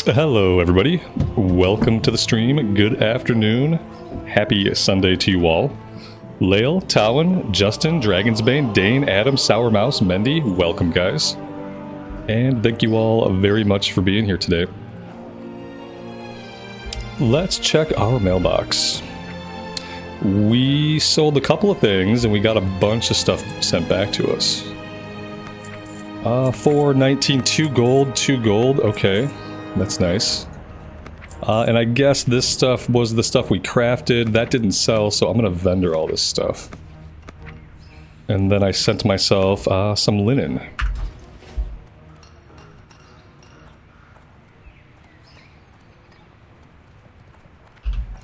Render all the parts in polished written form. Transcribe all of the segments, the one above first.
Hello everybody, welcome to the stream, good afternoon, happy Sunday to you all. Lael, Tawin, Justin, Dragonsbane, Dane, Adam, Sour Mouse, Mendy, welcome guys. And thank you all very much for being here today. Let's check our mailbox. We sold a couple of things and we got a bunch of stuff sent back to us. 419, 2 gold, okay. That's nice. And I guess this stuff was the stuff we crafted. That didn't sell, so I'm going to vendor all this stuff. And then I sent myself some linen.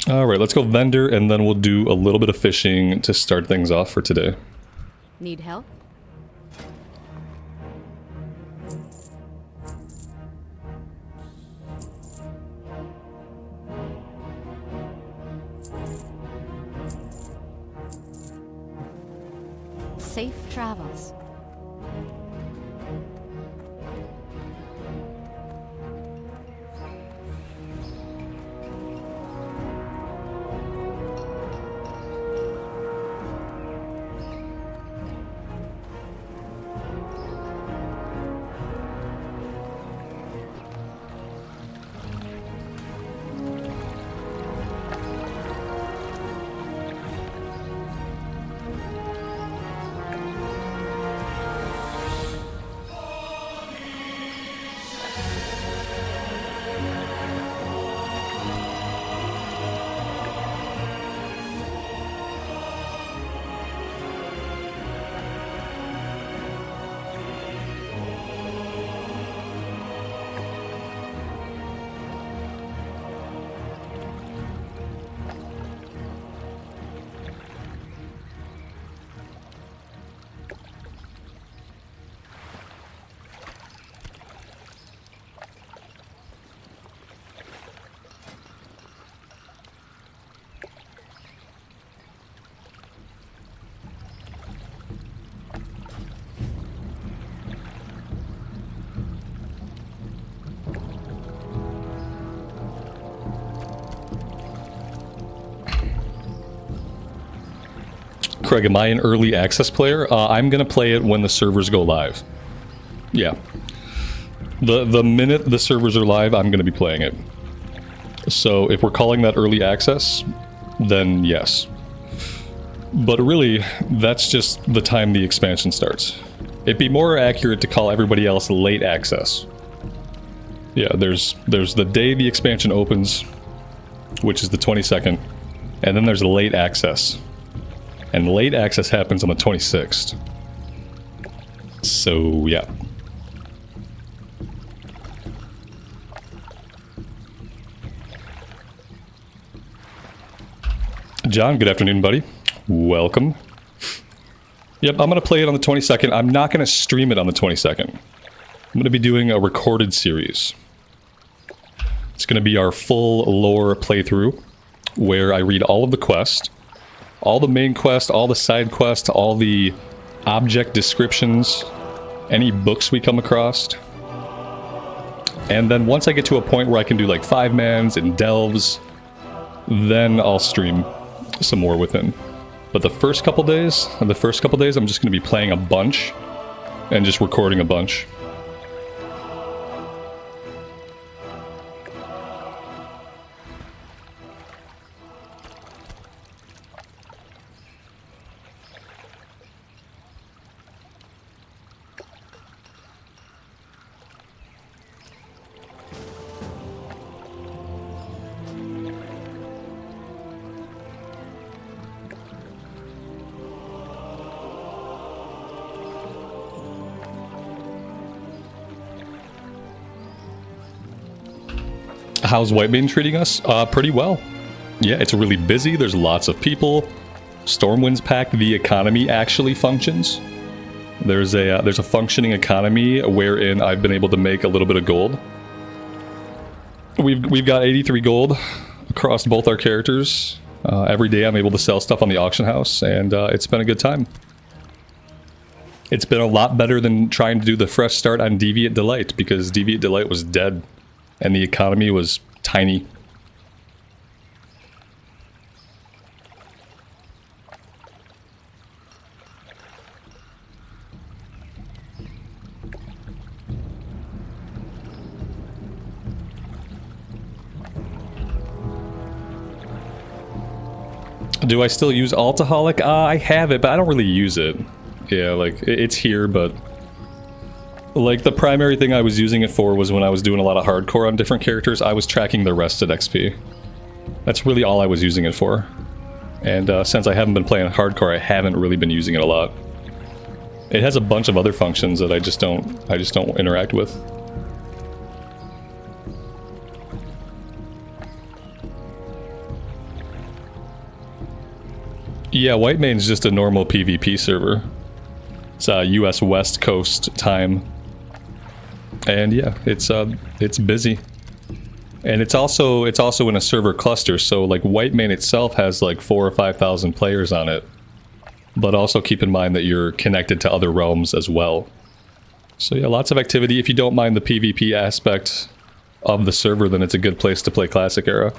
Alright, let's go vendor, and then we'll do a little bit of fishing to start things off for today. Need help? Safe travels. Craig, am I an early access player? I'm going to play it when the servers go live. Yeah. The minute the servers are live, I'm going to be playing it. So if we're calling that early access, then yes. But really, that's just the time the expansion starts. It'd be more accurate to call everybody else late access. Yeah, there's the day the expansion opens, which is the 22nd, and then there's late access. And late access happens on the 26th. So, yeah. John, good afternoon, buddy. Welcome. Yep, I'm going to play it on the 22nd. I'm not going to stream it on the 22nd. I'm going to be doing a recorded series. It's going to be our full lore playthrough, where I read all of the quests. All the main quest, all the side quests, all the object descriptions, any books we come across. And then once I get to a point where I can do like 5-mans and delves, then I'll stream some more within. But the first couple days, I'm just going to be playing a bunch and just recording a bunch. How's Whitemane treating us? Pretty well. Yeah, it's really busy. There's lots of people. Stormwind's packed. The economy actually functions. There's a functioning economy wherein I've been able to make a little bit of gold. We've got 83 gold across both our characters. Every day I'm able to sell stuff on the auction house, and it's been a good time. It's been a lot better than trying to do the fresh start on Deviant Delight, because Deviant Delight was dead and the economy was tiny. Do I still use Altaholic? I have it, but I don't really use it. Yeah, like, it's here, but... Like, the primary thing I was using it for was when I was doing a lot of hardcore on different characters, I was tracking the rested XP. That's really all I was using it for. And since I haven't been playing hardcore, I haven't really been using it a lot. It has a bunch of other functions that I just don't interact with. Yeah, Whitemane's just a normal PvP server. It's US West Coast time. And yeah, it's busy. And it's also in a server cluster, so like Whitemane itself has like 4,000 or 5,000 players on it. But also keep in mind that you're connected to other realms as well. So yeah, lots of activity. If you don't mind the PvP aspect of the server, then it's a good place to play Classic Era.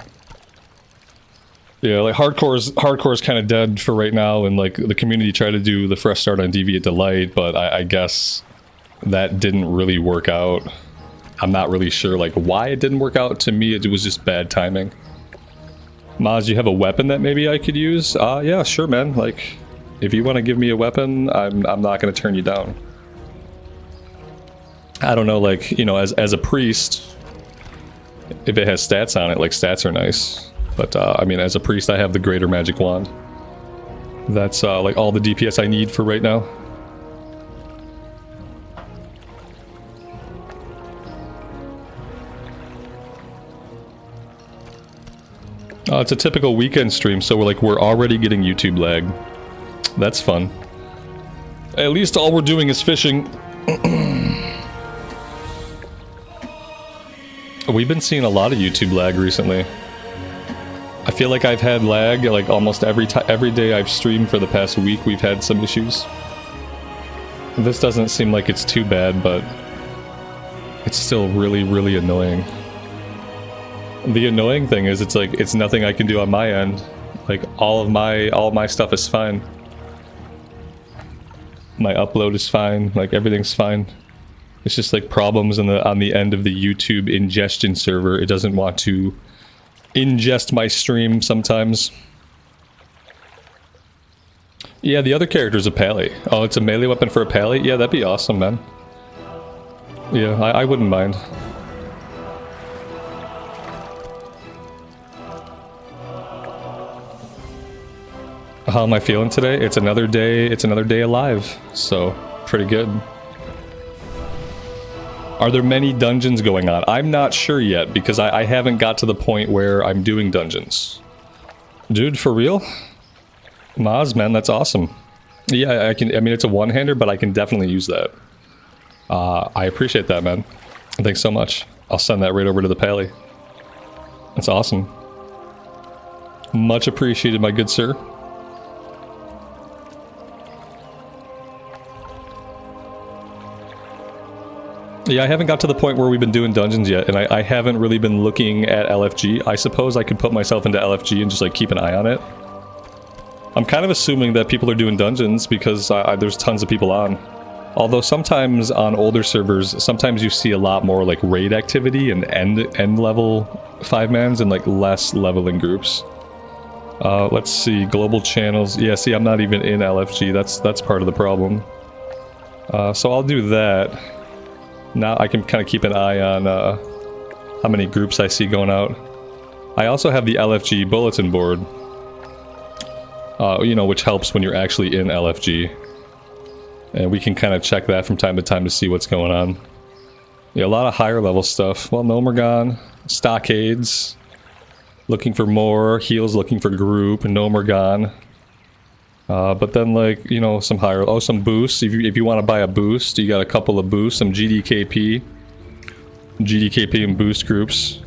Yeah, like hardcore's kind of dead for right now, and like the community tried to do the fresh start on Deviant Delight, but I guess that didn't really work out. I'm not really sure like why it didn't work out. To me, it was just bad timing. Maz, you have a weapon that maybe I could use? Yeah, sure, man. Like, if you want to give me a weapon, I'm not going to turn you down. I don't know, like, you know, as a priest, if it has stats on it, like stats are nice. But, I mean, as a priest, I have the Greater Magic Wand. That's, like, all the DPS I need for right now. It's a typical weekend stream, so we're already getting YouTube lag. That's fun. At least all we're doing is fishing. We've been seeing a lot of YouTube lag recently. I feel like I've had lag like almost every day I've streamed for the past week. We've had some issues. This doesn't seem like it's too bad, but it's still really, really annoying. The annoying thing is it's like it's nothing I can do on my end. Like all my stuff is fine. My upload is fine, like everything's fine. It's just like problems on the end of the YouTube ingestion server. It doesn't want to ingest my stream sometimes. Yeah, the other character's a pally. Oh, it's a melee weapon for a pally? Yeah, that'd be awesome, man. Yeah, I wouldn't mind. How am I feeling today? It's another day alive, so pretty good. Are there many dungeons going on? I'm not sure yet, because I haven't got to the point where I'm doing dungeons. Dude, for real? Maz, man, that's awesome. Yeah, I mean, it's a one-hander, but I can definitely use that. I appreciate that, man. Thanks so much. I'll send that right over to the pally. That's awesome. Much appreciated, my good sir. Yeah, I haven't got to the point where we've been doing dungeons yet, and I haven't really been looking at LFG. I suppose I could put myself into LFG and just like keep an eye on it. I'm kind of assuming that people are doing dungeons because there's tons of people on. Although sometimes on older servers, sometimes you see a lot more like raid activity and end level 5-mans and like less leveling groups. Let's see, global channels. Yeah, see, I'm not even in LFG. That's part of the problem. So I'll do that. Now I can kind of keep an eye on how many groups I see going out. I also have the LFG bulletin board, you know, which helps when you're actually in LFG. And we can kind of check that from time to time to see what's going on. Yeah, a lot of higher level stuff. Well, Nomergon, Stockades, looking for more, Heals looking for group, Nomergon. But then, like, you know, some higher... Oh, some boosts. If you want to buy a boost, you got a couple of boosts. Some GDKP. GDKP and boost groups.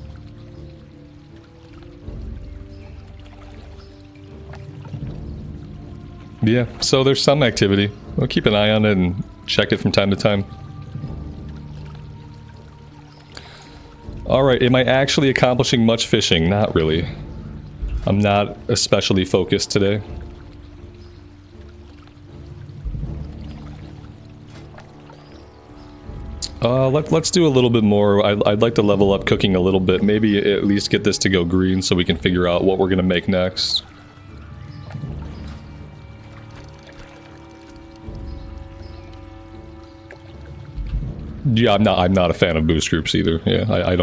Yeah, so there's some activity. We'll keep an eye on it and check it from time to time. Alright, am I actually accomplishing much fishing? Not really. I'm not especially focused today. Let's do a little bit more. I'd like to level up cooking a little bit. Maybe at least get this to go green so we can figure out what we're gonna make next. Yeah, I'm not a fan of boost groups either. Yeah, I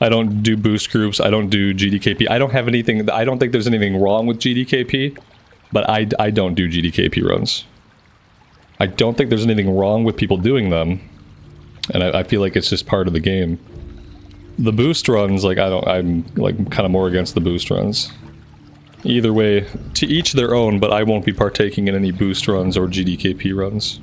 don't do boost groups. I don't do GDKP. I don't have anything. I don't think there's anything wrong with GDKP, but I don't do GDKP runs. I don't think there's anything wrong with people doing them, and I feel like it's just part of the game. The boost runs, like I'm like kind of more against the boost runs. Either way, to each their own, but I won't be partaking in any boost runs or GDKP runs.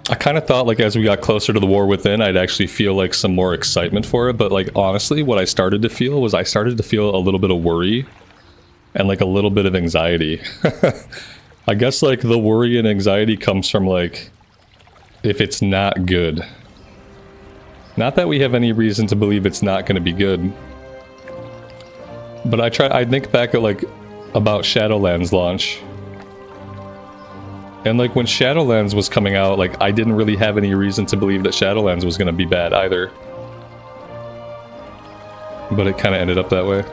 I kind of thought, like, as we got closer to the war within, I'd actually feel, like, some more excitement for it, but, like, honestly, what I started to feel was I started to feel a little bit of worry and, like, a little bit of anxiety. I guess, like, the worry and anxiety comes from, like, if it's not good. Not that we have any reason to believe it's not going to be good. But I think back at, like, about Shadowlands launch. And, like, when Shadowlands was coming out, like, I didn't really have any reason to believe that Shadowlands was gonna be bad either. But it kinda ended up that way.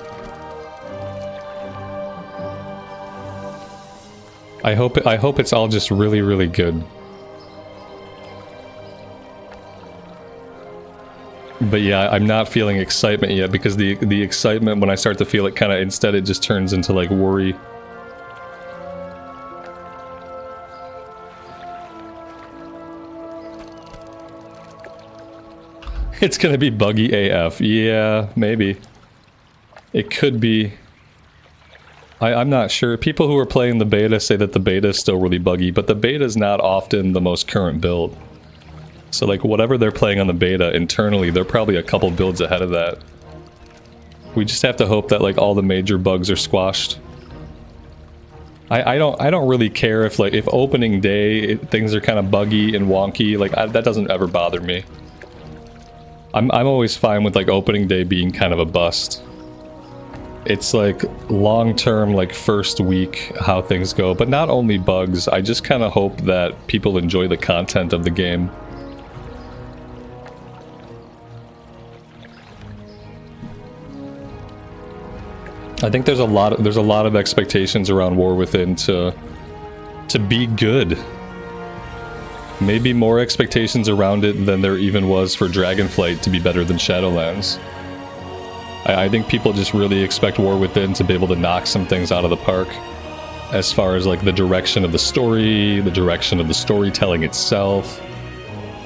I hope it's all just really, really good. But yeah, I'm not feeling excitement yet, because the excitement, when I start to feel it, kinda, instead it just turns into, like, worry. It's gonna be buggy AF. Yeah, maybe. It could be. I'm not sure. People who are playing the beta say that the beta is still really buggy, but the beta is not often the most current build. So, like, whatever they're playing on the beta internally, they're probably a couple builds ahead of that. We just have to hope that, like, all the major bugs are squashed. I don't really care if, like, if opening day things are kind of buggy and wonky. Like, that doesn't ever bother me. I'm always fine with, like, opening day being kind of a bust. It's, like, long-term, like, first week how things go. But not only bugs, I just kind of hope that people enjoy the content of the game. I think there's a lot of expectations around War Within to be good. Maybe more expectations around it than there even was for Dragonflight to be better than Shadowlands. I think people just really expect War Within to be able to knock some things out of the park. As far as, like, the direction of the story, the direction of the storytelling itself,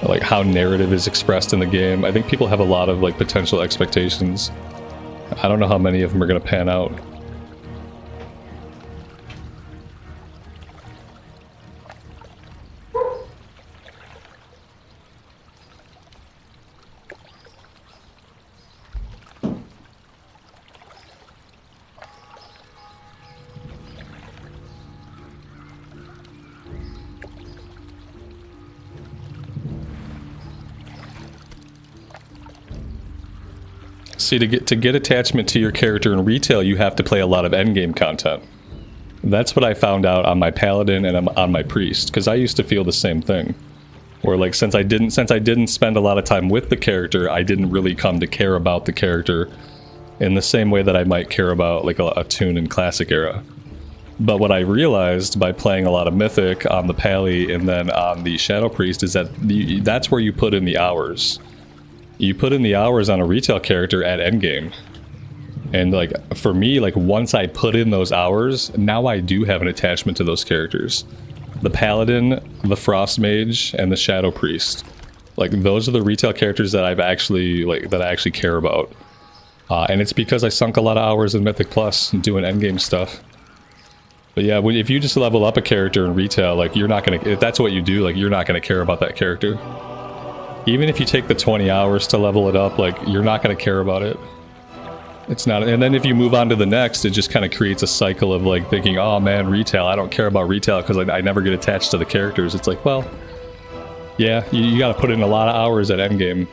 like how narrative is expressed in the game. I think people have a lot of, like, potential expectations. I don't know how many of them are going to pan out. See, to get attachment to your character in retail, you have to play a lot of endgame content. That's what I found out on my paladin and on my priest, because I used to feel the same thing. Where, like, since I didn't spend a lot of time with the character, I didn't really come to care about the character in the same way that I might care about, like, a Toon in Classic era. But what I realized by playing a lot of Mythic on the Pally and then on the Shadow Priest is that that's where you put in the hours. You put in the hours on a retail character at endgame. And, like, for me, like, once I put in those hours, now I do have an attachment to those characters. The Paladin, the Frost Mage, and the Shadow Priest. Like, those are the retail characters that I've actually, like, that I actually care about. And it's because I sunk a lot of hours in Mythic Plus and doing endgame stuff. But yeah, if you just level up a character in retail, like, you're not gonna, if that's what you do, like, you're not gonna care about that character. Even if you take the 20 hours to level it up, like, you're not gonna care about it. It's not, and then if you move on to the next, it just kind of creates a cycle of, like, thinking, oh man, retail, I don't care about retail because I never get attached to the characters. It's like, well, yeah, you gotta put in a lot of hours at endgame.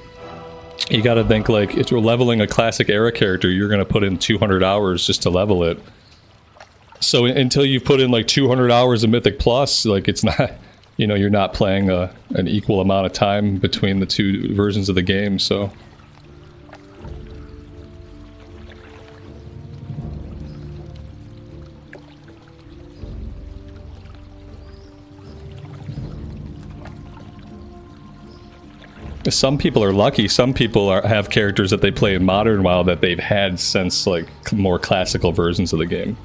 You gotta think, like, if you're leveling a classic era character, you're gonna put in 200 hours just to level it. So until you've put in like 200 hours of Mythic Plus, like, it's not, you know, you're not playing an equal amount of time between the two versions of the game, so. Some people are lucky. Some people have characters that they play in Modern WoW that they've had since, like, more classical versions of the game.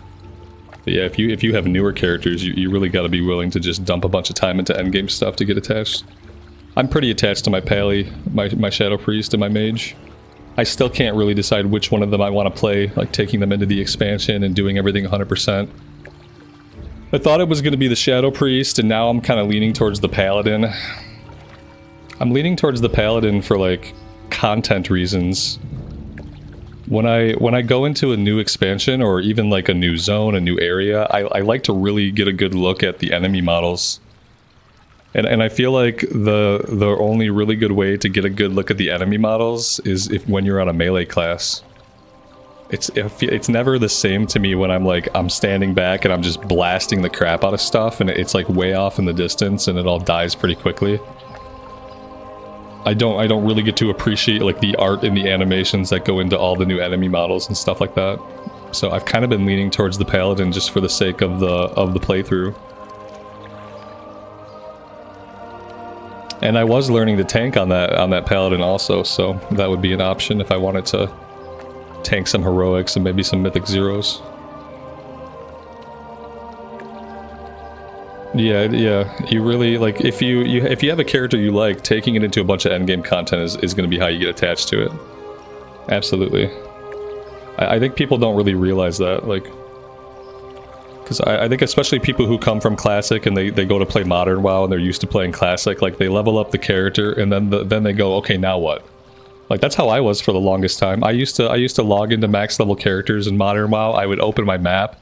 But yeah, if you have newer characters, you really got to be willing to just dump a bunch of time into endgame stuff to get attached. I'm pretty attached to my Pally, my Shadow Priest, and my Mage. I still can't really decide which one of them I want to play, like taking them into the expansion and doing everything 100%. I thought it was going to be the Shadow Priest, and now I'm kind of leaning towards the Paladin. I'm leaning towards the Paladin for, like, content reasons. When I go into a new expansion, or even like a new zone, a new area, I like to really get a good look at the enemy models. And I feel like the only really good way to get a good look at the enemy models is when you're on a melee class. It's never the same to me when I'm standing back and I'm just blasting the crap out of stuff and it's like way off in the distance and it all dies pretty quickly. I don't really get to appreciate, like, the art and the animations that go into all the new enemy models and stuff like that. So I've kind of been leaning towards the Paladin just for the sake of the playthrough. And I was learning to tank on that Paladin also, so that would be an option if I wanted to tank some heroics and maybe some mythic zeros. Yeah, you really, like, if you have a character you like, taking it into a bunch of endgame content is going to be how you get attached to it. Absolutely. I think people don't really realize that, like, because I think especially people who come from Classic and they go to play Modern WoW and they're used to playing Classic, like, they level up the character and then they go, okay, now what? Like, that's how I was for the longest time. I used to log into max level characters in Modern WoW. I would open my map.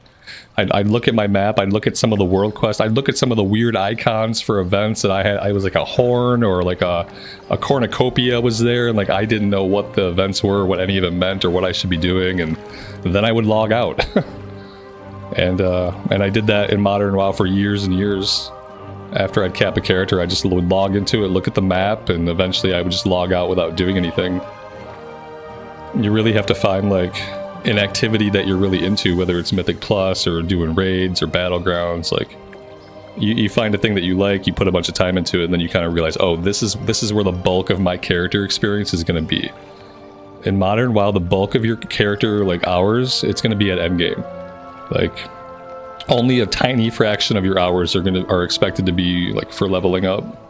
I'd look at my map, I'd look at some of the world quests, I'd look at some of the weird icons for events that I was like a horn or like a cornucopia was there, and like I didn't know what the events were, what any of them meant, or what I should be doing, and then I would log out. and I did that in Modern WoW for years and years. After I'd cap a character, I just would log into it, look at the map, and eventually I would just log out without doing anything. You really have to find, like, an activity that you're really into, whether it's Mythic Plus or doing raids or battlegrounds. Like, you find a thing that you like, you put a bunch of time into it, and then you kind of realize, oh, this is where the bulk of my character experience is going to be. In Modern WoW, the bulk of your character, like, hours, it's going to be at endgame. Like, only a tiny fraction of your hours are expected to be, like, for leveling up.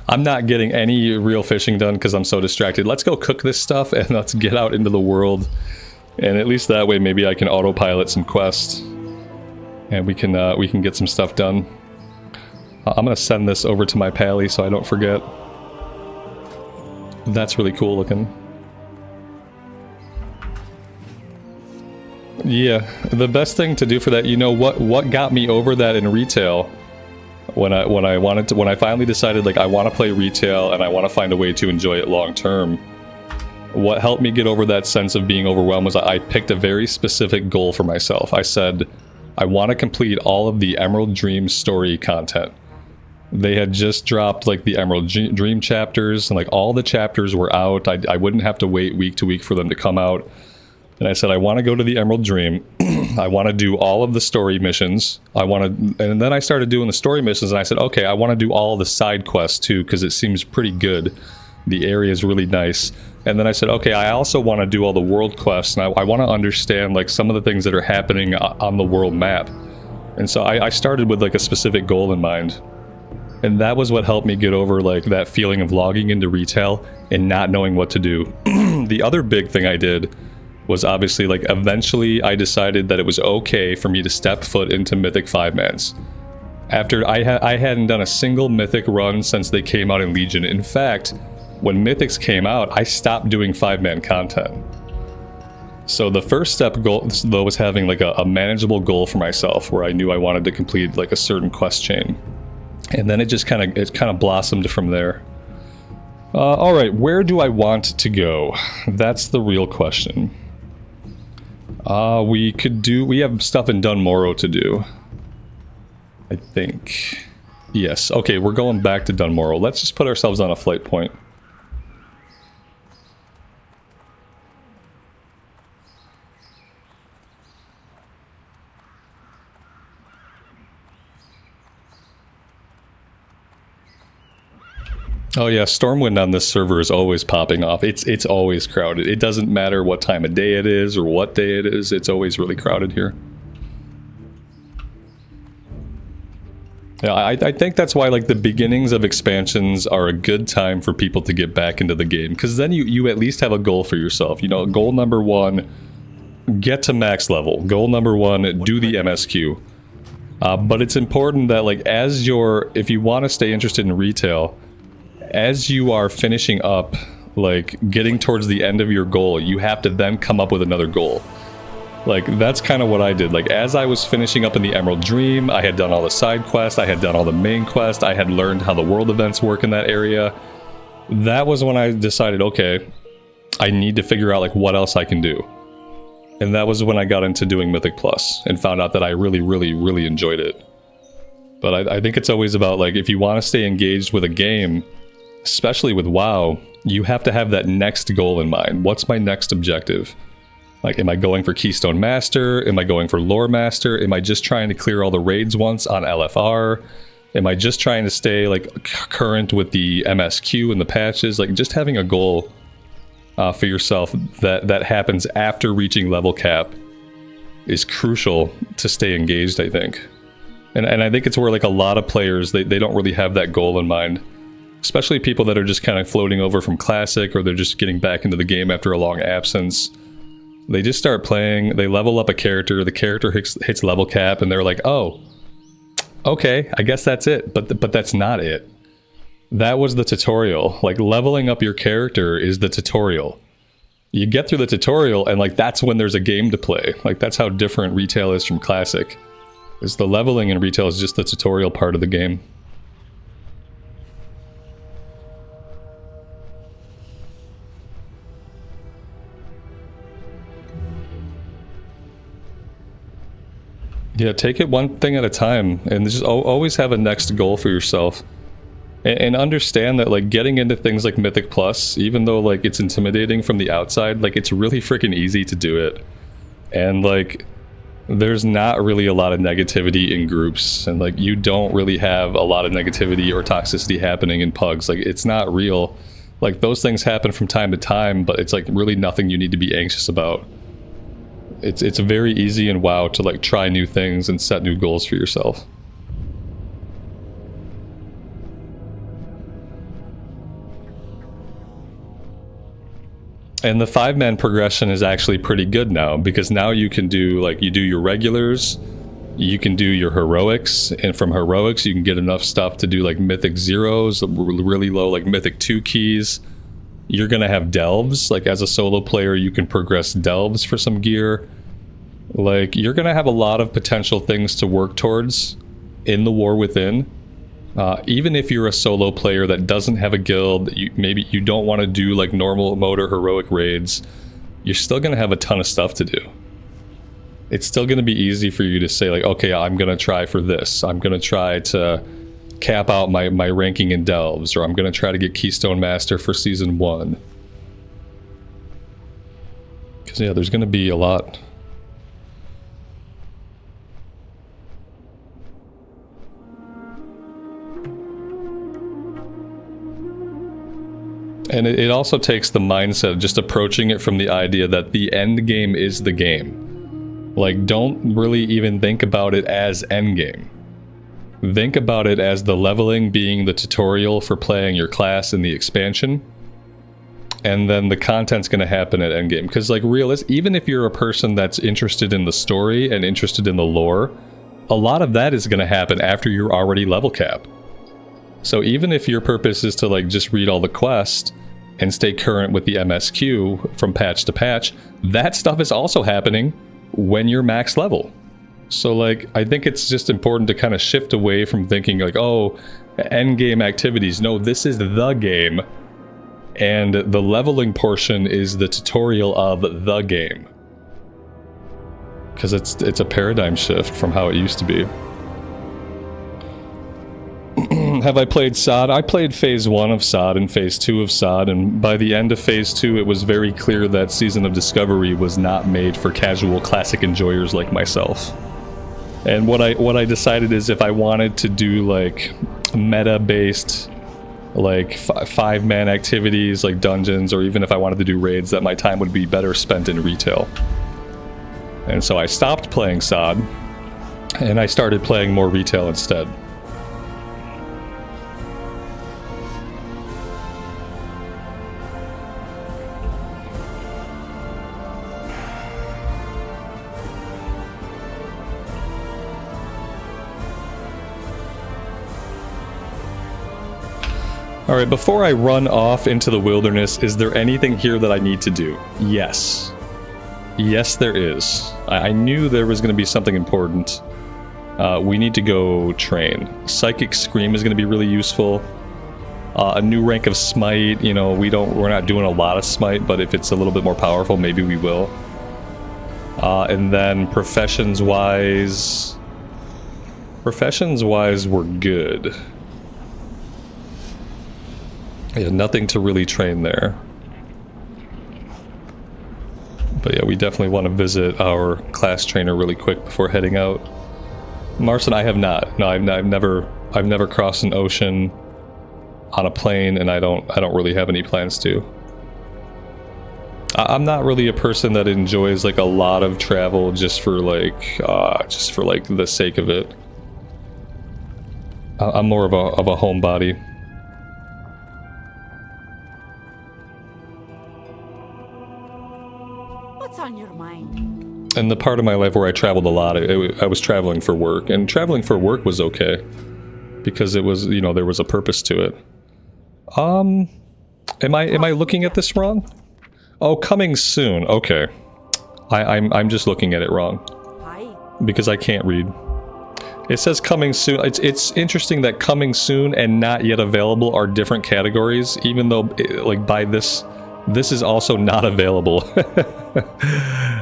I'm not getting any real fishing done because I'm so distracted. Let's go cook this stuff and let's get out into the world. And at least that way maybe I can autopilot some quests. And we can get some stuff done. I'm going to send this over to my Pally so I don't forget. That's really cool looking. Yeah, the best thing to do for that, you know, what got me over that in retail, when I finally decided, like, I want to play retail and I want to find a way to enjoy it long term, what helped me get over that sense of being overwhelmed was I picked a very specific goal for myself. I said, I want to complete all of the Emerald Dream story content. They had just dropped, like, the Emerald Dream chapters, and, like, all the chapters were out. I wouldn't have to wait week to week for them to come out. And I said, I want to go to the Emerald Dream. I want to do all of the story missions. And then I started doing the story missions, and I said, okay, I want to do all the side quests too, because it seems pretty good. The area is really nice. And then I said, okay, I also want to do all the world quests, and I want to understand, like, some of the things that are happening on the world map. And so I started with like a specific goal in mind. And that was what helped me get over like that feeling of logging into retail and not knowing what to do. The other big thing I did was obviously like eventually I decided that it was okay for me to step foot into Mythic 5-mans. After I hadn't done a single Mythic run since they came out in Legion. In fact, when Mythics came out, I stopped doing 5-man content. So the first step goal though was having like a manageable goal for myself where I knew I wanted to complete like a certain quest chain. And then it just kind of blossomed from there. All right, where do I want to go? That's the real question. We have stuff in Dunmorrow to do. I think. Yes, okay, we're going back to Dunmorrow. Let's just put ourselves on a flight point. Oh yeah, Stormwind on this server is always popping off. It's always crowded. It doesn't matter what time of day it is or what day it is. It's always really crowded here. Yeah, I think that's why like the beginnings of expansions are a good time for people to get back into the game, because then you at least have a goal for yourself. You know, goal number 1, get to max level. Goal number 1, do the MSQ. But it's important that like if you want to stay interested in retail, as you are finishing up, like getting towards the end of your goal, you have to then come up with another goal. Like that's kind of what I did. Like as I was finishing up in the Emerald Dream, I had done all the side quests, I had done all the main quests, I had learned how the world events work in that area. That was when I decided, okay, I need to figure out like what else I can do. And that was when I got into doing Mythic Plus and found out that I really, really, really enjoyed it. But I think it's always about like, if you want to stay engaged with a game, especially with WoW, you have to have that next goal in mind. What's my next objective? Like, am I going for Keystone Master? Am I going for Lore Master? Am I just trying to clear all the raids once on LFR? Am I just trying to stay like current with the MSQ and the patches? Like just having a goal for yourself that happens after reaching level cap is crucial to stay engaged, I think. And I think it's where like a lot of players, they don't really have that goal in mind. Especially people that are just kind of floating over from Classic, or they're just getting back into the game after a long absence. They just start playing, they level up a character, the character hits level cap, and they're like, oh, okay, I guess that's it. But that's not it. That was the tutorial. Like, leveling up your character is the tutorial. You get through the tutorial, and like that's when there's a game to play. Like, that's how different retail is from Classic. Is the leveling in retail is just the tutorial part of the game. Yeah, take it one thing at a time, and just always have a next goal for yourself. And understand that, like, getting into things like Mythic Plus, even though, like, it's intimidating from the outside, like, it's really freaking easy to do it. And, like, there's not really a lot of negativity in groups, and, like, you don't really have a lot of negativity or toxicity happening in pugs. Like, it's not real. Like, those things happen from time to time, but it's, like, really nothing you need to be anxious about. It's very easy in WoW to like try new things and set new goals for yourself. And the 5-man progression is actually pretty good now, because now you can do like, you do your regulars, you can do your heroics, and from heroics you can get enough stuff to do like mythic zeros, really low like mythic 2 keys. You're gonna have delves, like as a solo player you can progress delves for some gear. Like, you're gonna have a lot of potential things to work towards in the War Within. Even if you're a solo player that doesn't have a guild, maybe you don't want to do like normal mode or heroic raids, you're still gonna have a ton of stuff to do. It's still gonna be easy for you to say like, okay, I'm gonna try for this, I'm gonna try to cap out my ranking in delves, or I'm gonna try to get Keystone Master for season 1. Because yeah, there's gonna be a lot. And it also takes the mindset of just approaching it from the idea that the end game is the game. Like, don't really even think about it as endgame. Think about it as the leveling being the tutorial for playing your class in the expansion. And then the content's going to happen at endgame. Because, like, even if you're a person that's interested in the story and interested in the lore, a lot of that is going to happen after you're already level cap. So even if your purpose is to, like, just read all the quests and stay current with the MSQ from patch to patch, that stuff is also happening when you're max level. So, like, I think it's just important to kind of shift away from thinking, like, oh, endgame activities. No, this is the game. And the leveling portion is the tutorial of the game. Because it's a paradigm shift from how it used to be. Have I played SOD? I played Phase 1 of SOD and Phase 2 of SOD, and by the end of Phase 2 it was very clear that Season of Discovery was not made for casual classic enjoyers like myself. And what I decided is if I wanted to do, like, meta-based, like, five-man activities, like dungeons, or even if I wanted to do raids, that my time would be better spent in retail. And so I stopped playing SOD, and I started playing more retail instead. Alright, before I run off into the wilderness, is there anything here that I need to do? Yes. Yes, there is. I knew there was going to be something important. We need to go train. Psychic Scream is going to be really useful. A new rank of Smite, you know, we're not doing a lot of Smite, but if it's a little bit more powerful, maybe we will. And then professions-wise, we're good. Yeah, nothing to really train there. But yeah, we definitely want to visit our class trainer really quick before heading out. Marson, I have not. No, I've never crossed an ocean on a plane, and I don't really have any plans to. I'm not really a person that enjoys, like, a lot of travel just for like the sake of it. I'm more of a homebody. On your mind. And the part of my life where I traveled a lot, I was traveling for work, and traveling for work was okay because it was, you know, there was a purpose to it. Am I looking at this wrong? Oh, coming soon. Okay, I'm just looking at it wrong because I can't read. It says coming soon. It's interesting that coming soon and not yet available are different categories, even though, like, by this is also not available.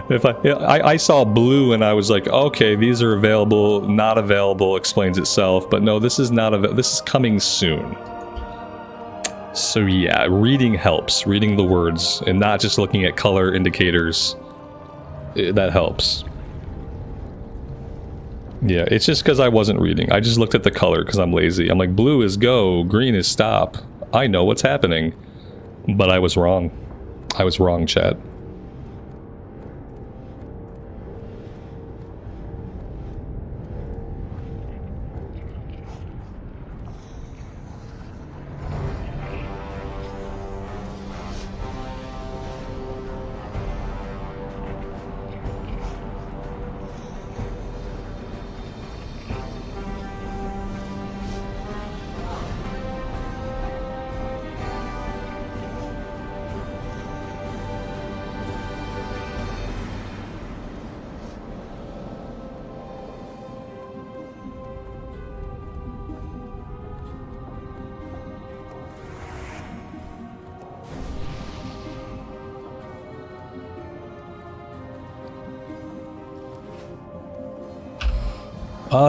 If I saw blue and I was like, okay, these are available, not available explains itself, but no, this is not this is coming soon. So yeah, reading helps, reading the words and not just looking at color indicators. That helps. Yeah, it's just because I wasn't reading. I just looked at the color because I'm lazy. I'm like, blue is go, green is stop. I know what's happening. But I was wrong. I was wrong, chat.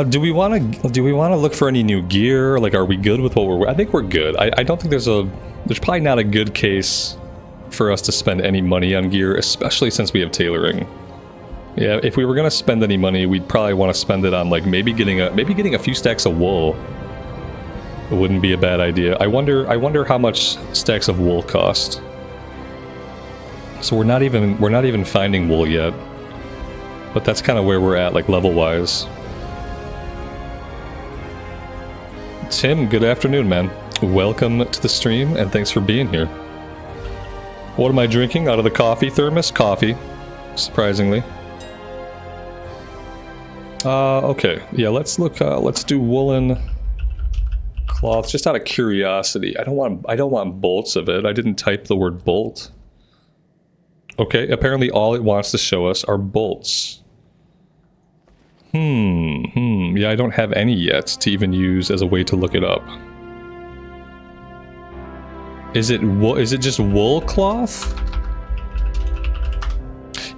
Do we want to look for any new gear? Like, are we good with what we're... I think we're good. I don't think there's probably not a good case for us to spend any money on gear, especially since we have tailoring. Yeah, if we were gonna spend any money, we'd probably want to spend it on, like, maybe getting a few stacks of wool. It wouldn't be a bad idea. I wonder how much stacks of wool cost. So we're not even finding wool yet. But that's kind of where we're at, like, level-wise. Tim, good afternoon, man. Welcome to the stream, and thanks for being here. What am I drinking out of the coffee thermos? Coffee, surprisingly. Okay. Yeah, let's look, let's do woolen cloth, just out of curiosity. I don't want bolts of it. I didn't type the word bolt. Okay, apparently all it wants to show us are bolts. Yeah, I don't have any yet to even use as a way to look it up. Is it just wool cloth?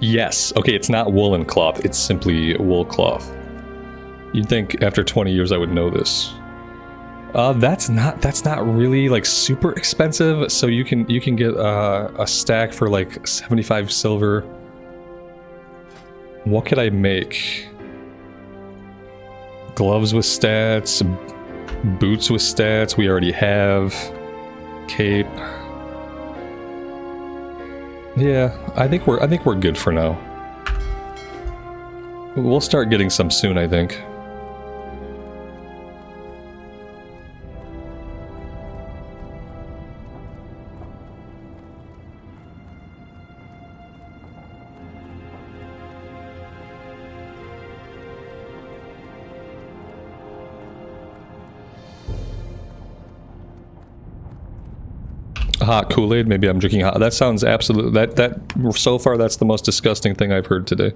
Yes. Okay, it's not woolen cloth, it's simply wool cloth. You'd think after 20 years I would know this. That's not really like super expensive, so you can get a stack for like 75 silver. What could I make? Gloves with stats, boots with stats, we already have. Cape. Yeah, I think we're good for now. We'll start getting some soon, I think. Hot Kool-Aid? Maybe I'm drinking hot. That sounds absolute. That so far that's the most disgusting thing I've heard today.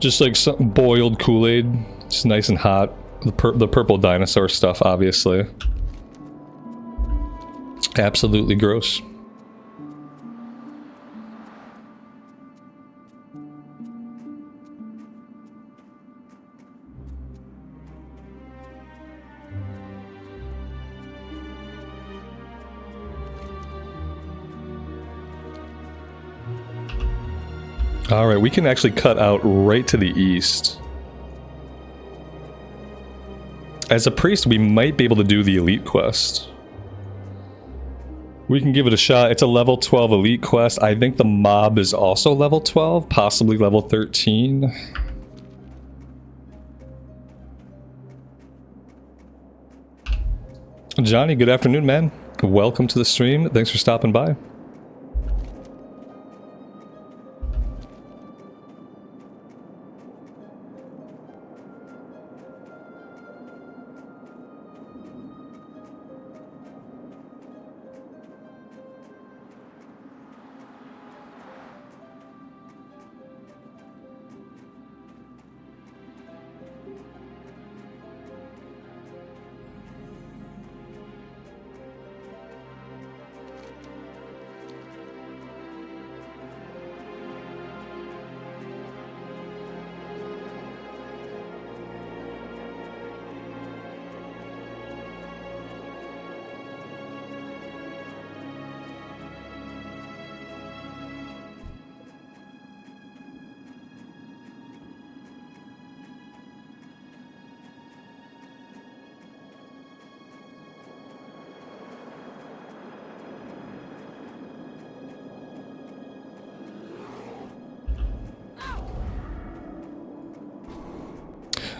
Just like some boiled Kool-Aid, just nice and hot. The purple dinosaur stuff, obviously. Absolutely gross. Alright, we can actually cut out right to the east. As a priest, we might be able to do the elite quest. We can give it a shot. It's a level 12 elite quest. I think the mob is also level 12, possibly level 13. Johnny, good afternoon, man. Welcome to the stream. Thanks for stopping by.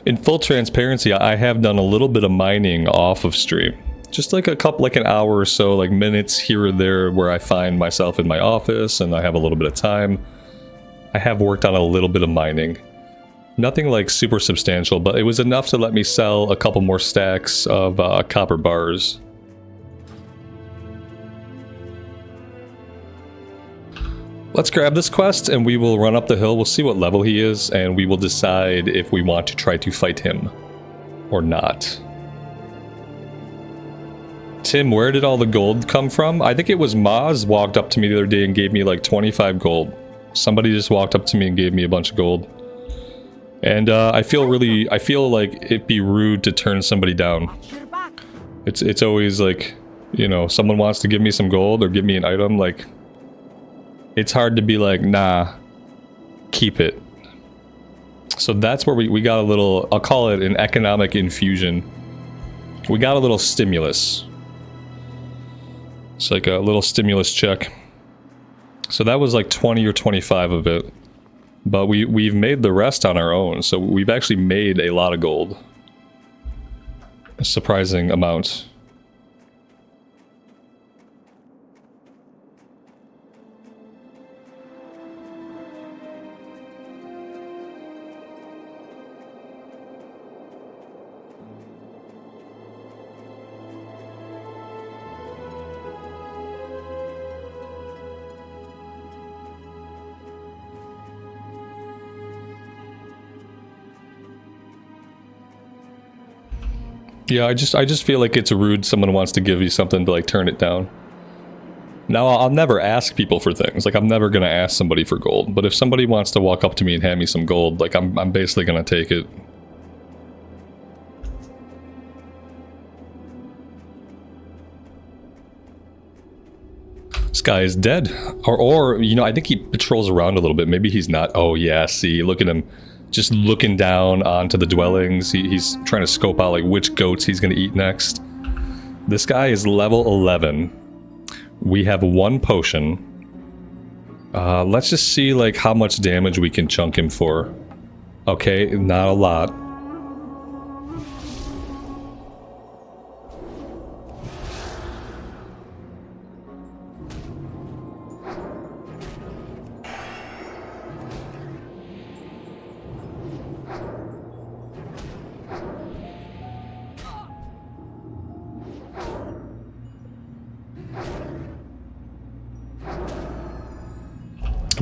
In full transparency, I have done a little bit of mining off of stream. Just like an hour or so, like minutes here or there where I find myself in my office and I have a little bit of time. I have worked on a little bit of mining. Nothing like super substantial, but it was enough to let me sell a couple more stacks of copper bars. Let's grab this quest and we will run up the hill. We'll see what level he is and we will decide if we want to try to fight him or not. Tim, where did all the gold come from? I think it was Maz walked up to me the other day and gave me like 25 gold. Somebody just walked up to me and gave me a bunch of gold. And I feel like it'd be rude to turn somebody down. It's always like, you know, someone wants to give me some gold or give me an item, like, it's hard to be like, nah, keep it. So that's where we got a little, I'll call it an economic infusion. We got a little stimulus. It's like a little stimulus check. So that was like 20 or 25 of it. But we've made the rest on our own, so we've actually made a lot of gold. A surprising amount. Yeah, I just feel like it's rude someone wants to give you something to like turn it down. Now, I'll never ask people for things. Like, I'm never gonna ask somebody for gold. But if somebody wants to walk up to me and hand me some gold, like, I'm basically gonna take it. This guy is dead. Or, you know, I think he patrols around a little bit. Maybe he's not. Oh, yeah, see, look at him. Just looking down onto the dwellings. He's trying to scope out, like, which goats he's going to eat next. This guy is level 11. We have 1 potion. Let's just see, like, how much damage we can chunk him for. Okay, not a lot.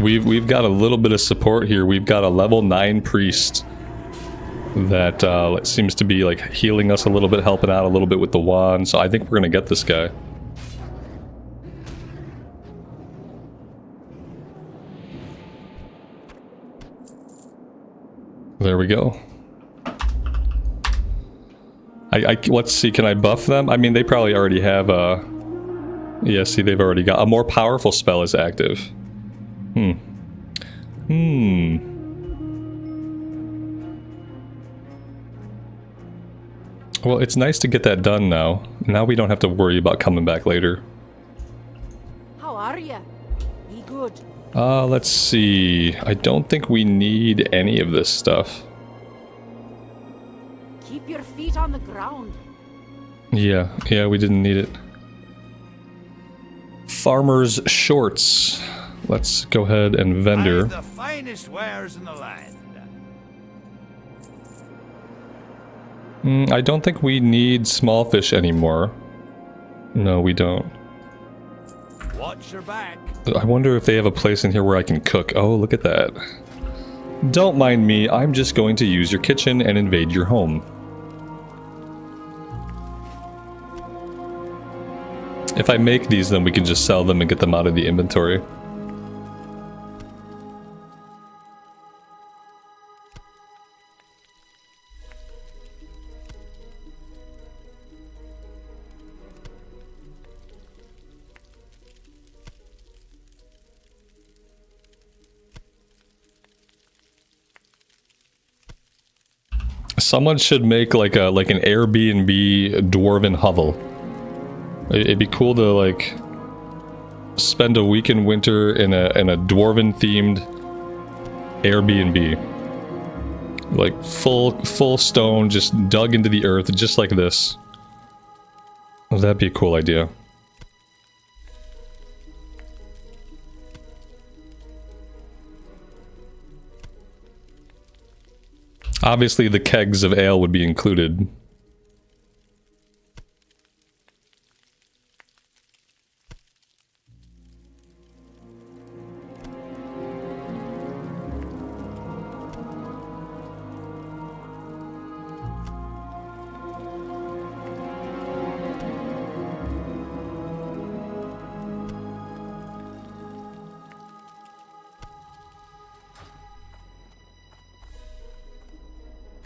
We've got a little bit of support here. We've got a level 9 priest that seems to be like healing us a little bit, helping out a little bit with the wand. So I think we're gonna get this guy. There we go. Let's see, can I buff them? I mean, they probably already have yeah, see, they've already got a more powerful spell is active. Well, it's nice to get that done now. Now we don't have to worry about coming back later. How are you? Be good. Let's see. I don't think we need any of this stuff. Keep your feet on the ground. Yeah, we didn't need it. Farmer's shorts. Let's go ahead and vendor. The finest wares in the land. I don't think we need small fish anymore. No, we don't. Watch your back. I wonder if they have a place in here where I can cook. Oh, look at that. Don't mind me, I'm just going to use your kitchen and invade your home. If I make these, then we can just sell them and get them out of the inventory. Someone should make like an Airbnb Dwarven hovel. It'd be cool to like spend a week in winter in a Dwarven themed Airbnb. Like full stone, just dug into the earth, just like this. That'd be a cool idea. Obviously, the kegs of ale would be included.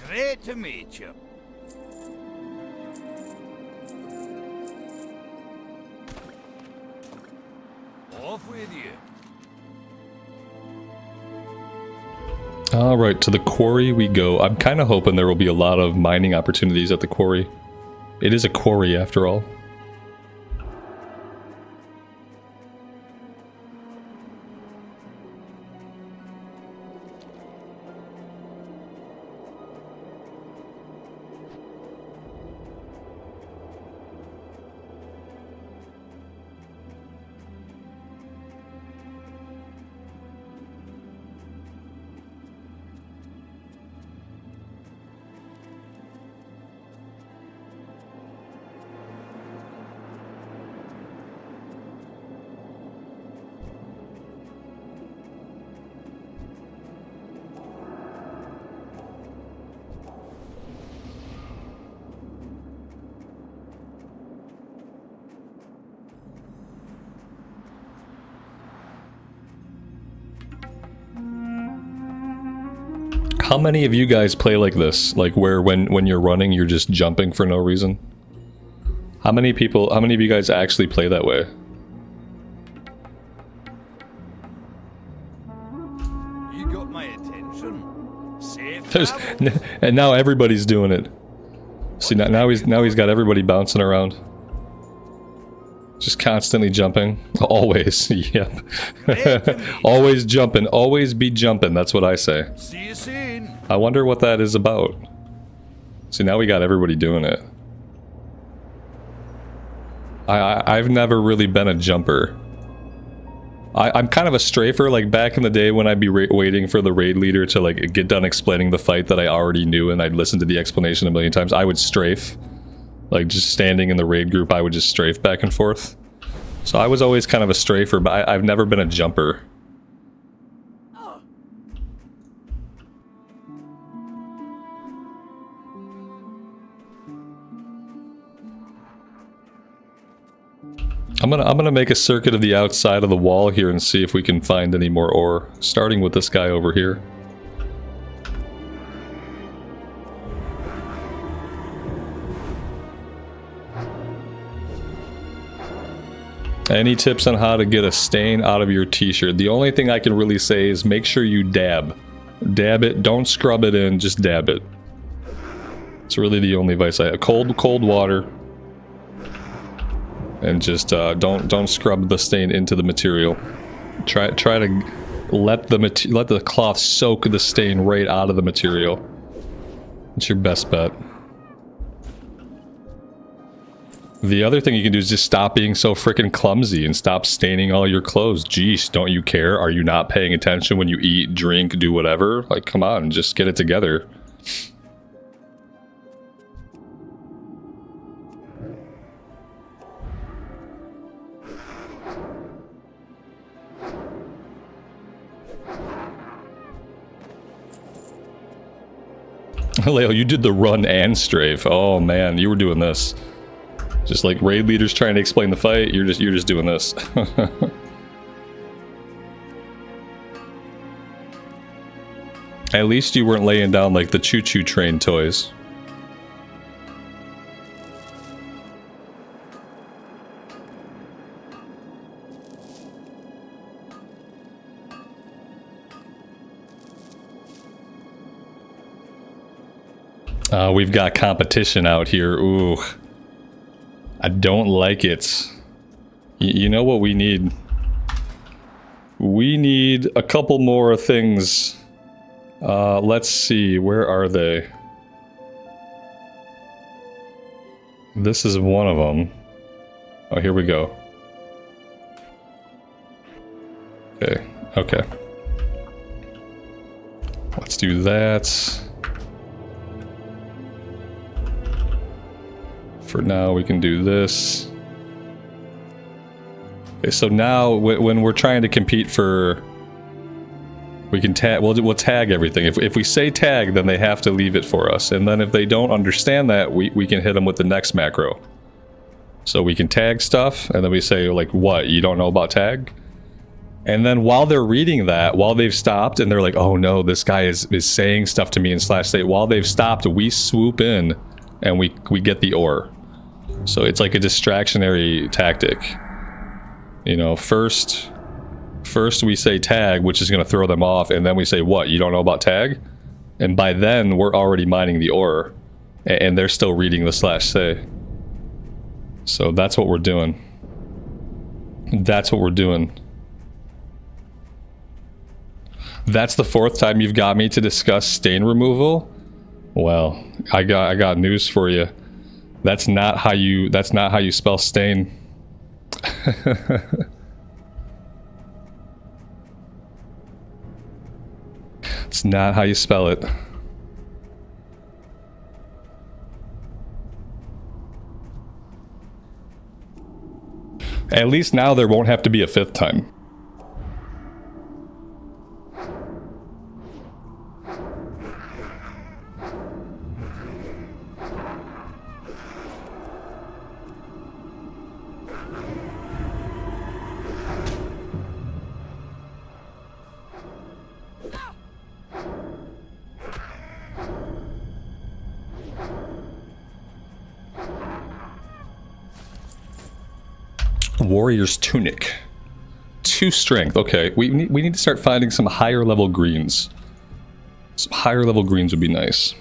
Great to meet you. Off with you. Alright, to the quarry we go. I'm kind of hoping there will be a lot of mining opportunities at the quarry. It is a quarry after all. How many of you guys play like this? Like where when you're running, you're just jumping for no reason? How many of you guys actually play that way? You got my attention. Safe There's, travels. and now everybody's doing it. See, now he's got everybody bouncing around. Just constantly jumping. Always, yep. Always jumping. Always be jumping. That's what I say. See you soon. I wonder what that is about. See, now we got everybody doing it. I've never really been a jumper. I'm kind of a strafer. Like back in the day when I'd be waiting for the raid leader to like get done explaining the fight that I already knew, and I'd listen to the explanation a million times, I would strafe. Like just standing in the raid group, I would just strafe back and forth. So I was always kind of a strafer, but I've never been a jumper. I'm gonna make a circuit of the outside of the wall here and see if we can find any more ore, starting with this guy over here. Any tips on how to get a stain out of your t-shirt? The only thing I can really say is make sure you dab. Dab it, don't scrub it in, just dab it. It's really the only advice I have. Cold water. And just don't scrub the stain into the material. Try to let the cloth soak the stain right out of the material. It's your best bet. The other thing you can do is just stop being so freaking clumsy and stop staining all your clothes. Jeez, don't you care? Are you not paying attention when you eat, drink, do whatever? Like, come on, just get it together. Leo, you did the run and strafe. Oh man, you were doing this. Just like raid leaders trying to explain the fight, you're just doing this. At least you weren't laying down like the choo-choo train toys. We've got competition out here. Ooh. I don't like it. You know what we need? We need a couple more things. Let's see. Where are they? This is one of them. Oh, here we go. Okay. Okay. Let's do that. For now, we can do this. Okay, so now when we're trying to compete for, we can tag. We'll tag everything. If we say tag, then they have to leave it for us. And then if they don't understand that, we can hit them with the next macro. So we can tag stuff, and then we say like, "What? You don't know about tag?" And then while they're reading that, while they've stopped, and they're like, "Oh no, this guy is saying stuff to me in /state." While they've stopped, we swoop in, and we get the ore. So it's like a distractionary tactic. You know, first we say tag, which is going to throw them off, and then we say, what, you don't know about tag? And by then, we're already mining the ore, and they're still reading the /say. So that's what we're doing. That's what we're doing. That's the fourth time you've got me to discuss stain removal? Well, I got news for you. That's not how you spell stain. It's not how you spell it. At least now there won't have to be a fifth time. Warrior's Tunic. 2 strength. Okay, we need to start finding some higher level greens. Some higher level greens would be nice.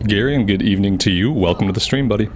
Gary, and good evening to you. Welcome to the stream, buddy.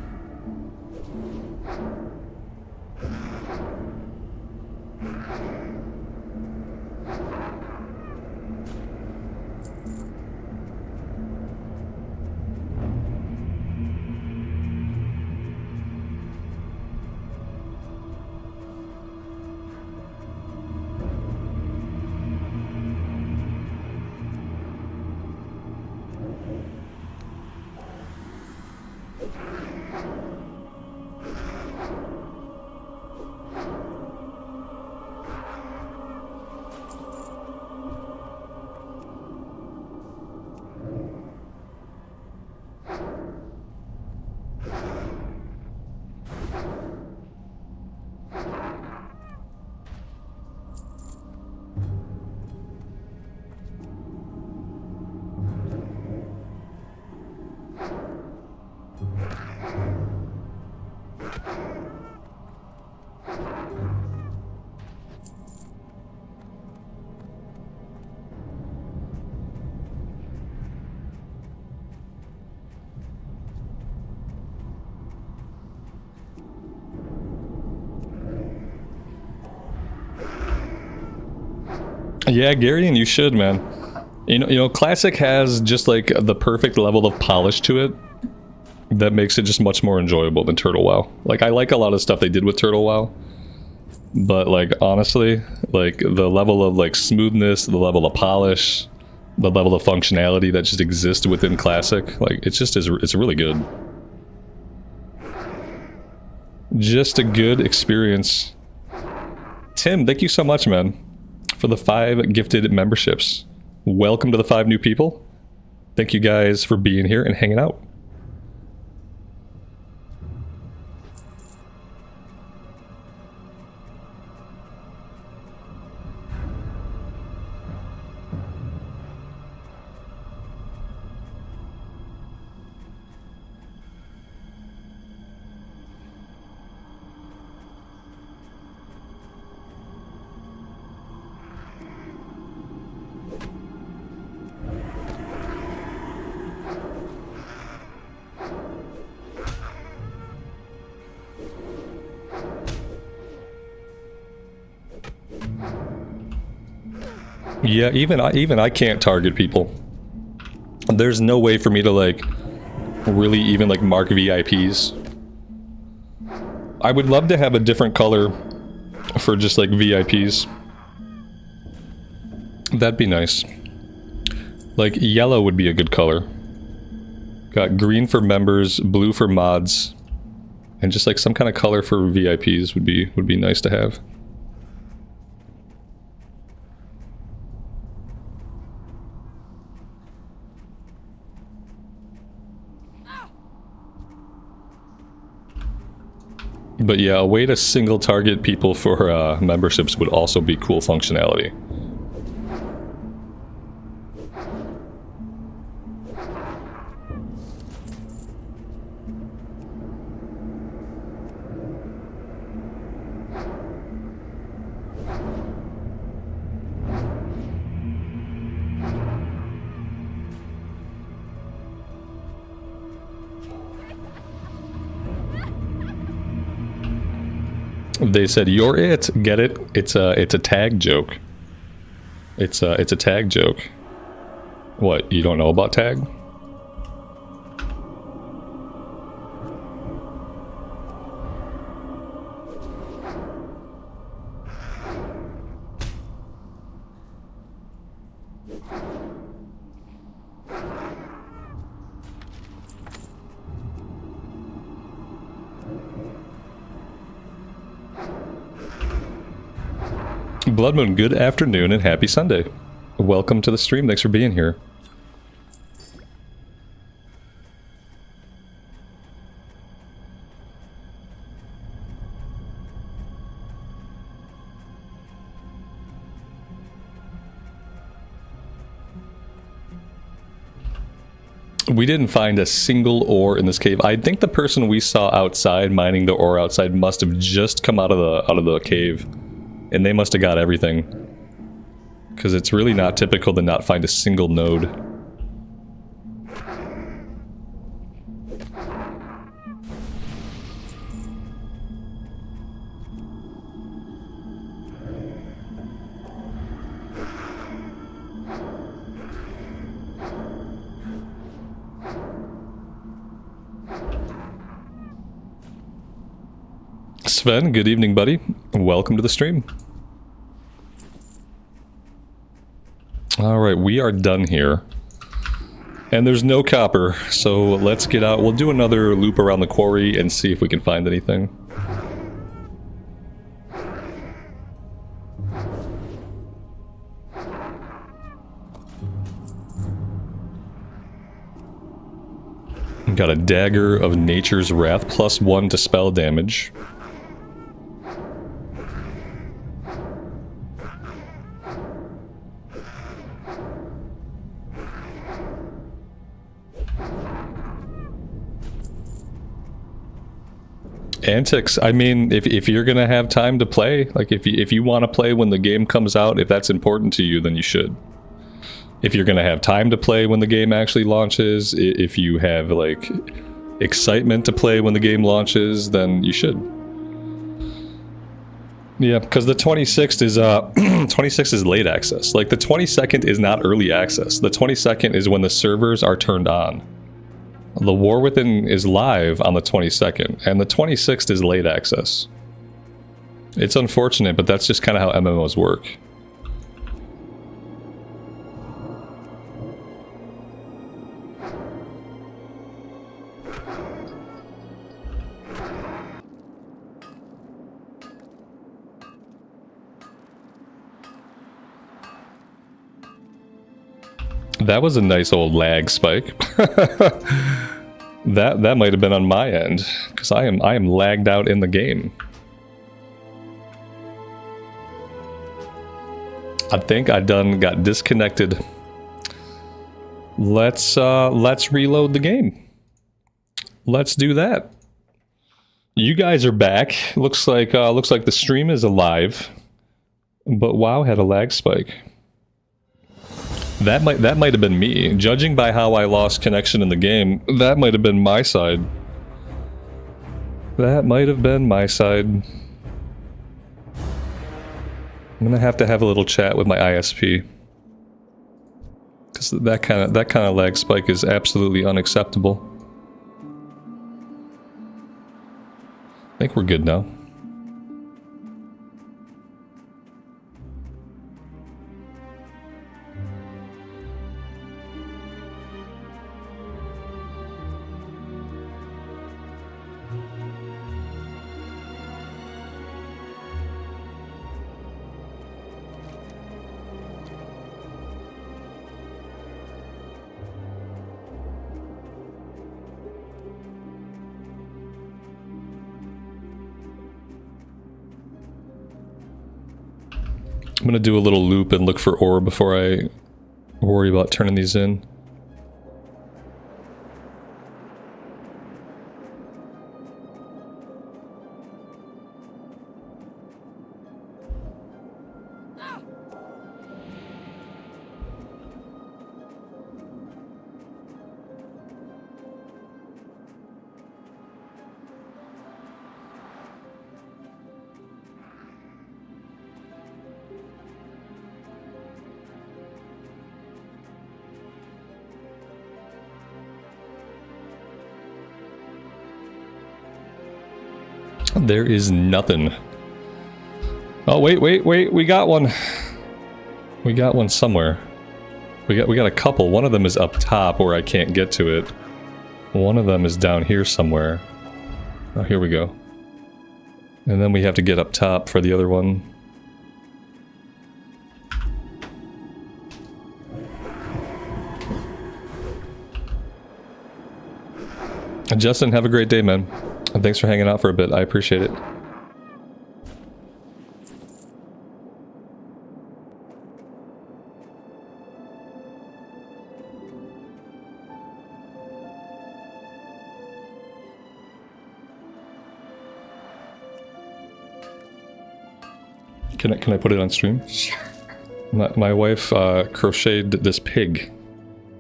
Yeah, Gary, and you should, man. You know, Classic has just like the perfect level of polish to it that makes it just much more enjoyable than Turtle WoW. Like, I like a lot of stuff they did with Turtle WoW, but like honestly, like the level of like smoothness, the level of polish, the level of functionality that just exists within Classic, like it's really good. Just a good experience. Tim, thank you so much, man, for the 5 gifted memberships. Welcome to the 5 new people. Thank you guys for being here and hanging out. Yeah, even I can't target people. There's no way for me to like really even like mark VIPs. I would love to have a different color for just like VIPs. That'd be nice. Like yellow would be a good color. Got green for members, blue for mods, and just like some kind of color for VIPs would be nice to have. But yeah, a way to single target people for memberships would also be cool functionality. They said you're it. Get it? It's a tag joke. It's a tag joke. What, you don't know about tag? Blood Moon, good afternoon and happy Sunday. Welcome to the stream. Thanks for being here. We didn't find a single ore in this cave. I think the person we saw outside mining the ore outside must have just come out of the cave, and they must have got everything. Because it's really not typical to not find a single node. Sven, good evening, buddy. Welcome to the stream. Alright, we are done here. And there's no copper, so let's get out. We'll do another loop around the quarry and see if we can find anything. Got a Dagger of Nature's Wrath, +1 to spell damage. Antics, I mean, if you're gonna have time to play, like if you want to play when the game comes out, if that's important to you, then you should. If you're gonna have time to play when the game actually launches, if you have like excitement to play when the game launches, then you should. Yeah, because the 26th is 26th is late access. Like the 22nd is not early access. The 22nd is when the servers are turned on. The War Within is live on the 22nd, and the 26th is late access. It's unfortunate, but that's just kind of how MMOs work. That was a nice old lag spike. That might have been on my end, because I am lagged out in the game. I think I got disconnected. Let's reload the game. Let's do that. You guys are back. Looks like the stream is alive, but WoW had a lag spike. That might have been me. Judging by how I lost connection in the game, that might have been my side. That might have been my side. I'm gonna have to have a little chat with my ISP. Because that kind of lag spike is absolutely unacceptable. I think we're good now. I'm gonna do a little loop and look for ore before I worry about turning these in. There is nothing. Oh, wait, we got one. We got one somewhere. We got a couple. One of them is up top where I can't get to it. One of them is down here somewhere. Oh, here we go. And then we have to get up top for the other one. Justin, have a great day, man. And thanks for hanging out for a bit. I appreciate it. Can I put it on stream? Sure. My wife crocheted this pig.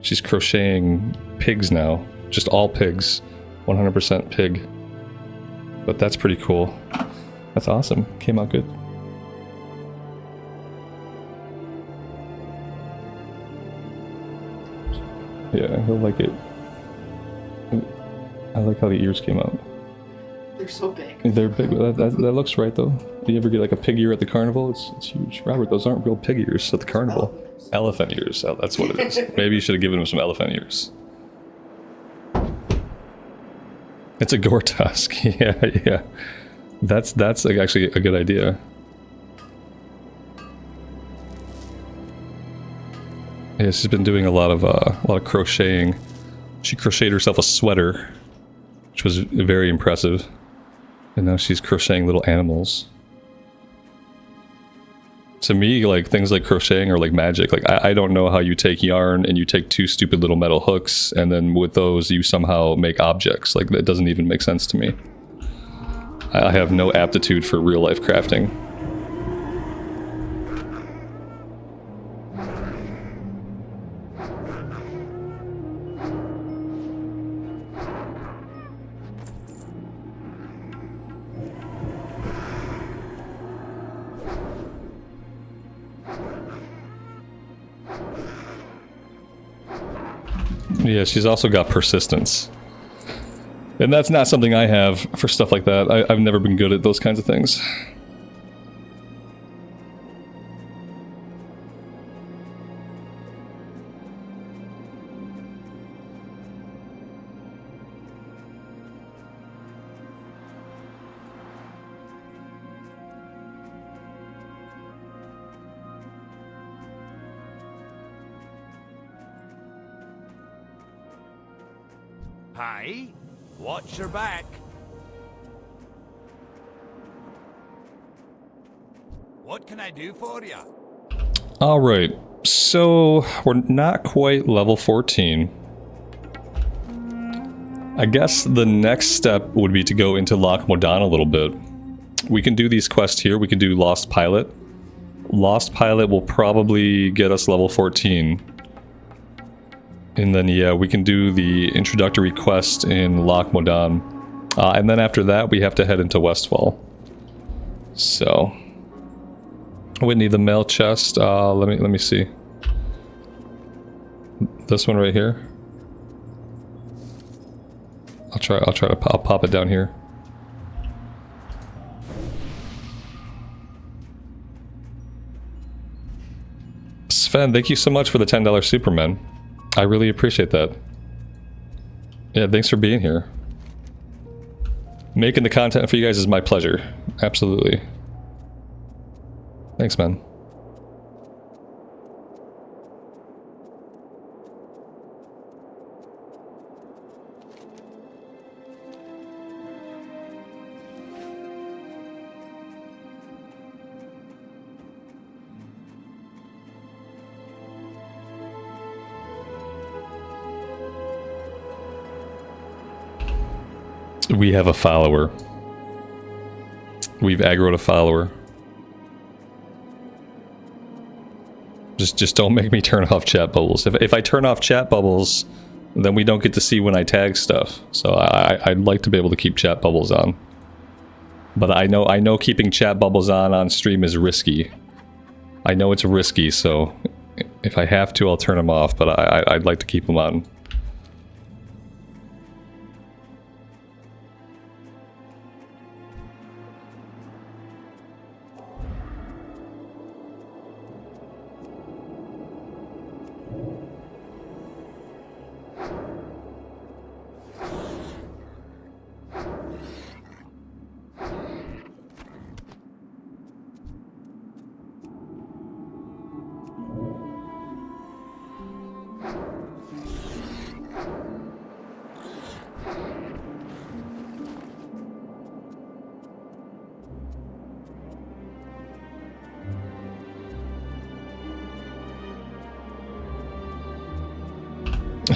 She's crocheting pigs now. Just all pigs. 100% pig. But that's pretty cool. That's awesome. Came out good. Yeah, he'll like it. I like how the ears came out. They're so big. They're big. That looks right, though. Do you ever get like a pig ear at the carnival? It's huge. Robert, those aren't real pig ears at the carnival. Elephant ears. Oh, that's what it is. Maybe you should have given him some elephant ears. It's a gore tusk. Yeah. That's like actually a good idea. Yeah, she's been doing a lot of crocheting. She crocheted herself a sweater, which was very impressive. And now she's crocheting little animals. To me, like, things like crocheting are like magic. Like, I don't know how you take yarn and you take two stupid little metal hooks, and then with those you somehow make objects. Like, that doesn't even make sense to me. I have no aptitude for real life crafting. Yeah, she's also got persistence. And that's not something I have for stuff like that. I've never been good at those kinds of things. Hi, watch your back. What can I do for you? Alright, so we're not quite level 14. I guess the next step would be to go into Loch Modan a little bit. We can do these quests here. We can do Lost Pilot. Lost Pilot will probably get us level 14. And then, yeah, we can do the introductory quest in Loch Modan. And then after that, we have to head into Westfall. So, Whitney, the mail chest. Let me see. This one right here. I'll pop it down here. Sven, thank you so much for the $10 Superman. I really appreciate that. Yeah, thanks for being here. Making the content for you guys is my pleasure. Absolutely. Thanks, man. We have a follower. We've aggroed a follower. Just don't make me turn off chat bubbles. If I turn off chat bubbles, then we don't get to see when I tag stuff. So I'd like to be able to keep chat bubbles on. But I know keeping chat bubbles on stream is risky. I know it's risky, so if I have to, I'll turn them off. But I'd like to keep them on.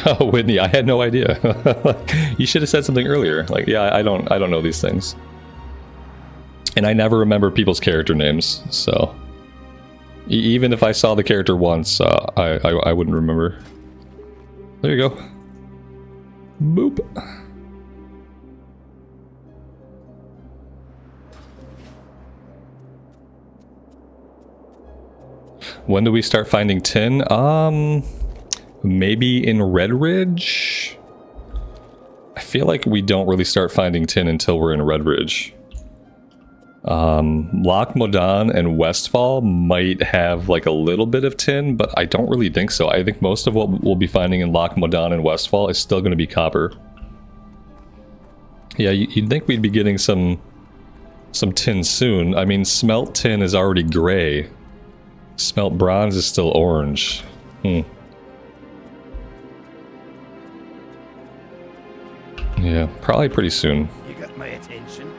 Oh, Whitney, I had no idea. You should have said something earlier. Like, yeah, I don't know these things. And I never remember people's character names, so even if I saw the character once, I wouldn't remember. There you go. Boop. When do we start finding tin? Maybe in Redridge? I feel like we don't really start finding tin until we're in Redridge. Loch Modan and Westfall might have like a little bit of tin, but I don't really think so. I think most of what we'll be finding in Loch Modan and Westfall is still going to be copper. Yeah, you'd think we'd be getting some tin soon. I mean, smelt tin is already gray. Smelt bronze is still orange. Yeah, probably pretty soon. You got my attention.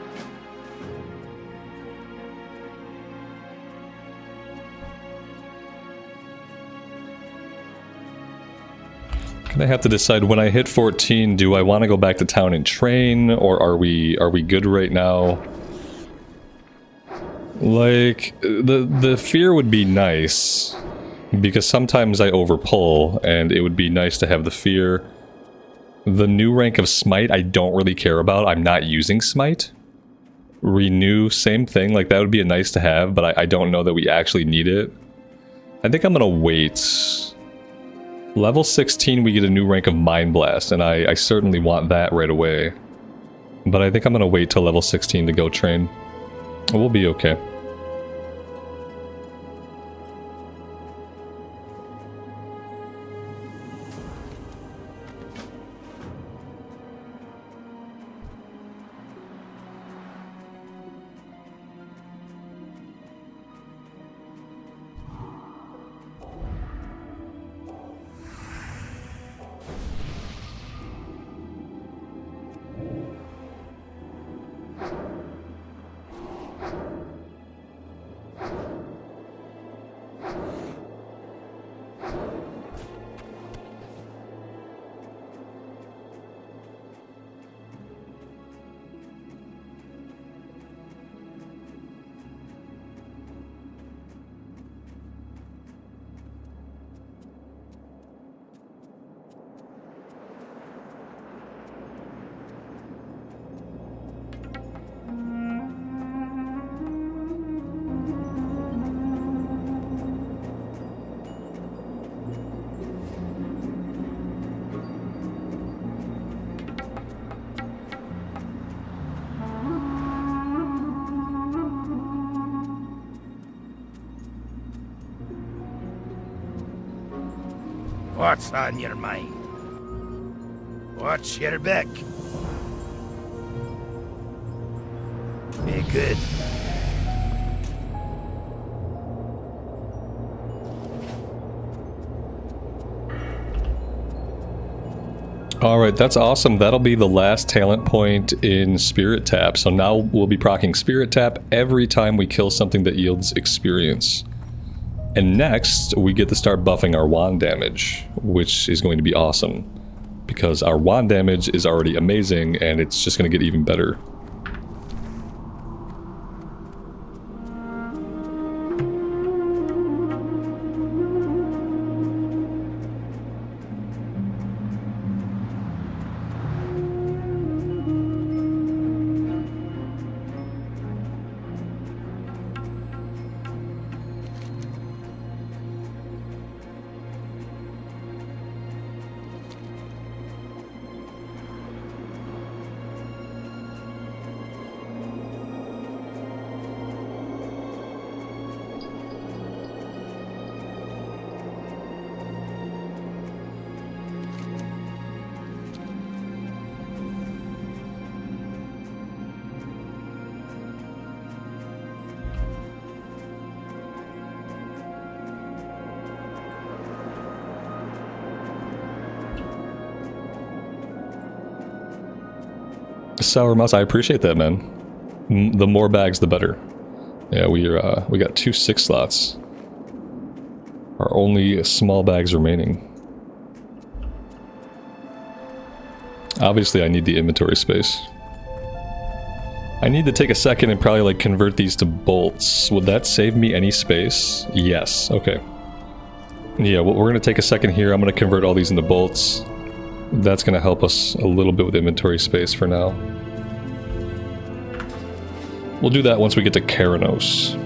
Gonna have to decide when I hit 14, do I want to go back to town and train, or are we good right now? Like, the fear would be nice, because sometimes I overpull, and it would be nice to have the fear. The new rank of Smite I don't really care about. I'm not using Smite. Renew, same thing, like that would be a nice to have, but I don't know that we actually need it. I think I'm gonna wait. Level 16 we get a new rank of Mind Blast, and I certainly want that right away. But I think I'm gonna wait till level 16 to go train. We'll be okay. What's on your mind? Watch your back. Be good. Alright, that's awesome. That'll be the last talent point in Spirit Tap. So now we'll be proccing Spirit Tap every time we kill something that yields experience. And next, we get to start buffing our wand damage, which is going to be awesome. Because our wand damage is already amazing, and it's just going to get even better. Sour Mouse, I appreciate that, man. The more bags, the better. Yeah, we got 2 6 slots. Our only small bags remaining. Obviously, I need the inventory space. I need to take a second and probably like convert these to bolts. Would that save me any space? Yes. Okay. Yeah, well, we're going to take a second here. I'm going to convert all these into bolts. That's going to help us a little bit with inventory space for now. We'll do that once we get to Keranos.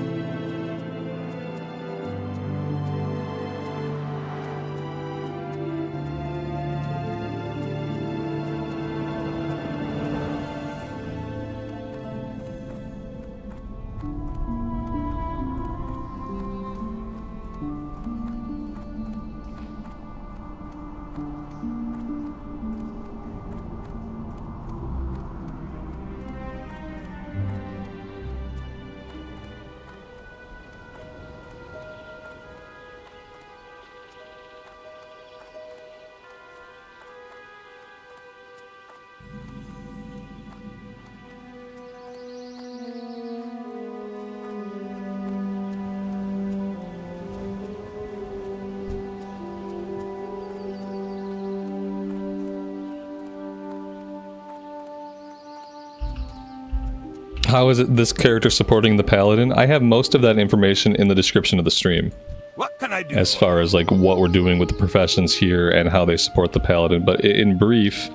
How is it this character supporting the paladin? I have most of that information in the description of the stream. What can I do? As far as like what we're doing with the professions here and how they support the paladin. But in brief,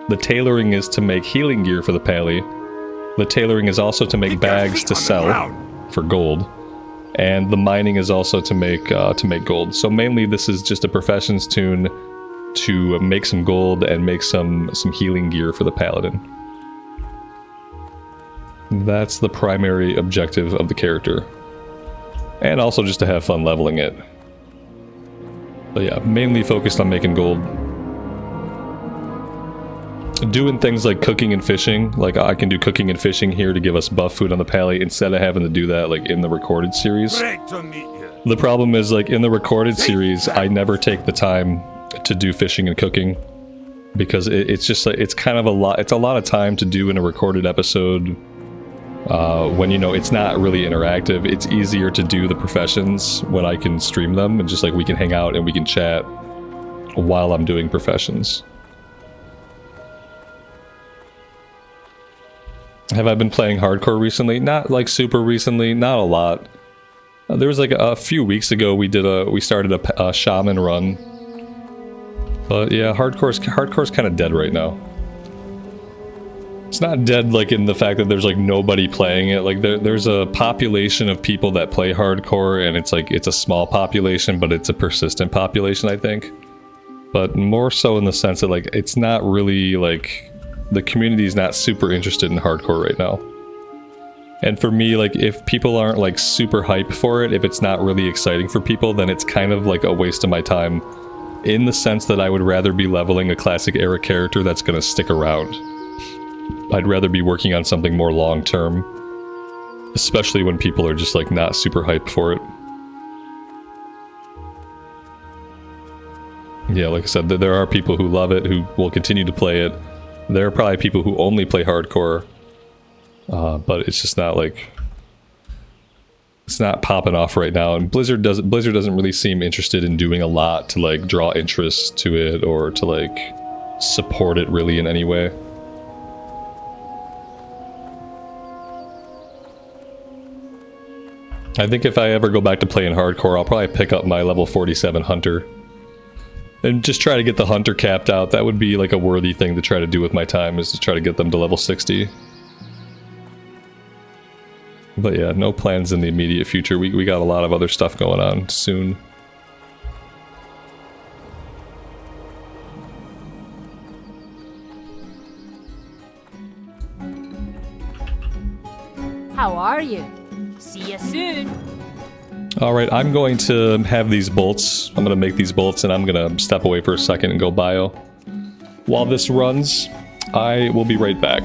the tailoring is to make healing gear for the pally. The tailoring is also to make bags to sell for gold. And the mining is also to make gold. So mainly this is just a professions toon to make some gold and make some healing gear for the paladin. That's the primary objective of the character. And also just to have fun leveling it. But yeah, mainly focused on making gold. Doing things like cooking and fishing. Like I can do cooking and fishing here to give us buff food on the pally instead of having to do that like in the recorded series. Great to meet you. The problem is like in the recorded series, I never take the time to do fishing and cooking. Because it's just like, it's kind of a lot, it's a lot of time to do in a recorded episode. When, you know, it's not really interactive. It's easier to do the professions when I can stream them and just like we can hang out and we can chat while I'm doing professions. Have I been playing hardcore recently? Not like super recently, not a lot. There was like a few weeks ago we started a shaman run. But yeah, hardcore's kind of dead right now. It's not dead like in the fact that there's like nobody playing it. Like there's a population of people that play hardcore and it's like it's a small population, but it's a persistent population, I think. But more so in the sense that like it's not really like the community is not super interested in hardcore right now. And for me, like if people aren't like super hype for it, if it's not really exciting for people, then it's kind of like a waste of my time in the sense that I would rather be leveling a classic era character that's gonna stick around. I'd rather be working on something more long-term, especially when people are just like not super hyped for it. Yeah, like I said, there are people who love it, who will continue to play it. There are probably people who only play hardcore, but it's just not like, it's not popping off right now. And Blizzard doesn't really seem interested in doing a lot to like draw interest to it or to like support it really in any way. I think if I ever go back to playing hardcore, I'll probably pick up my level 47 hunter. And just try to get the hunter capped out. That would be like a worthy thing to try to do with my time, is to try to get them to level 60. But yeah, no plans in the immediate future. We got a lot of other stuff going on soon. How are you? See you soon. Alright, I'm going to have these bolts. I'm going to make these bolts and I'm going to step away for a second and go bio. While this runs, I will be right back.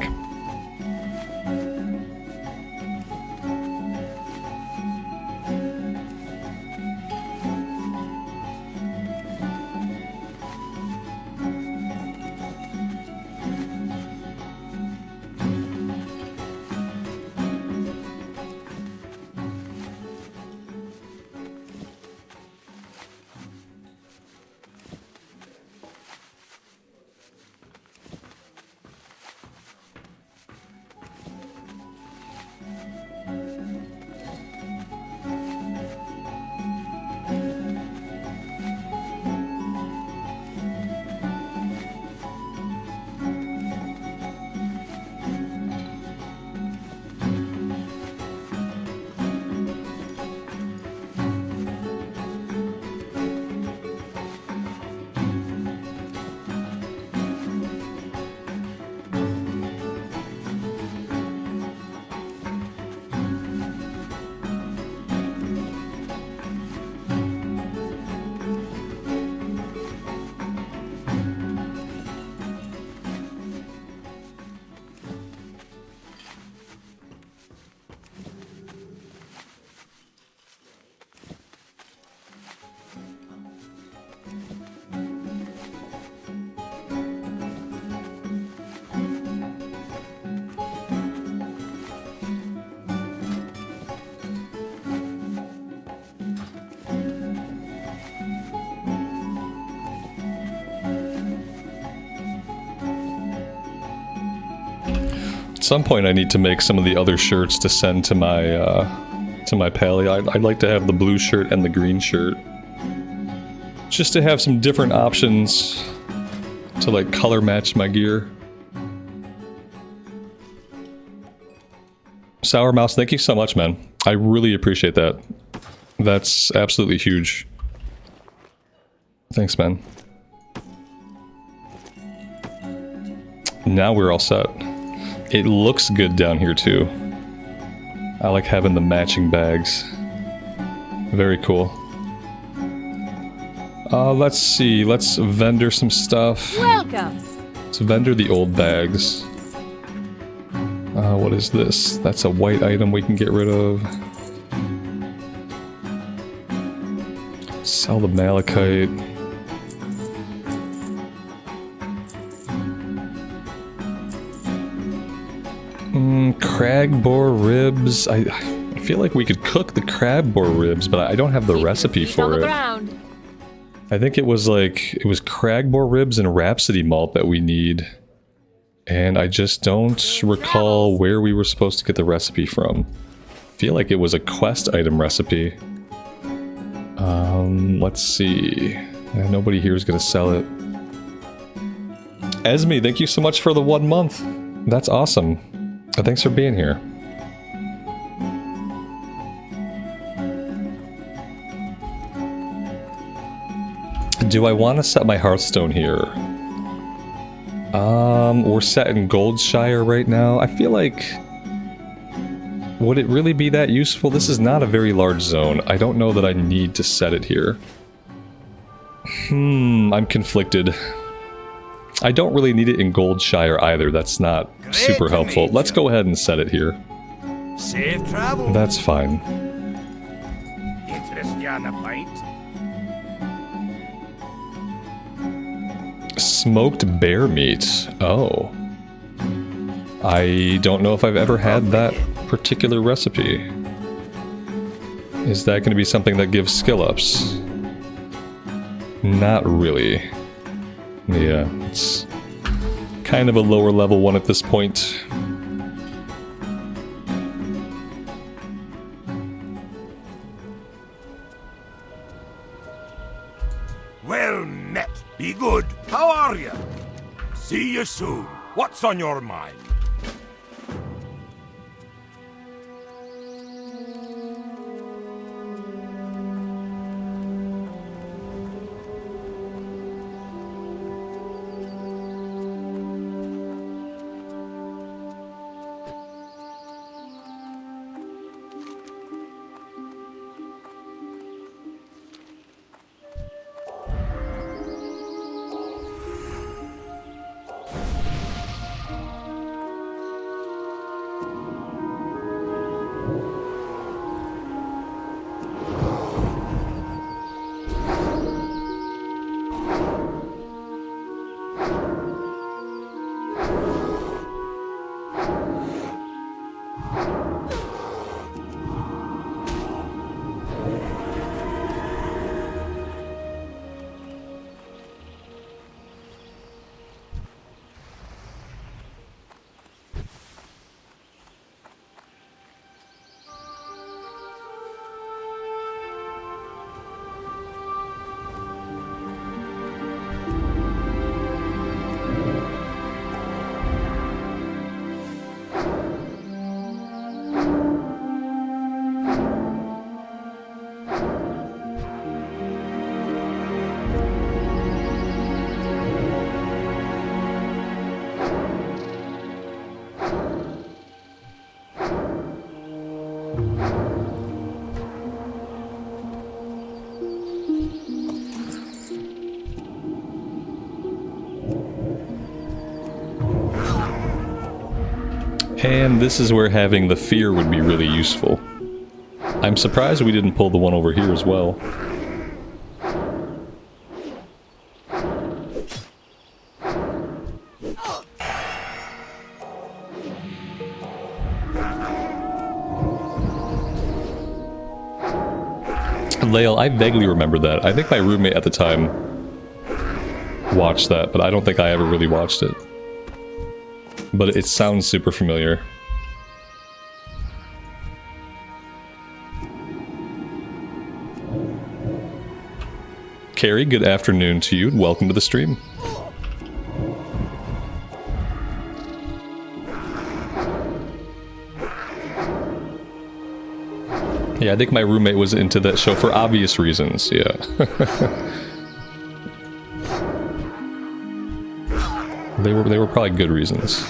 some point I need to make some of the other shirts to send to my pally. I'd like to have the blue shirt and the green shirt. Just to have some different options to like color match my gear. Sour Mouse, thank you so much, man. I really appreciate that. That's absolutely huge. Thanks, man. Now we're all set. It looks good down here too. I like having the matching bags. Very cool. Let's see. Let's vendor some stuff. Welcome. Let's vendor the old bags. What is this? That's a white item we can get rid of. Sell the malachite. Crag boar ribs. I feel like we could cook the crab boar ribs, but I don't have the recipe for it. I think it was crag boar ribs and rhapsody malt that we need. And I just don't recall where we were supposed to get the recipe from. I feel like it was a quest item recipe. Let's see. Nobody here is going to sell it. Esme, thank you so much for the 1 month. That's awesome. Thanks for being here. Do I want to set my Hearthstone here? We're set in Goldshire right now. I feel like... would it really be that useful? This is not a very large zone. I don't know that I need to set it here. I'm conflicted. I don't really need it in Goldshire either. That's not super helpful. Let's go ahead and set it here. Safe travel. That's fine. Interest you on a pint? Smoked bear meat. Oh. I don't know if I've ever had that particular recipe. Is that going to be something that gives skill ups? Not really. Yeah, it's kind of a lower level one at this point. Well met. Be good. How are you? See you soon. What's on your mind? And this is where having the fear would be really useful. I'm surprised we didn't pull the one over here as well. Lael, I vaguely remember that. I think my roommate at the time watched that, but I don't think I ever really watched it. but it sounds super familiar. Carrie, good afternoon to you, and welcome to the stream. Yeah, I think my roommate was into that show for obvious reasons, yeah. They were probably good reasons.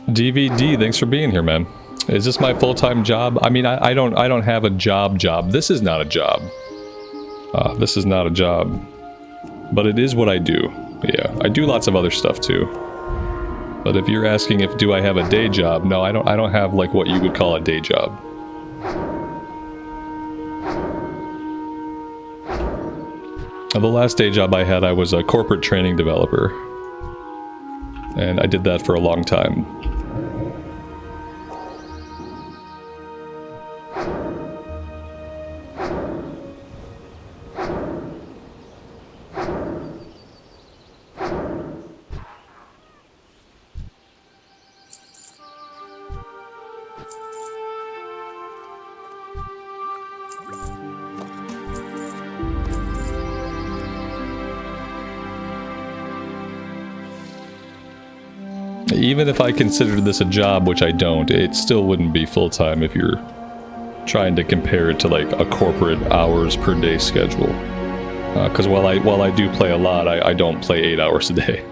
DVD, thanks for being here, man. Is this my full-time job? I mean, I don't have a job. This is not a job. This is not a job. But it is what I do. Yeah, I do lots of other stuff too. But if you're asking if do I have a day job, no, I don't have like what you would call a day job. The last day job I had, I was a corporate training developer. And I did that for a long time. Even if I considered this a job, which I don't, it still wouldn't be full-time if you're trying to compare it to like a corporate hours per day schedule. Because while I do play a lot, I don't play 8 hours a day.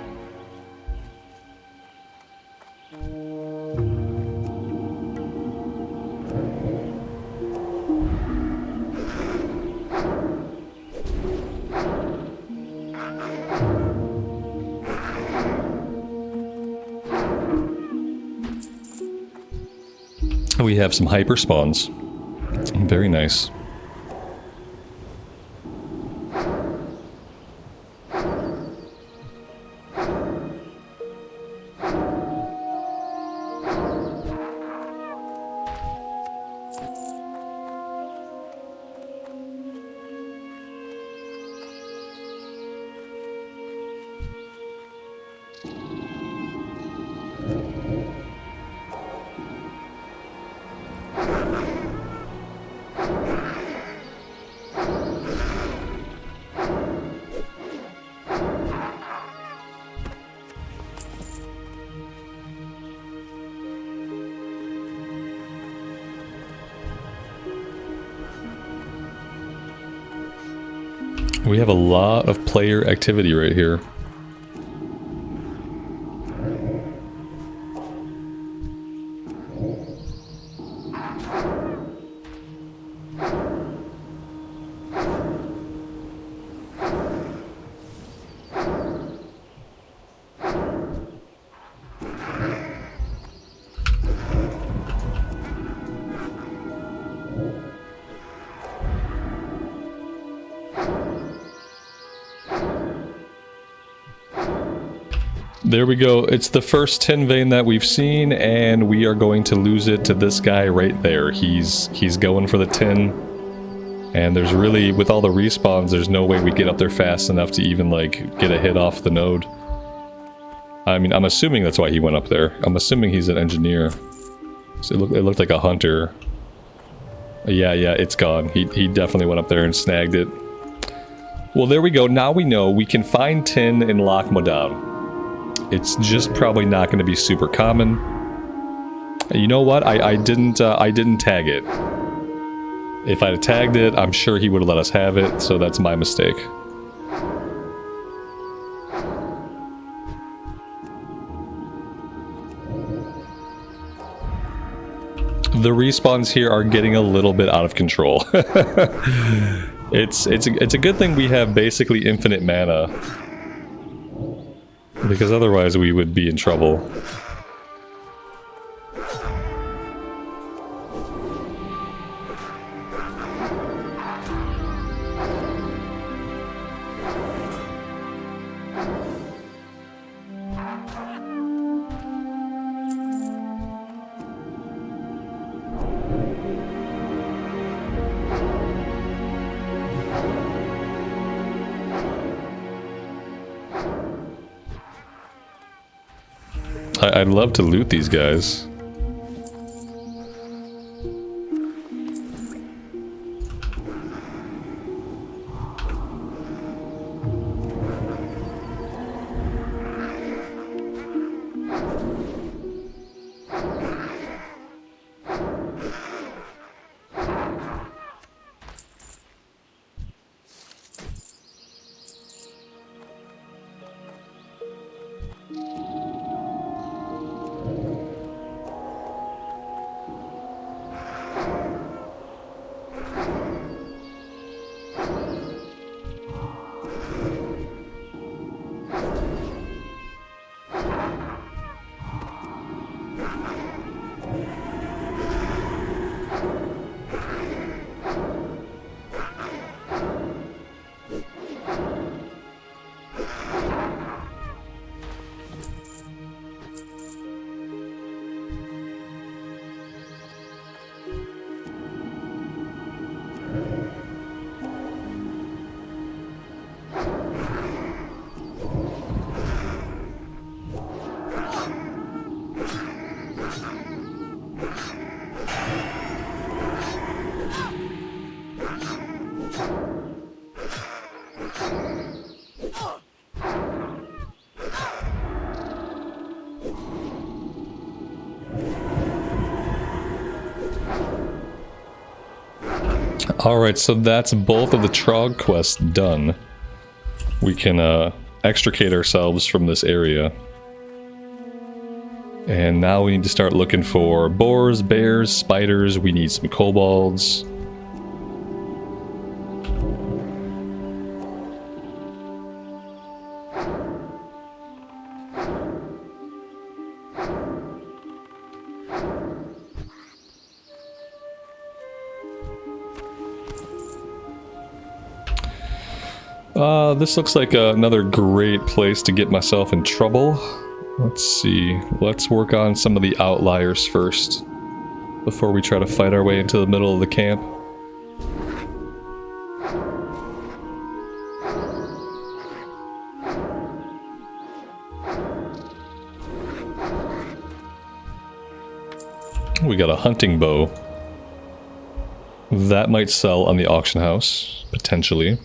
We have some Hyperspawns. Very nice. We have a lot of player activity right here. There we go. It's the first tin vein that we've seen, and we are going to lose it to this guy right there. He's going for the tin, and there's really, with all the respawns, there's no way we get up there fast enough to even, like, get a hit off the node. I mean, I'm assuming that's why he went up there. I'm assuming he's an engineer. So it looked like a hunter. Yeah, it's gone. He definitely went up there and snagged it. Well, there we go. Now we know we can find tin in Loch Modan. It's just probably not going to be super common. You know what? I didn't tag it. If I'd have tagged it, I'm sure he would have let us have it, so that's my mistake. The respawns here are getting a little bit out of control. It's a good thing we have basically infinite mana, because otherwise we would be in trouble. I'd love to loot these guys. Alright, so that's both of the Trog quests done. We can extricate ourselves from this area. And now we need to start looking for boars, bears, spiders. We need some kobolds. This looks like another great place to get myself in trouble. Let's see. Let's work on some of the outliers first, before we try to fight our way into the middle of the camp. We got a hunting bow. That might sell on the auction house, potentially.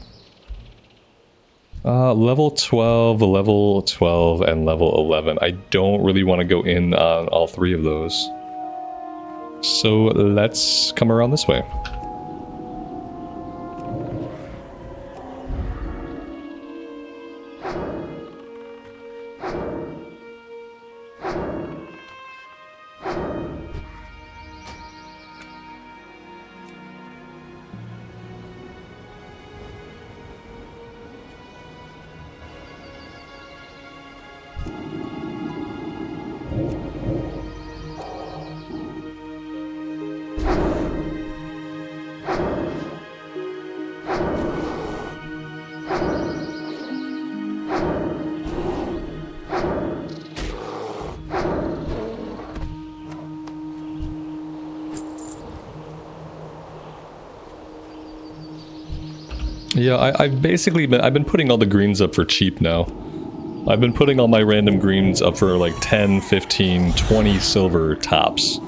Level 12, and level 11. I don't really want to go in on all three of those. So let's come around this way. Yeah, I've basically been putting all the greens up for cheap now. I've been putting all my random greens up for like 10, 15, 20 silver tops.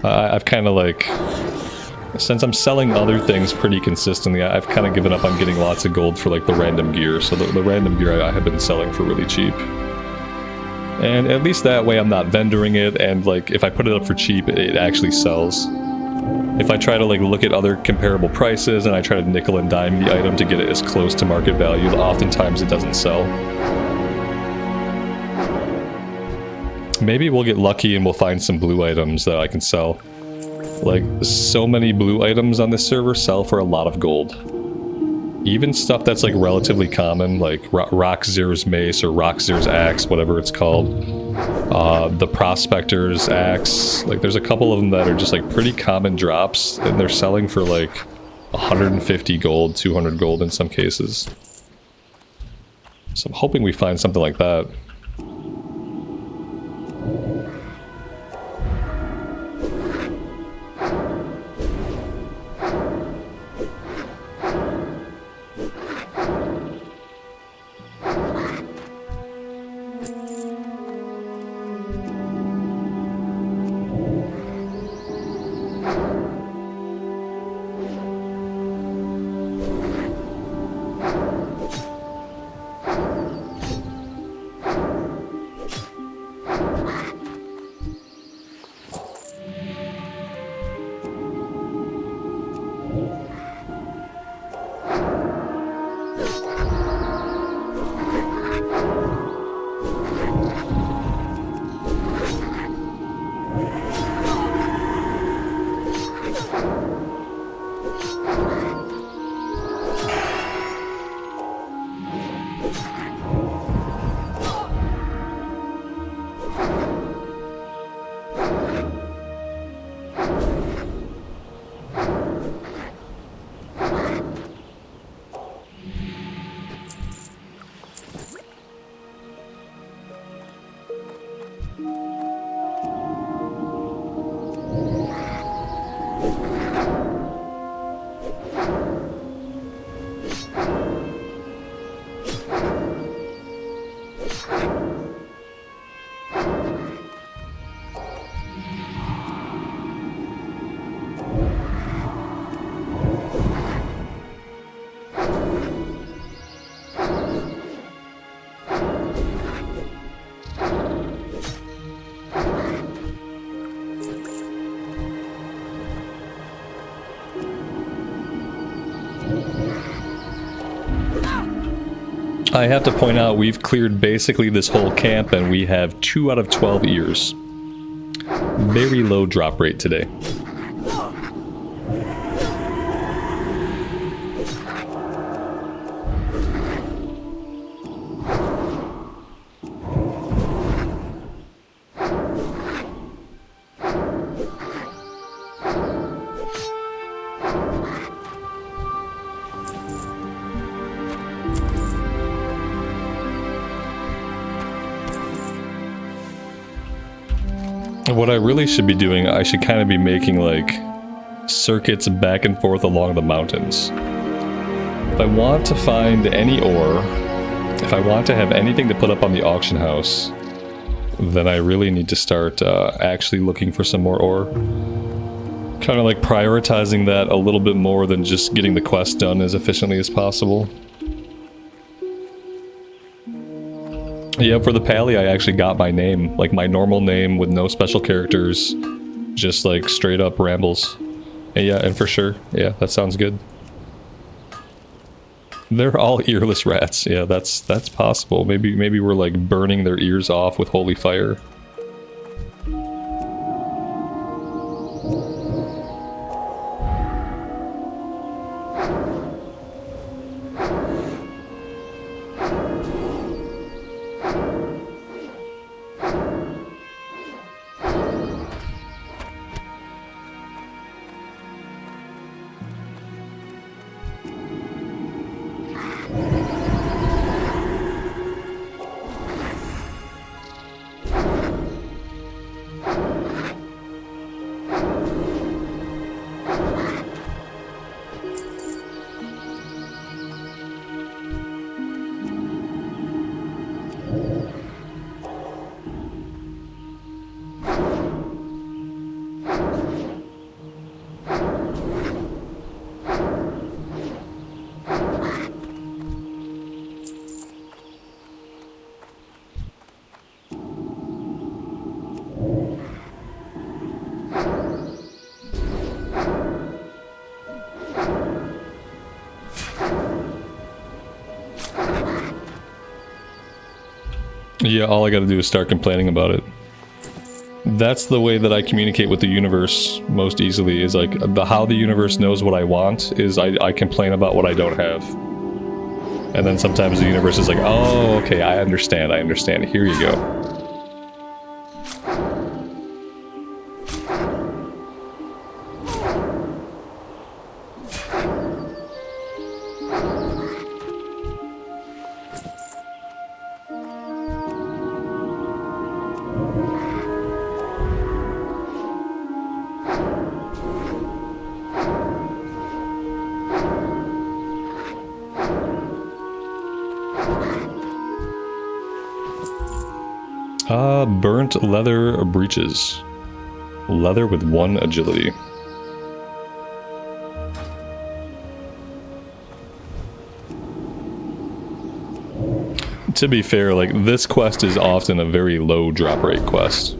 I've kind of like, since I'm selling other things pretty consistently, I've kind of given up on getting lots of gold for like the random gear. So the random gear I have been selling for really cheap. And at least that way I'm not vendoring it, and like if I put it up for cheap, it actually sells. If I try to like look at other comparable prices and I try to nickel and dime the item to get it as close to market value, oftentimes it doesn't sell. Maybe we'll get lucky and we'll find some blue items that I can sell. Like, so many blue items on this server sell for a lot of gold. Even stuff that's like relatively common, like Rockzir's mace or Rockzir's axe, whatever it's called. The Prospector's axe. Like, there's a couple of them that are just like pretty common drops, and they're selling for like 150 gold, 200 gold in some cases. So I'm hoping we find something like that. I have to point out, we've cleared basically this whole camp and we have 2 out of 12 ears. Very low drop rate today. What I really should be doing, I should kind of be making like circuits back and forth along the mountains. If I want to find any ore, if I want to have anything to put up on the auction house, then I really need to start actually looking for some more ore. Kind of like prioritizing that a little bit more than just getting the quest done as efficiently as possible. Yeah, for the Pally, I actually got my name, like my normal name with no special characters, just like straight up rambles. And yeah, and for sure, yeah, that sounds good. They're all earless rats. Yeah, that's possible. Maybe we're like burning their ears off with holy fire. Yeah, all I gotta do is start complaining about it. That's the way that I communicate with the universe most easily, is like, how the universe knows what I want is I complain about what I don't have. And then sometimes the universe is like, oh, okay, I understand, here you go. Burnt leather breeches. Leather with 1 agility. To be fair, like, this quest is often a very low drop rate quest.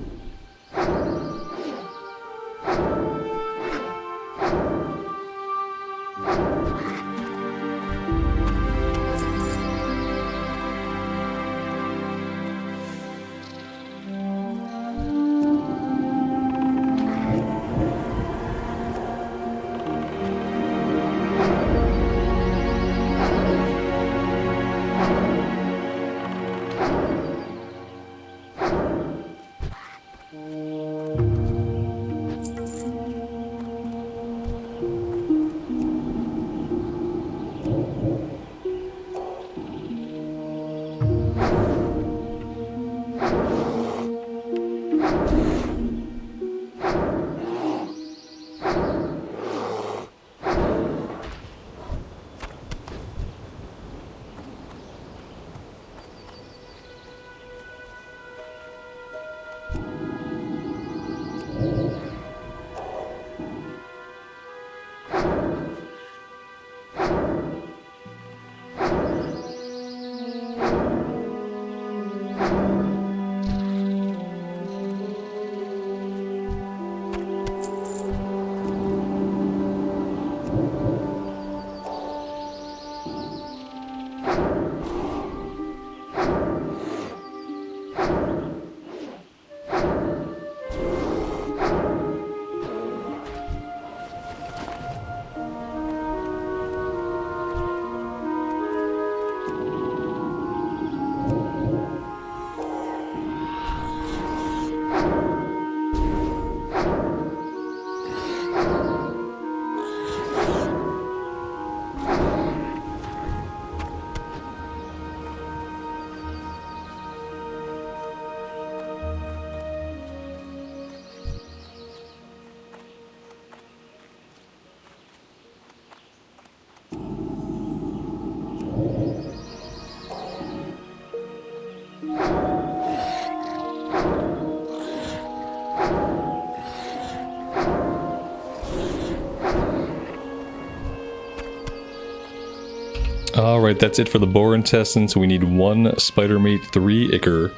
Alright, that's it for the boar intestines. We need 1 spider meat, 3 ichor,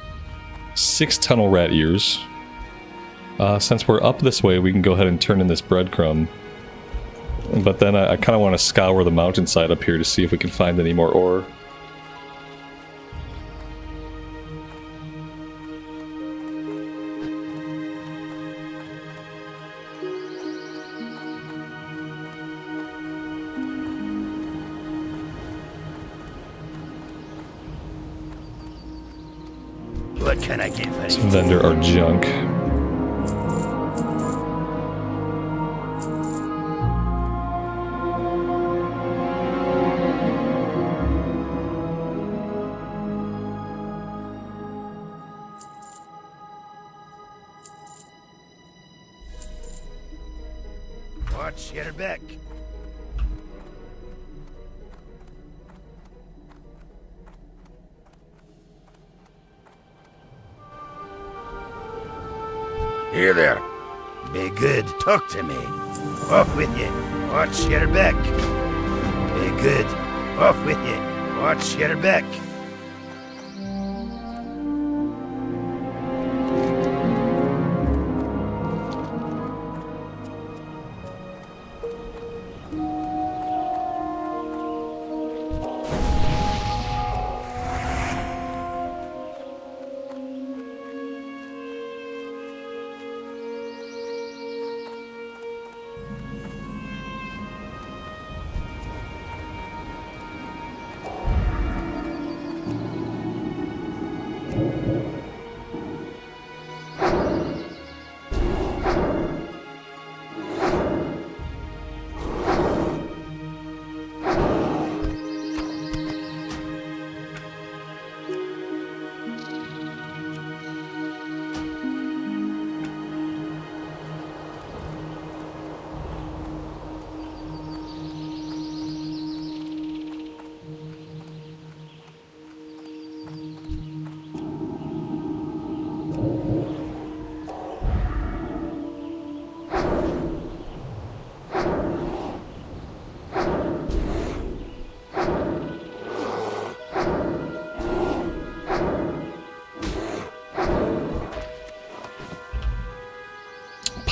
6 tunnel rat ears. Since we're up this way, we can go ahead and turn in this breadcrumb. But then I kind of want to scour the mountainside up here to see if we can find any more ore. What can I get for Let's you? vendor our junk. Watch your back. Here there. Be good. Talk to me. Off with you. Watch your back. Be good. Off with you. Watch your back.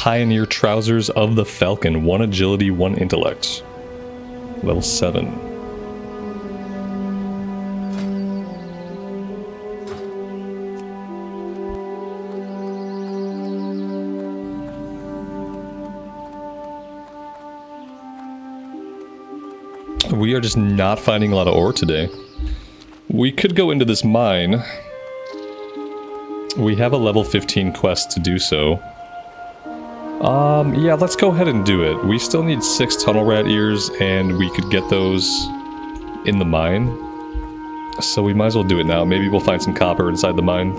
Pioneer Trousers of the Falcon. 1 agility, 1 intellect. Level 7. We are just not finding a lot of ore today. We could go into this mine. We have a level 15 quest to do so. Yeah, let's go ahead and do it. We still need 6 tunnel rat ears, and we could get those in the mine. So we might as well do it now. Maybe we'll find some copper inside the mine.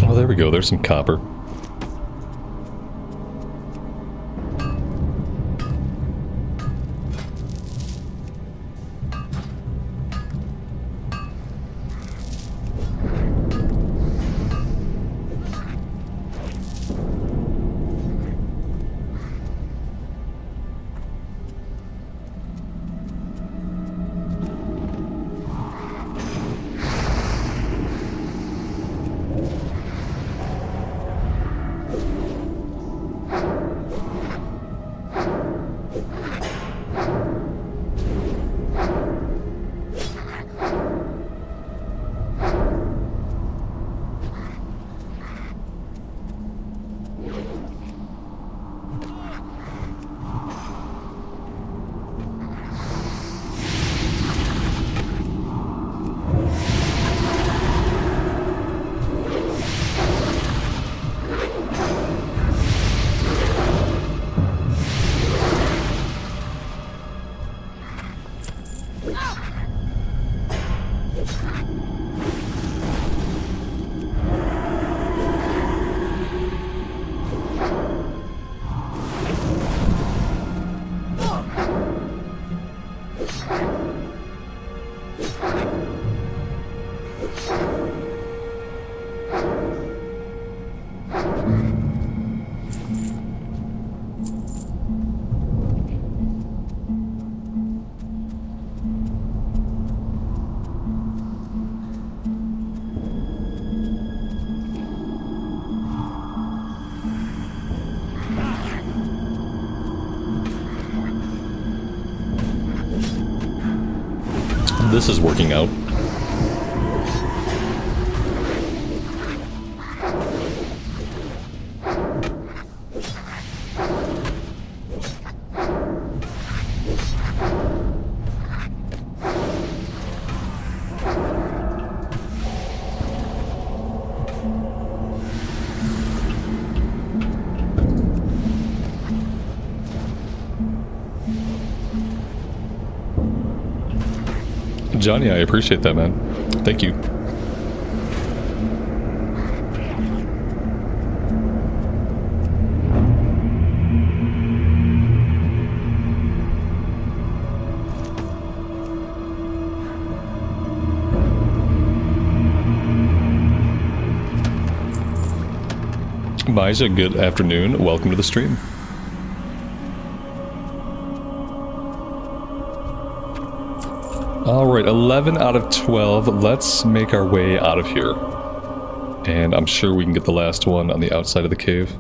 Oh, there we go. There's some copper. This is working out. Johnny, I appreciate that, man. Thank you. Maija, good afternoon. Welcome to the stream. Alright, 11 out of 12. Let's make our way out of here. And I'm sure we can get the last one on the outside of the cave.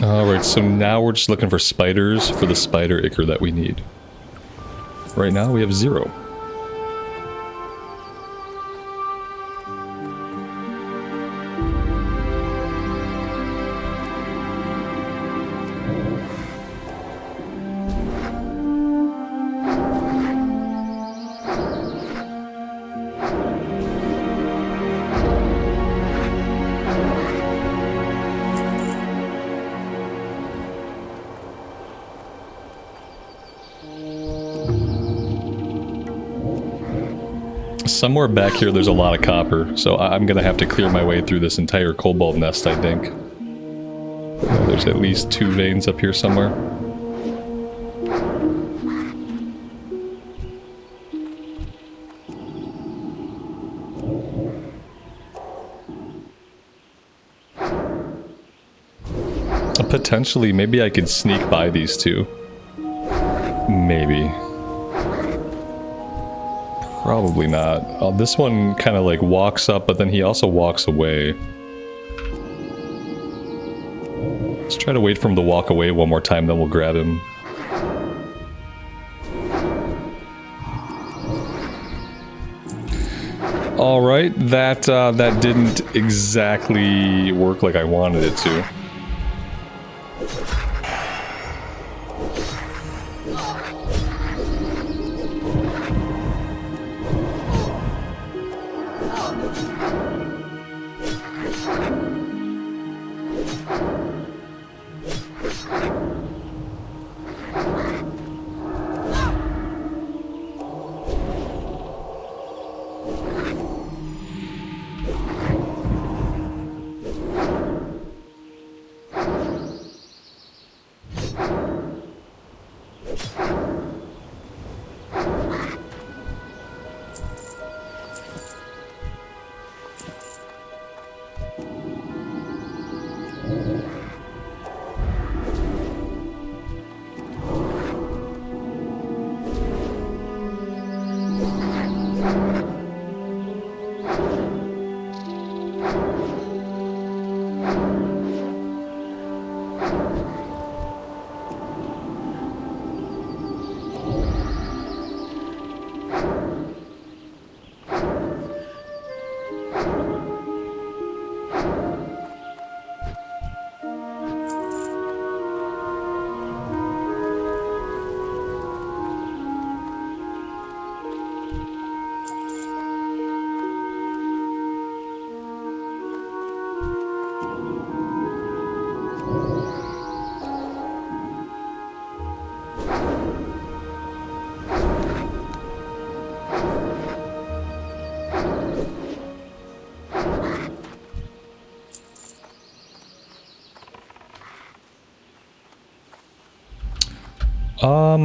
Alright, so now we're just looking for spiders for the spider ichor that we need. Right now we have 0. Somewhere back here there's a lot of copper, so I'm gonna have to clear my way through this entire cobalt nest, I think. There's at least 2 veins up here somewhere. Potentially, maybe I could sneak by these 2. Maybe. Probably not. This one kind of like walks up, but then he also walks away. Let's try to wait for him to walk away one more time, then we'll grab him. Alright, that didn't exactly work like I wanted it to.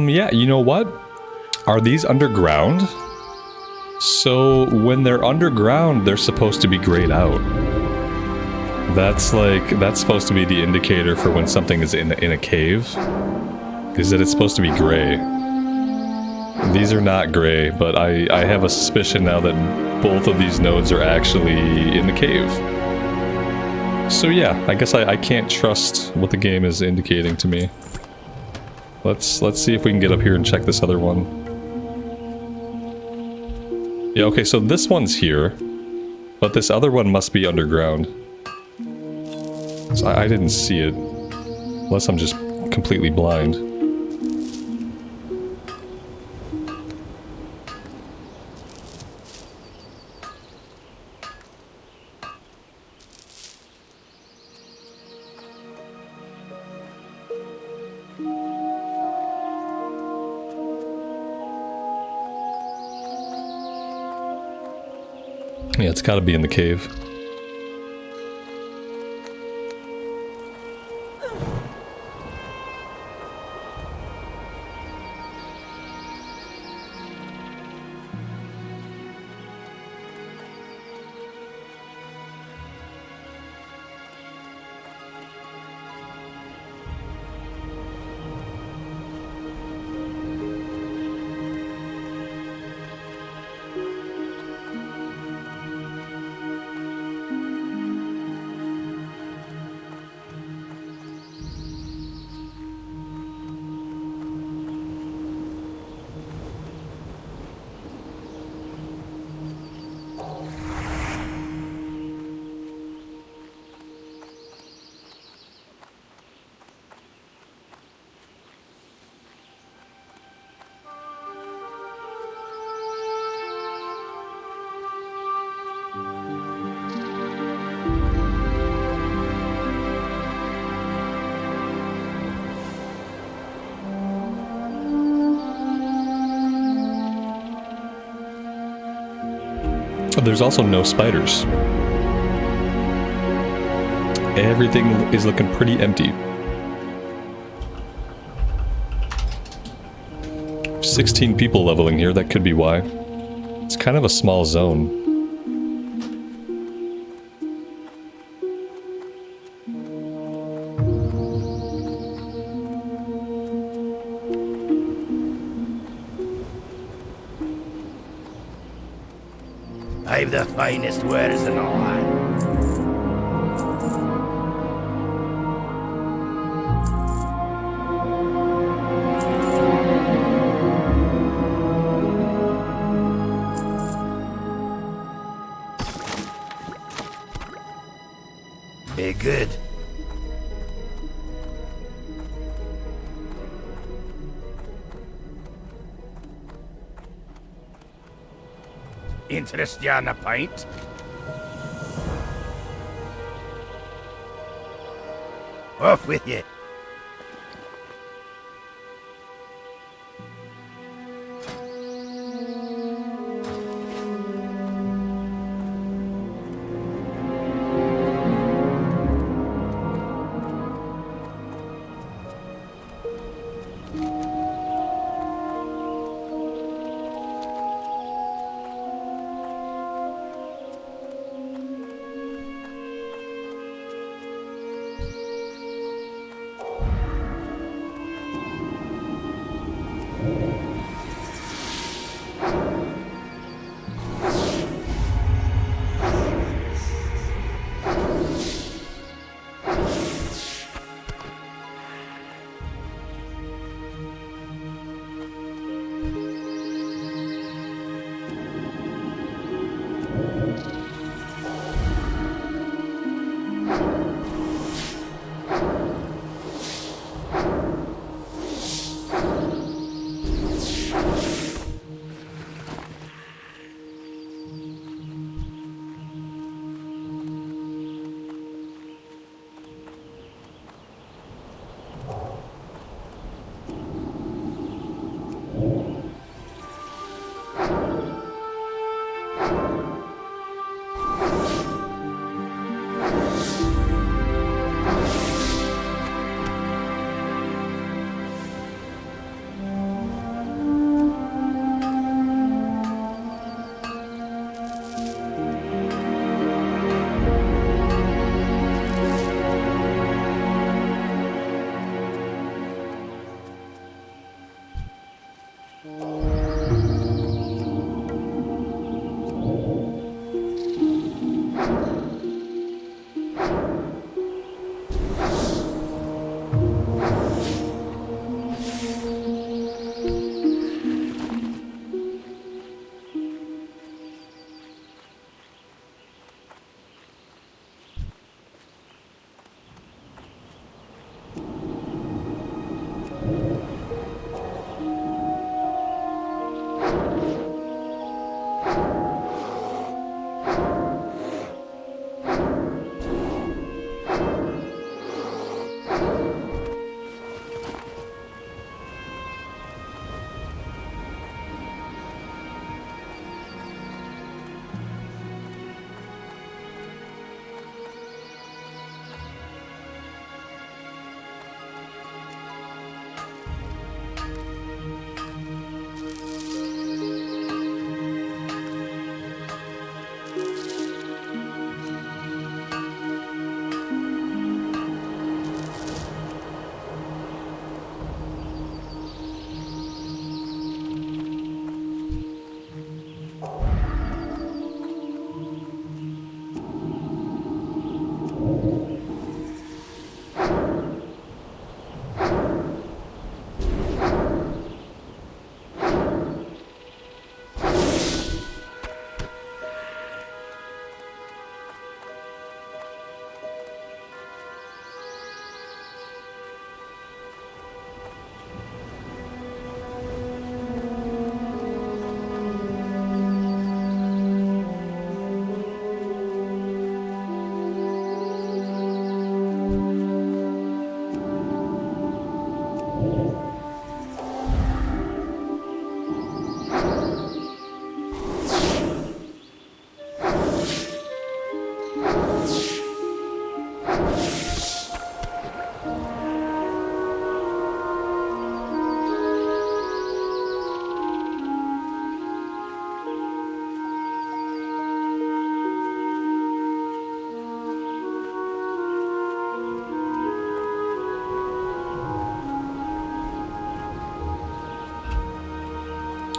Yeah, you know what? Are these underground? So when they're underground, they're supposed to be grayed out. That's supposed to be the indicator for when something is in a cave. Is that it's supposed to be gray. These are not gray, but I have a suspicion now that both of these nodes are actually in the cave. So yeah, I guess I can't trust what the game is indicating to me. Let's see if we can get up here and check this other one. Yeah, okay, so this one's here, but this other one must be underground. So I didn't see it, unless I'm just completely blind. Yeah, it's gotta be in the cave. There's also no spiders. Everything is looking pretty empty. 16 people leveling here, that could be why. It's kind of a small zone. I've the finest wares in the land. Be good. Interest you on a pint? Off with you.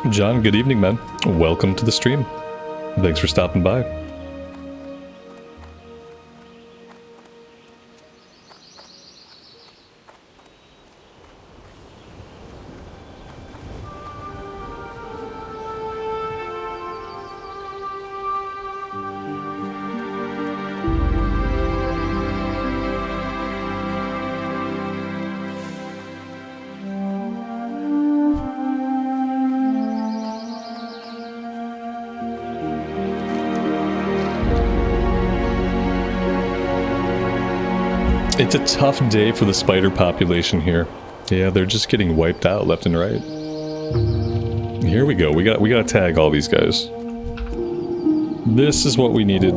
John, good evening, man. Welcome to the stream. Thanks for stopping by. It's a tough day for the spider population here. Yeah, they're just getting wiped out left and right. Here we go. We gotta tag all these guys. This is what we needed.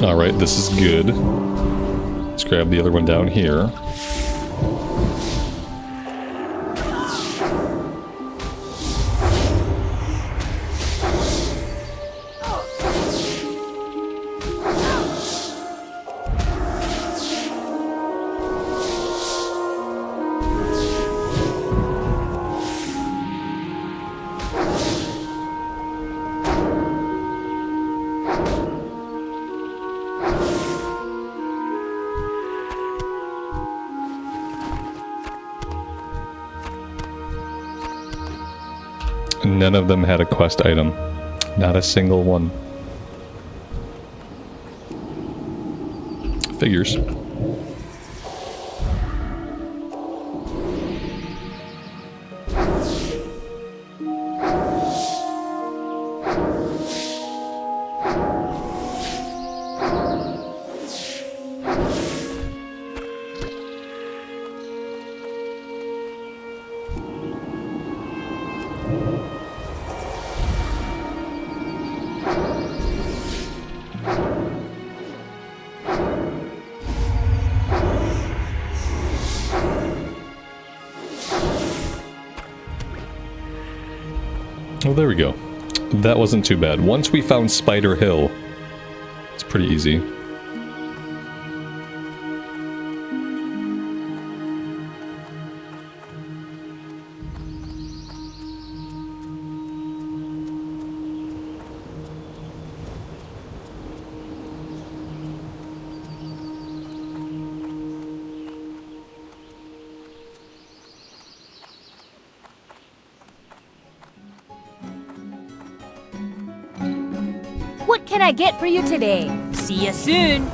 Alright, this is good. Let's grab the other one down here. None of them had a quest item. Not a single one. Figures. Oh, there we go. That wasn't too bad. Once we found Spider Hill, it's pretty easy. What can I get for you today? See you soon!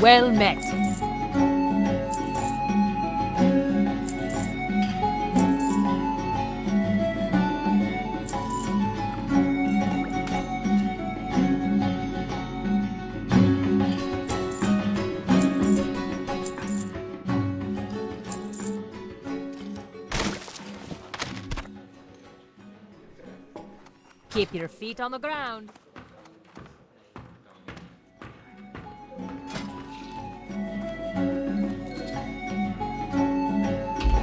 Well met. Keep your feet on the ground.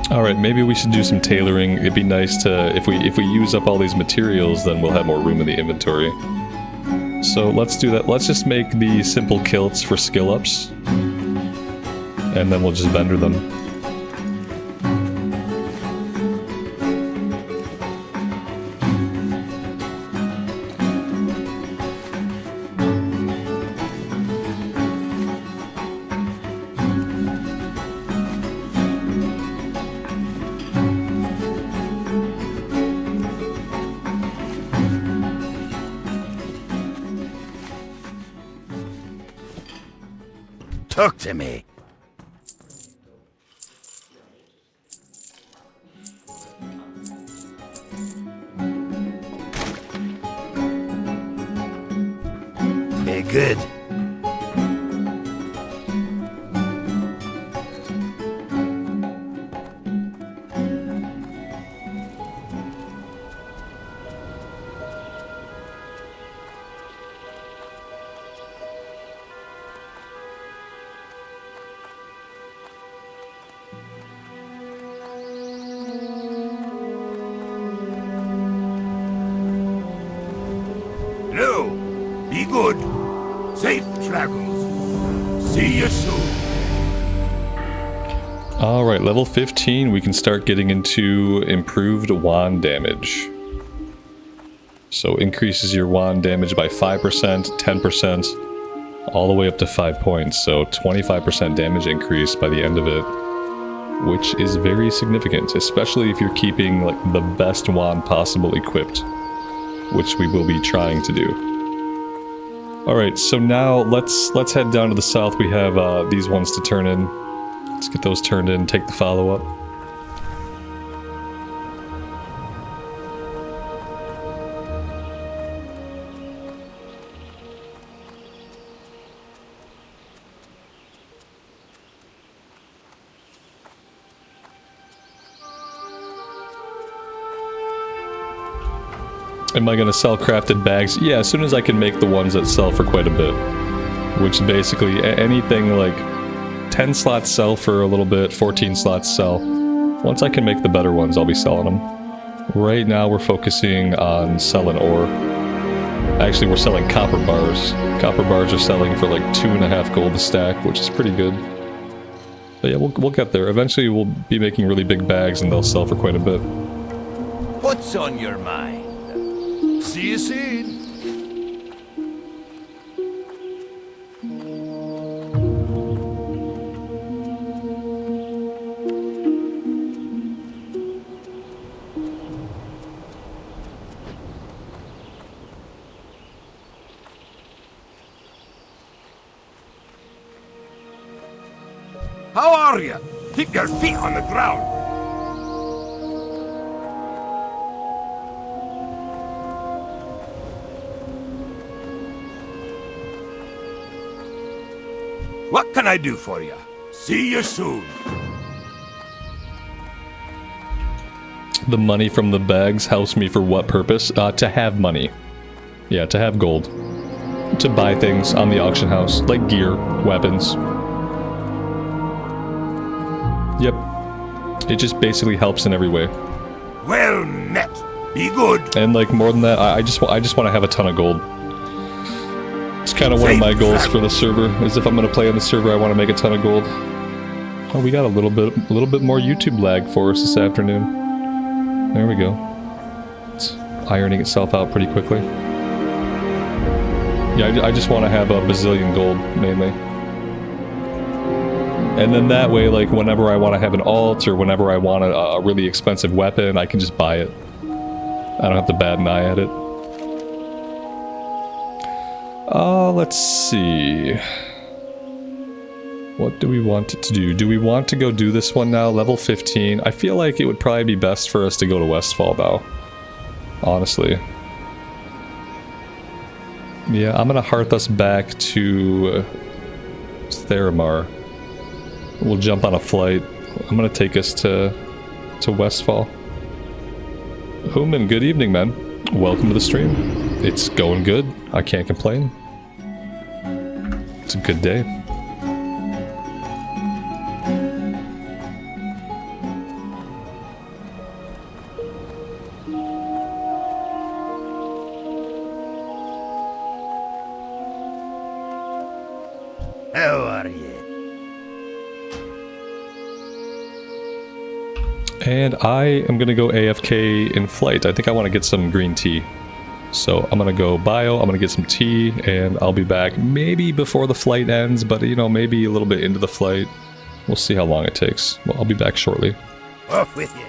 All right, maybe we should do some tailoring. It'd be nice to, if we use up all these materials, then we'll have more room in the inventory. So let's do that. Let's just make the simple kilts for skill ups, and then we'll just vendor them. talk to me. Be good. No, be good. Safe travels. See you soon. Alright, level 15, we can start getting into improved wand damage. So increases your wand damage by 5%, 10%, all the way up to 5 points. So 25% damage increase by the end of it, which is very significant, especially if you're keeping like the best wand possible equipped, which we will be trying to do. Alright, so now let's head down to the south. We have these ones to turn in. Let's get those turned in, take the follow-up. Am I going to sell crafted bags? Yeah, as soon as I can make the ones that sell for quite a bit. Which basically, anything like 10 slots sell for a little bit, 14 slots sell. Once I can make the better ones, I'll be selling them. Right now we're focusing on selling ore. Actually, we're selling copper bars. Copper bars are selling for like 2.5 gold a stack, which is pretty good. But yeah, we'll get there. Eventually we'll be making really big bags and they'll sell for quite a bit. What's on your mind? See you soon. How are you? Keep your feet on the ground. What can I do for you? See you soon. The money from the bags helps me for what purpose? To have money. Yeah, to have gold. To buy things on the auction house, like gear, weapons. Yep. It just basically helps in every way. Well met. Be good. And like more than that, I just want to have a ton of gold. It's kind of one of my goals for the server, is if I'm going to play on the server, I want to make a ton of gold. Oh, we got a little bit more YouTube lag for us this afternoon. There we go. It's ironing itself out pretty quickly. Yeah, I just want to have a bazillion gold, mainly. And then that way, like, whenever I want to have an alt, or whenever I want a really expensive weapon, I can just buy it. I don't have to bat an eye at it. Let's see. What do we want to do? Do we want to go do this one now? Level 15. I feel like it would probably be best for us to go to Westfall now. Honestly. Yeah, I'm gonna hearth us back to Theramar. We'll jump on a flight. I'm gonna take us to Westfall. Human, good evening, man. Welcome to the stream. It's going good. I can't complain. It's a good day. How are you? And I am gonna go AFK in flight. I think I want to get some green tea. So I'm gonna go bio, I'm gonna get some tea, and I'll be back maybe before the flight ends, but you know, maybe a little bit into the flight. We'll see how long it takes. Well, I'll be back shortly. Off with you.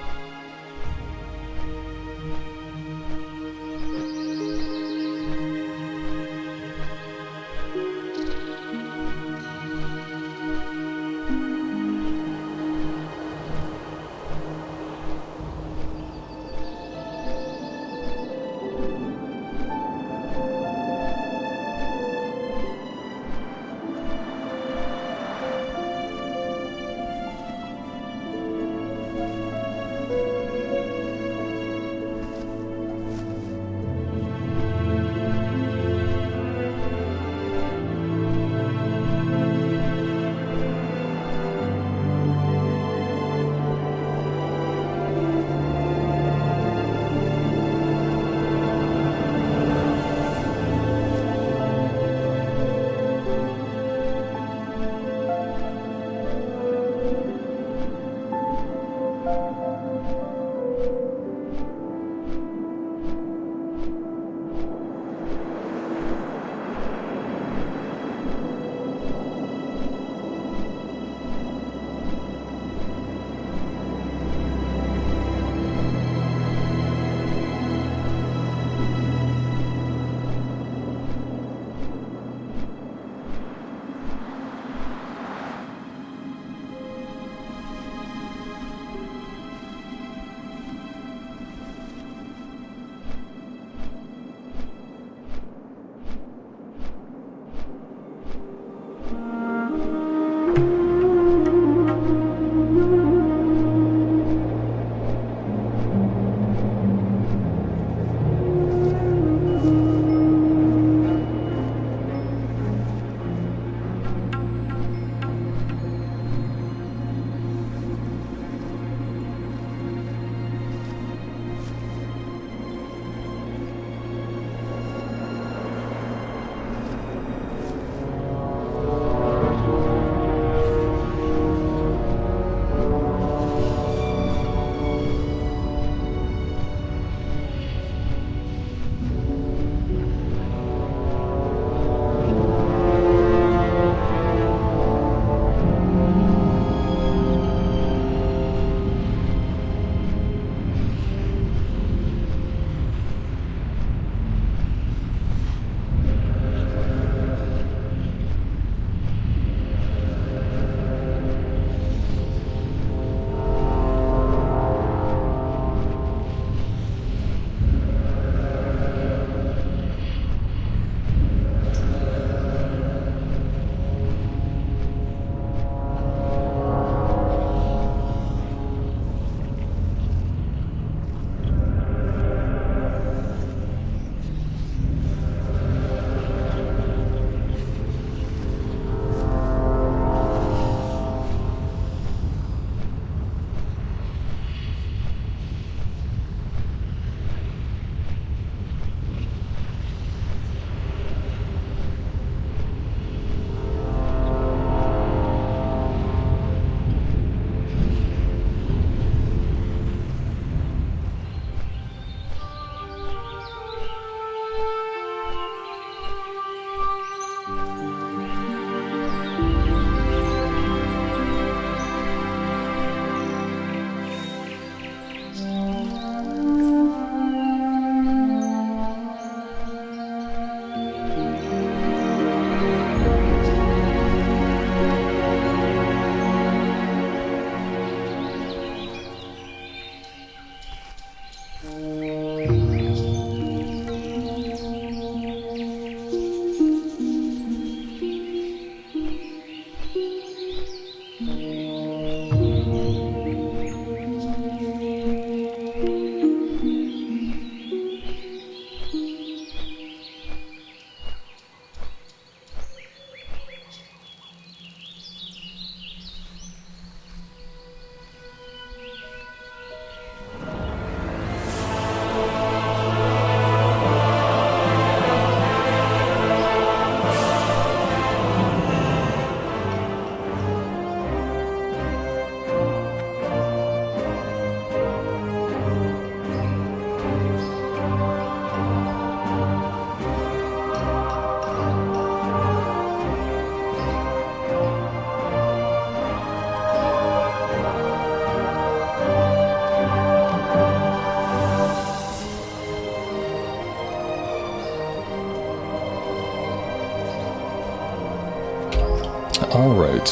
Alright.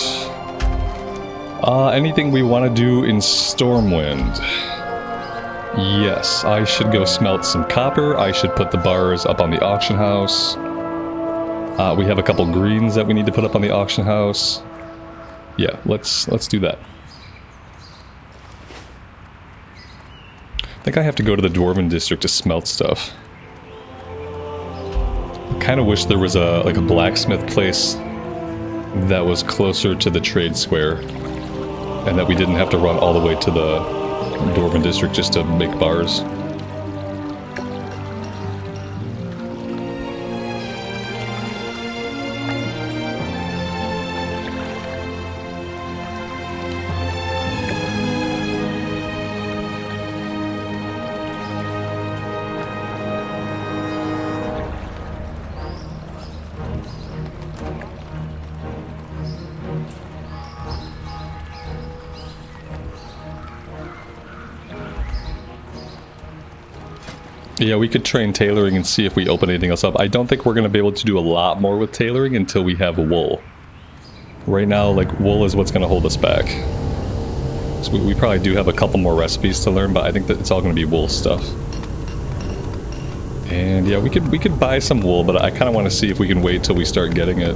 Anything we want to do in Stormwind? Yes, I should go smelt some copper. I should put the bars up on the auction house. We have a couple greens that we need to put up on the auction house. Yeah, let's do that. I think I have to go to the Dwarven district to smelt stuff. I kind of wish there was a blacksmith place that was closer to the trade square, and that we didn't have to run all the way to the Dwarven district just to make bars. Yeah, we could train tailoring and see if we open anything else up. I don't think we're going to be able to do a lot more with tailoring until we have wool. Right now, like, wool is what's going to hold us back. So we probably do have a couple more recipes to learn, but I think that it's all going to be wool stuff. And yeah, we could buy some wool, but I kind of want to see if we can wait till we start getting it.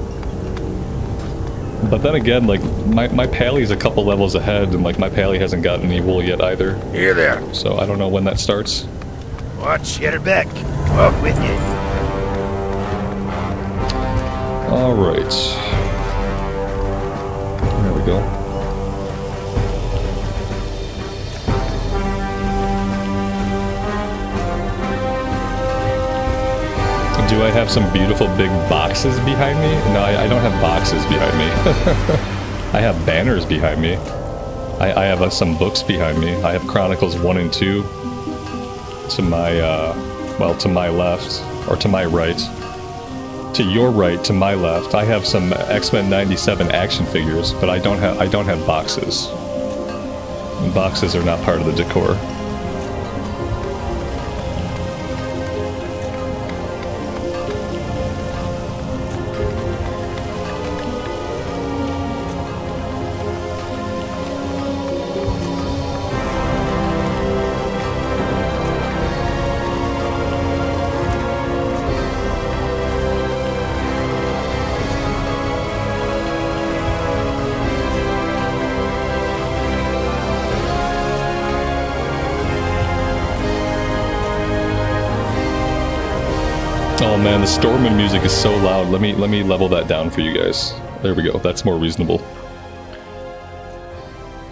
But then again, like, my pally's a couple levels ahead, and like my pally hasn't gotten any wool yet either. Here there. So I don't know when that starts. Watch your back. Off with you. Alright. There we go. Do I have some beautiful big boxes behind me? No, I don't have boxes behind me. I have banners behind me. I have some books behind me. I have Chronicles 1 and 2. To my, well, to my left, or to my right. To your right, to my left, I have some X-Men 97 action figures, but I don't have boxes. And boxes are not part of the decor. Oh man, the Stormwind music is so loud. Let me level that down for you guys. There we go. That's more reasonable.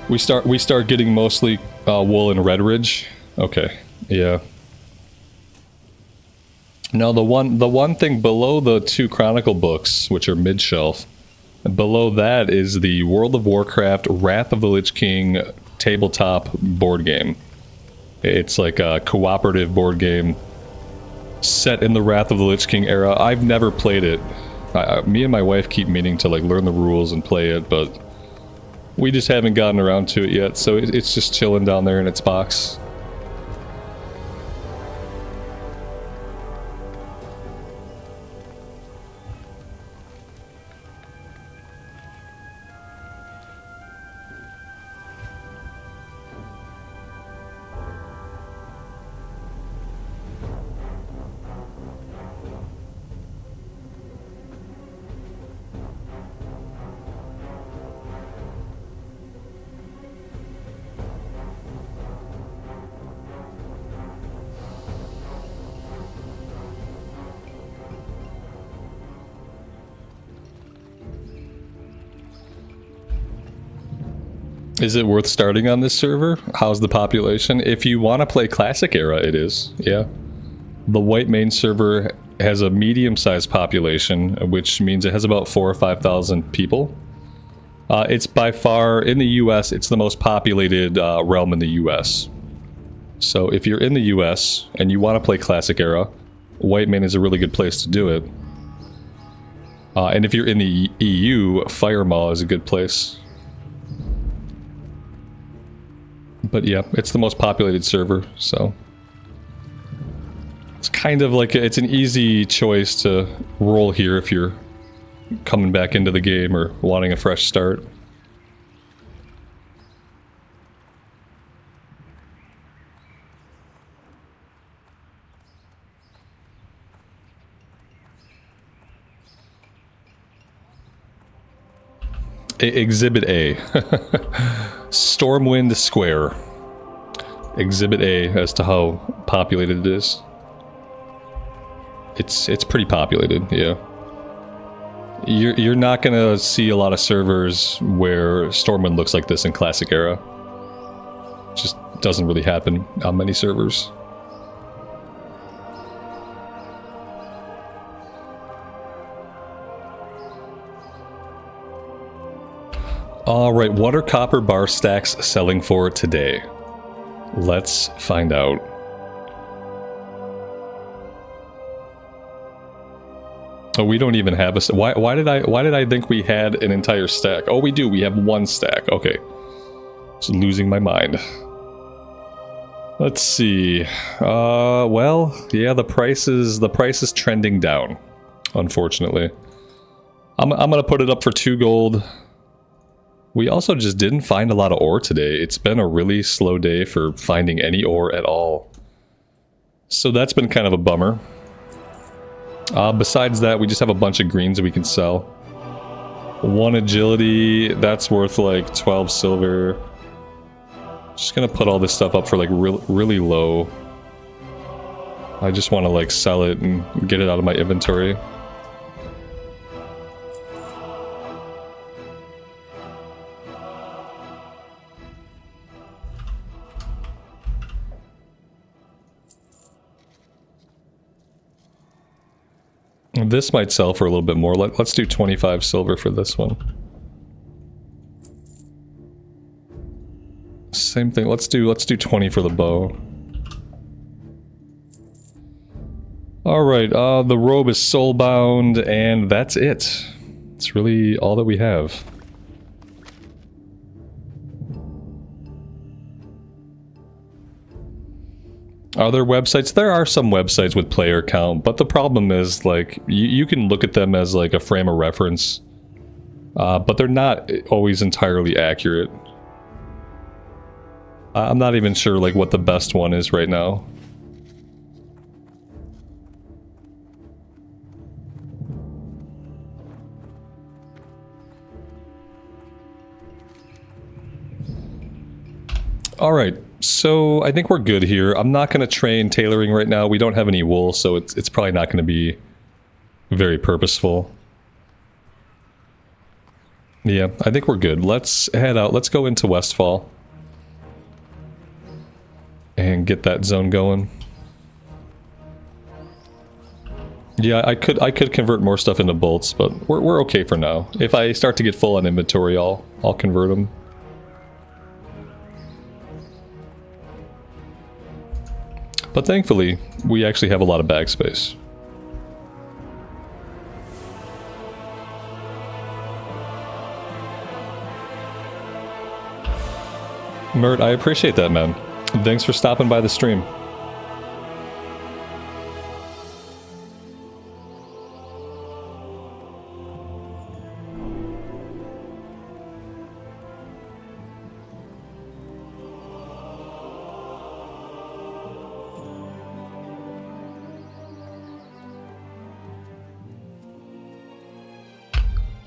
We start getting mostly wool in Redridge. Okay, yeah. Now the one thing below the 2 Chronicle books, which are mid-shelf, below that is the World of Warcraft Wrath of the Lich King tabletop board game. It's like a cooperative board game set in the Wrath of the Lich King era. I've never played it. Me and my wife keep meaning to like learn the rules and play it, but we just haven't gotten around to it yet, so it's just chilling down there in its box. Is it worth starting on this server? How's the population? If you want to play Classic Era, it is, yeah. The Whitemane server has a medium-sized population, which means it has about 4,000 or 5,000 people. It's by far, in the US, it's the most populated realm in the US. So if you're in the US and you want to play Classic Era, Whitemane is a really good place to do it. And if you're in the EU, Firemaw is a good place. But yeah, it's the most populated server, so it's kind of like it's an easy choice to roll here if you're coming back into the game or wanting a fresh start. Exhibit A. Stormwind Square. Exhibit A as to how populated it is. It's pretty populated, yeah. You're not gonna see a lot of servers where Stormwind looks like this in Classic Era. Just doesn't really happen on many servers. Alright, what are copper bar stacks selling for today? Let's find out. Oh, we don't even have a... Why did I think we had an entire stack? Oh, we do. We have one stack. Okay. Just losing my mind. Let's see. Well, yeah, the price is trending down, unfortunately. I'm gonna put it up for 2 gold. We also just didn't find a lot of ore today. It's been a really slow day for finding any ore at all. So that's been kind of a bummer. Besides that, we just have a bunch of greens that we can sell. 1 agility, that's worth like 12 silver. Just gonna put all this stuff up for like really low. I just want to like sell it and get it out of my inventory. This might sell for a little bit more. Let's do 25 silver for this one. Same thing. Let's do 20 for the bow. All right. The robe is soulbound, and that's it. It's really all that we have. Are there websites? There are some websites with player count, but the problem is, like, you can look at them as, like, a frame of reference. But they're not always entirely accurate. I'm not even sure, like, what the best one is right now. Alright. So, I think we're good here. I'm not going to train tailoring right now. We don't have any wool, so it's probably not going to be very purposeful. Yeah, I think we're good. Let's head out. Let's go into Westfall. And get that zone going. Yeah, I could convert more stuff into bolts, but we're okay for now. If I start to get full on inventory, I'll convert them. But thankfully, we actually have a lot of bag space. Mert, I appreciate that, man. Thanks for stopping by the stream.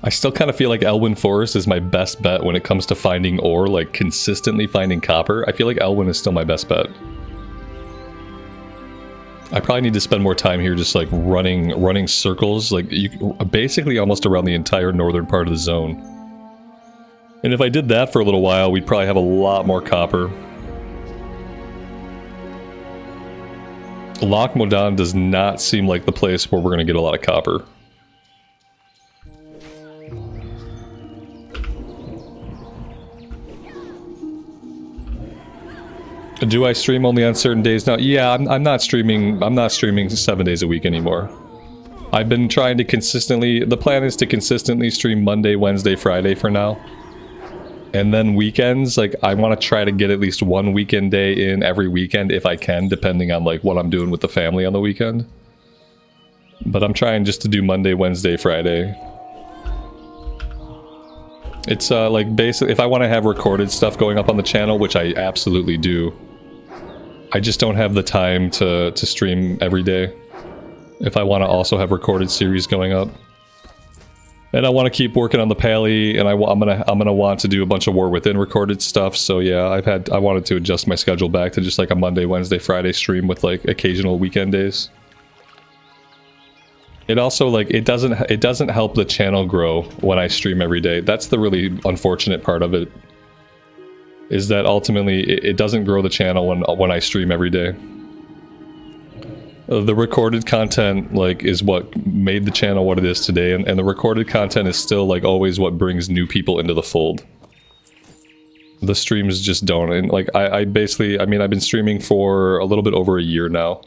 I still kind of feel like Elwyn Forest is my best bet when it comes to finding ore, like consistently finding copper. I feel like Elwyn is still my best bet. I probably need to spend more time here just like running circles, like basically almost around the entire northern part of the zone. And if I did that for a little while, we'd probably have a lot more copper. Loch Modan does not seem like the place where we're going to get a lot of copper. Do I stream only on certain days now? Yeah, I'm not streaming 7 days a week anymore. I've been trying to consistently... The plan is to consistently stream Monday, Wednesday, Friday for now. And then weekends, like, I want to try to get at least one weekend day in every weekend if I can, depending on, like, what I'm doing with the family on the weekend. But I'm trying just to do Monday, Wednesday, Friday. It's like basically if I want to have recorded stuff going up on the channel, which I absolutely do, I just don't have the time to stream every day. If I want to also have recorded series going up. And I want to keep working on the Pally, and I'm gonna want to do a bunch of War Within recorded stuff. So yeah, I wanted to adjust my schedule back to just like a Monday, Wednesday, Friday stream with like occasional weekend days. It also like it doesn't help the channel grow when I stream every day. That's the really unfortunate part of it. Is that ultimately it doesn't grow the channel when I stream every day. The recorded content like is what made the channel what it is today, and the recorded content is still like always what brings new people into the fold. The streams just don't, and like I basically, I mean, I've been streaming for a little bit over a year now,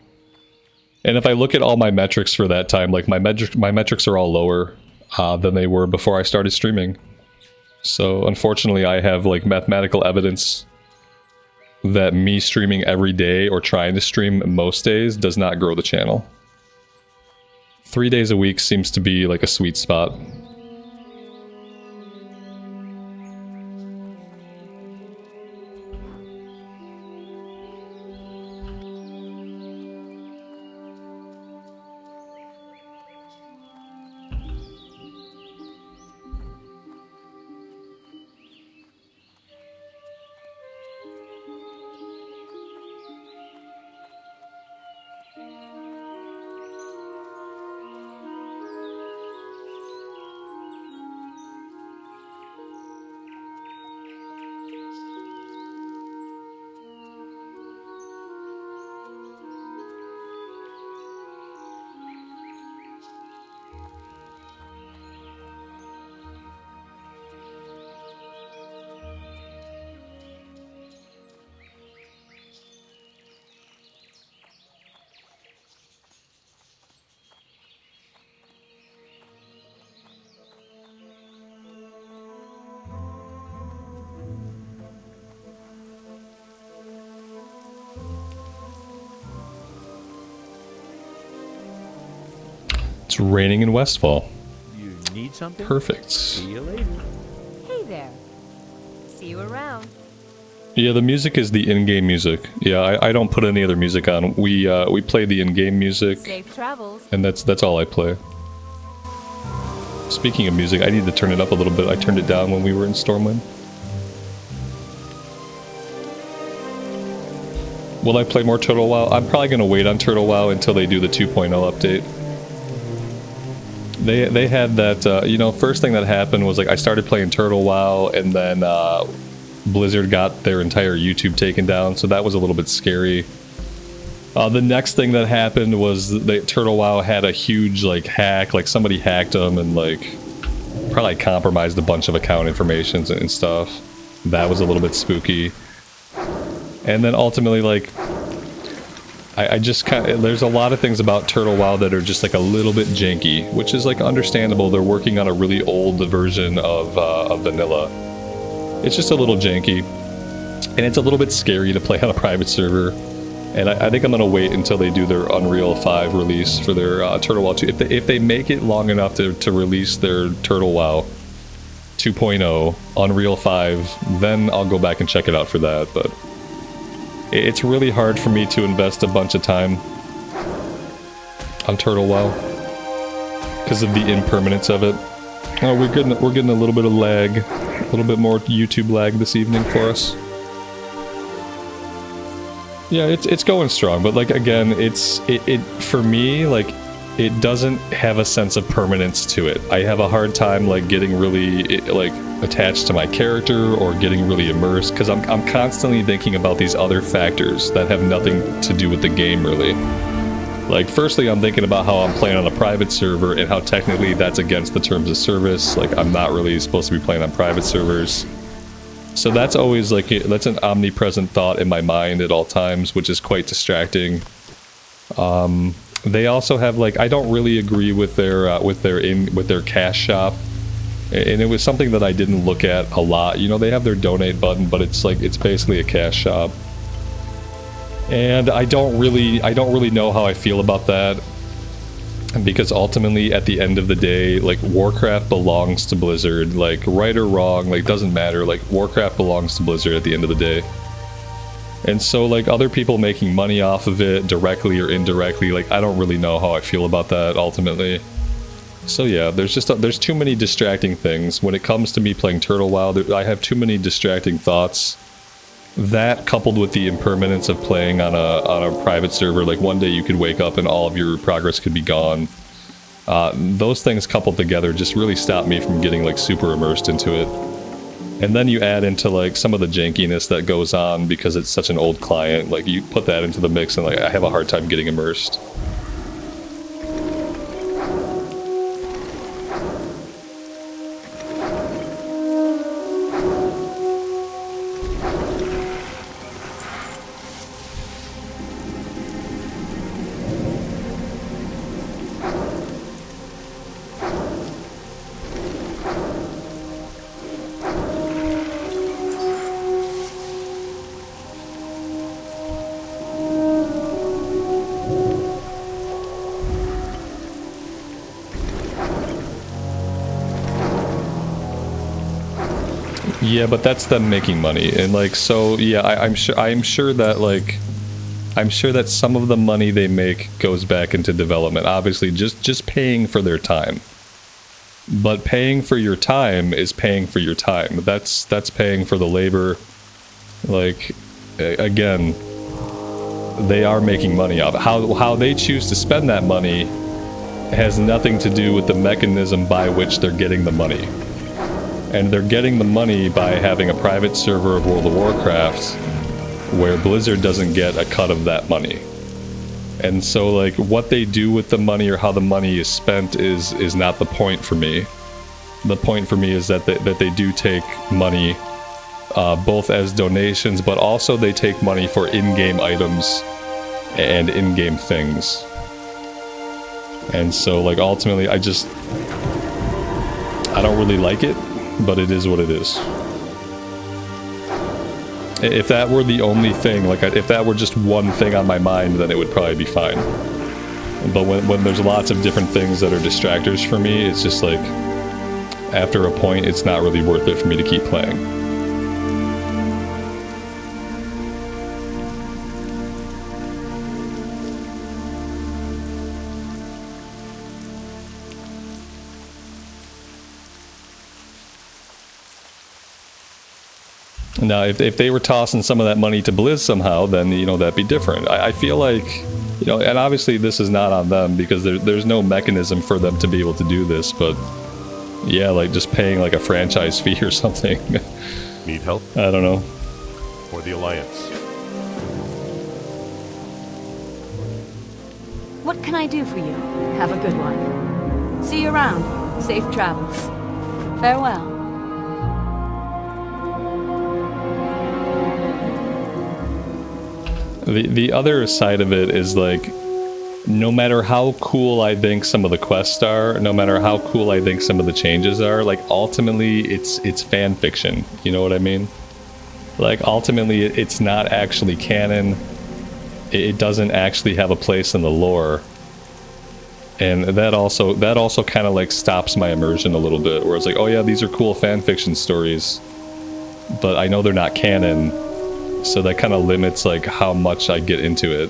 and if I look at all my metrics for that time, like my metrics are all lower than they were before I started streaming. So unfortunately, I have like mathematical evidence that me streaming every day or trying to stream most days does not grow the channel. 3 days a week seems to be like a sweet spot. It's raining in Westfall. You need something? Perfect. See you later. Hey there. See you around. Yeah, the music is the in-game music. Yeah, I don't put any other music on. We play the in-game music, Safe travels. and that's all I play. Speaking of music, I need to turn it up a little bit. I turned it down when we were in Stormwind. Will I play more Turtle WoW? I'm probably going to wait on Turtle WoW until they do the 2.0 update. They had that, you know, first thing that happened was like I started playing Turtle WoW, and then Blizzard got their entire YouTube taken down, so that was a little bit scary. The next thing that happened was that Turtle WoW had a huge like hack, like somebody hacked them and like probably compromised a bunch of account information and stuff. That was a little bit spooky. And then ultimately, like, I just kind of, there's a lot of things about Turtle WoW that are just like a little bit janky, which is like understandable. They're working on a really old version of vanilla. It's just a little janky, and it's a little bit scary to play on a private server. And I think I'm gonna wait until they do their Unreal 5 release for their Turtle WoW 2. If they make it long enough to release their Turtle WoW 2.0 Unreal 5, then I'll go back and check it out for that. But it's really hard for me to invest a bunch of time on Turtle WoW because of the impermanence of it. Oh, we're getting a little bit of lag, a little bit more YouTube lag this evening for us. Yeah, it's going strong, but like again, it for me, like it doesn't have a sense of permanence to it. I have a hard time like getting really like attached to my character or getting really immersed because I'm constantly thinking about these other factors that have nothing to do with the game really. Like firstly, I'm thinking about how I'm playing on a private server and how technically that's against the terms of service. Like I'm not really supposed to be playing on private servers. So that's always like, that's an omnipresent thought in my mind at all times, which is quite distracting. They also have like, I don't really agree with their cash shop. And it was something that I didn't look at a lot. You know, they have their donate button, but it's like, it's basically a cash shop. And I don't really know how I feel about that. Because ultimately, at the end of the day, like, Warcraft belongs to Blizzard. Like, right or wrong, like, doesn't matter. Like, Warcraft belongs to Blizzard at the end of the day. And so, like, other people making money off of it, directly or indirectly, like, I don't really know how I feel about that, ultimately. So yeah, there's too many distracting things. When it comes to me playing Turtle WoW, I have too many distracting thoughts. That, coupled with the impermanence of playing on a private server, like one day you could wake up and all of your progress could be gone. Those things coupled together just really stop me from getting like super immersed into it. And then you add into like some of the jankiness that goes on because it's such an old client. Like you put that into the mix and like I have a hard time getting immersed. Yeah, but that's them making money, and like, so yeah, I'm sure that some of the money they make goes back into development. Obviously, just paying for their time. But paying for your time is paying for your time. That's paying for the labor. Like, again, they are making money off it. How they choose to spend that money has nothing to do with the mechanism by which they're getting the money. And they're getting the money by having a private server of World of Warcraft where Blizzard doesn't get a cut of that money. And so, like, what they do with the money or how the money is spent is not the point for me. The point for me is that they do take money both as donations, but also they take money for in-game items and in-game things. And so, like, ultimately, I don't really like it. But it is what it is. If that were the only thing, like if that were just one thing on my mind, then it would probably be fine. But when there's lots of different things that are distractors for me, it's just like, after a point, it's not really worth it for me to keep playing. Now, if they were tossing some of that money to Blizz somehow, then, you know, that'd be different. I feel like, you know, and obviously this is not on them because there's no mechanism for them to be able to do this, but yeah, like just paying like a franchise fee or something. Need help? I don't know. Or the Alliance? What can I do for you? Have a good one. See you around. Safe travels. Farewell. The other side of it is like, no matter how cool I think some of the quests are, no matter how cool I think some of the changes are, like ultimately it's fan fiction. You know what I mean? Like ultimately it's not actually canon. It doesn't actually have a place in the lore. And that also kind of like stops my immersion a little bit, where it's like, oh yeah, these are cool fan fiction stories, but I know they're not canon. So that kind of limits like how much I get into it.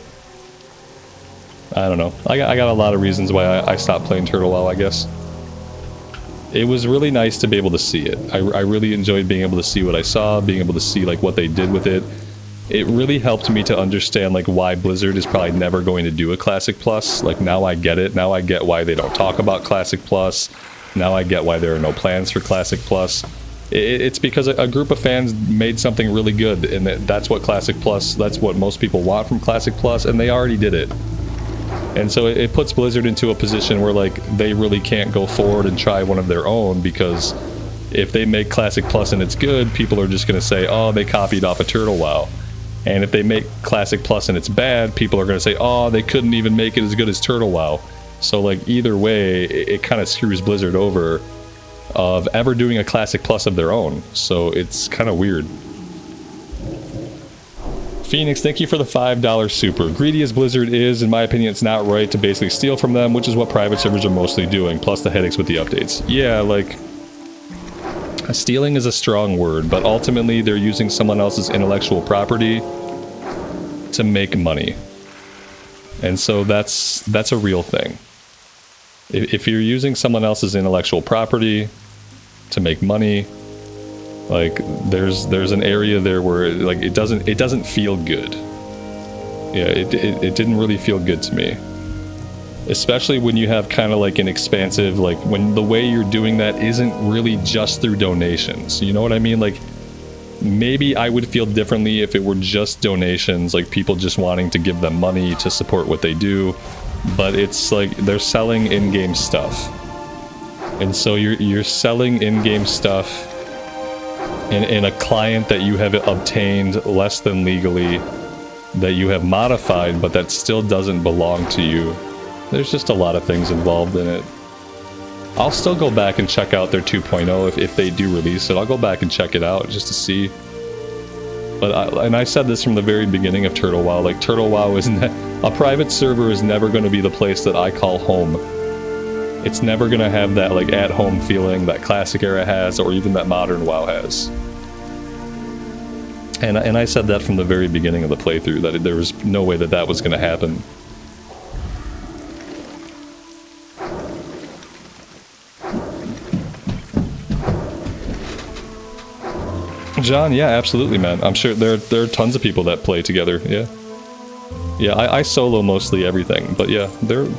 I don't know. I got a lot of reasons why I stopped playing Turtle WoW, I guess. It was really nice to be able to see it. I really enjoyed being able to see what I saw, being able to see like what they did with it. It really helped me to understand like why Blizzard is probably never going to do a Classic Plus. Like now I get it. Now I get why they don't talk about Classic Plus. Now I get why there are no plans for Classic Plus. It's because a group of fans made something really good, and that's what Classic Plus, that's what most people want from Classic Plus, and they already did it. And so it puts Blizzard into a position where like they really can't go forward and try one of their own, because if they make Classic Plus and it's good, people are just going to say, oh, they copied off of Turtle WoW. And if they make Classic Plus and it's bad, people are going to say, oh, they couldn't even make it as good as Turtle WoW. So like either way, it kind of screws Blizzard over of ever doing a Classic Plus of their own. So it's kind of weird. Phoenix, thank you for the $5 super. Greedy as Blizzard is, in my opinion, it's not right to basically steal from them, which is what private servers are mostly doing, plus the headaches with the updates. Yeah, like, stealing is a strong word, but ultimately they're using someone else's intellectual property to make money. And so that's a real thing. If you're using someone else's intellectual property to make money, like there's an area there where like it doesn't feel good. Yeah, it didn't really feel good to me. Especially when you have kind of like an expansive, like when the way you're doing that isn't really just through donations. You know what I mean? Like maybe I would feel differently if it were just donations, like people just wanting to give them money to support what they do. But it's like they're selling in-game stuff. And so you're selling in-game stuff in a client that you have obtained less than legally, that you have modified, but that still doesn't belong to you. There's just a lot of things involved in it. I'll still go back and check out their 2.0 if they do release it. I'll go back and check it out just to see. But I said this from the very beginning of Turtle WoW, like Turtle WoW is a private server is never going to be the place that I call home. It's never going to have that like at-home feeling that Classic Era has, or even that Modern WoW has. And I said that from the very beginning of the playthrough, that there was no way that that was going to happen. John, yeah, absolutely, man. I'm sure there are tons of people that play together, yeah. Yeah, I solo mostly everything, but yeah,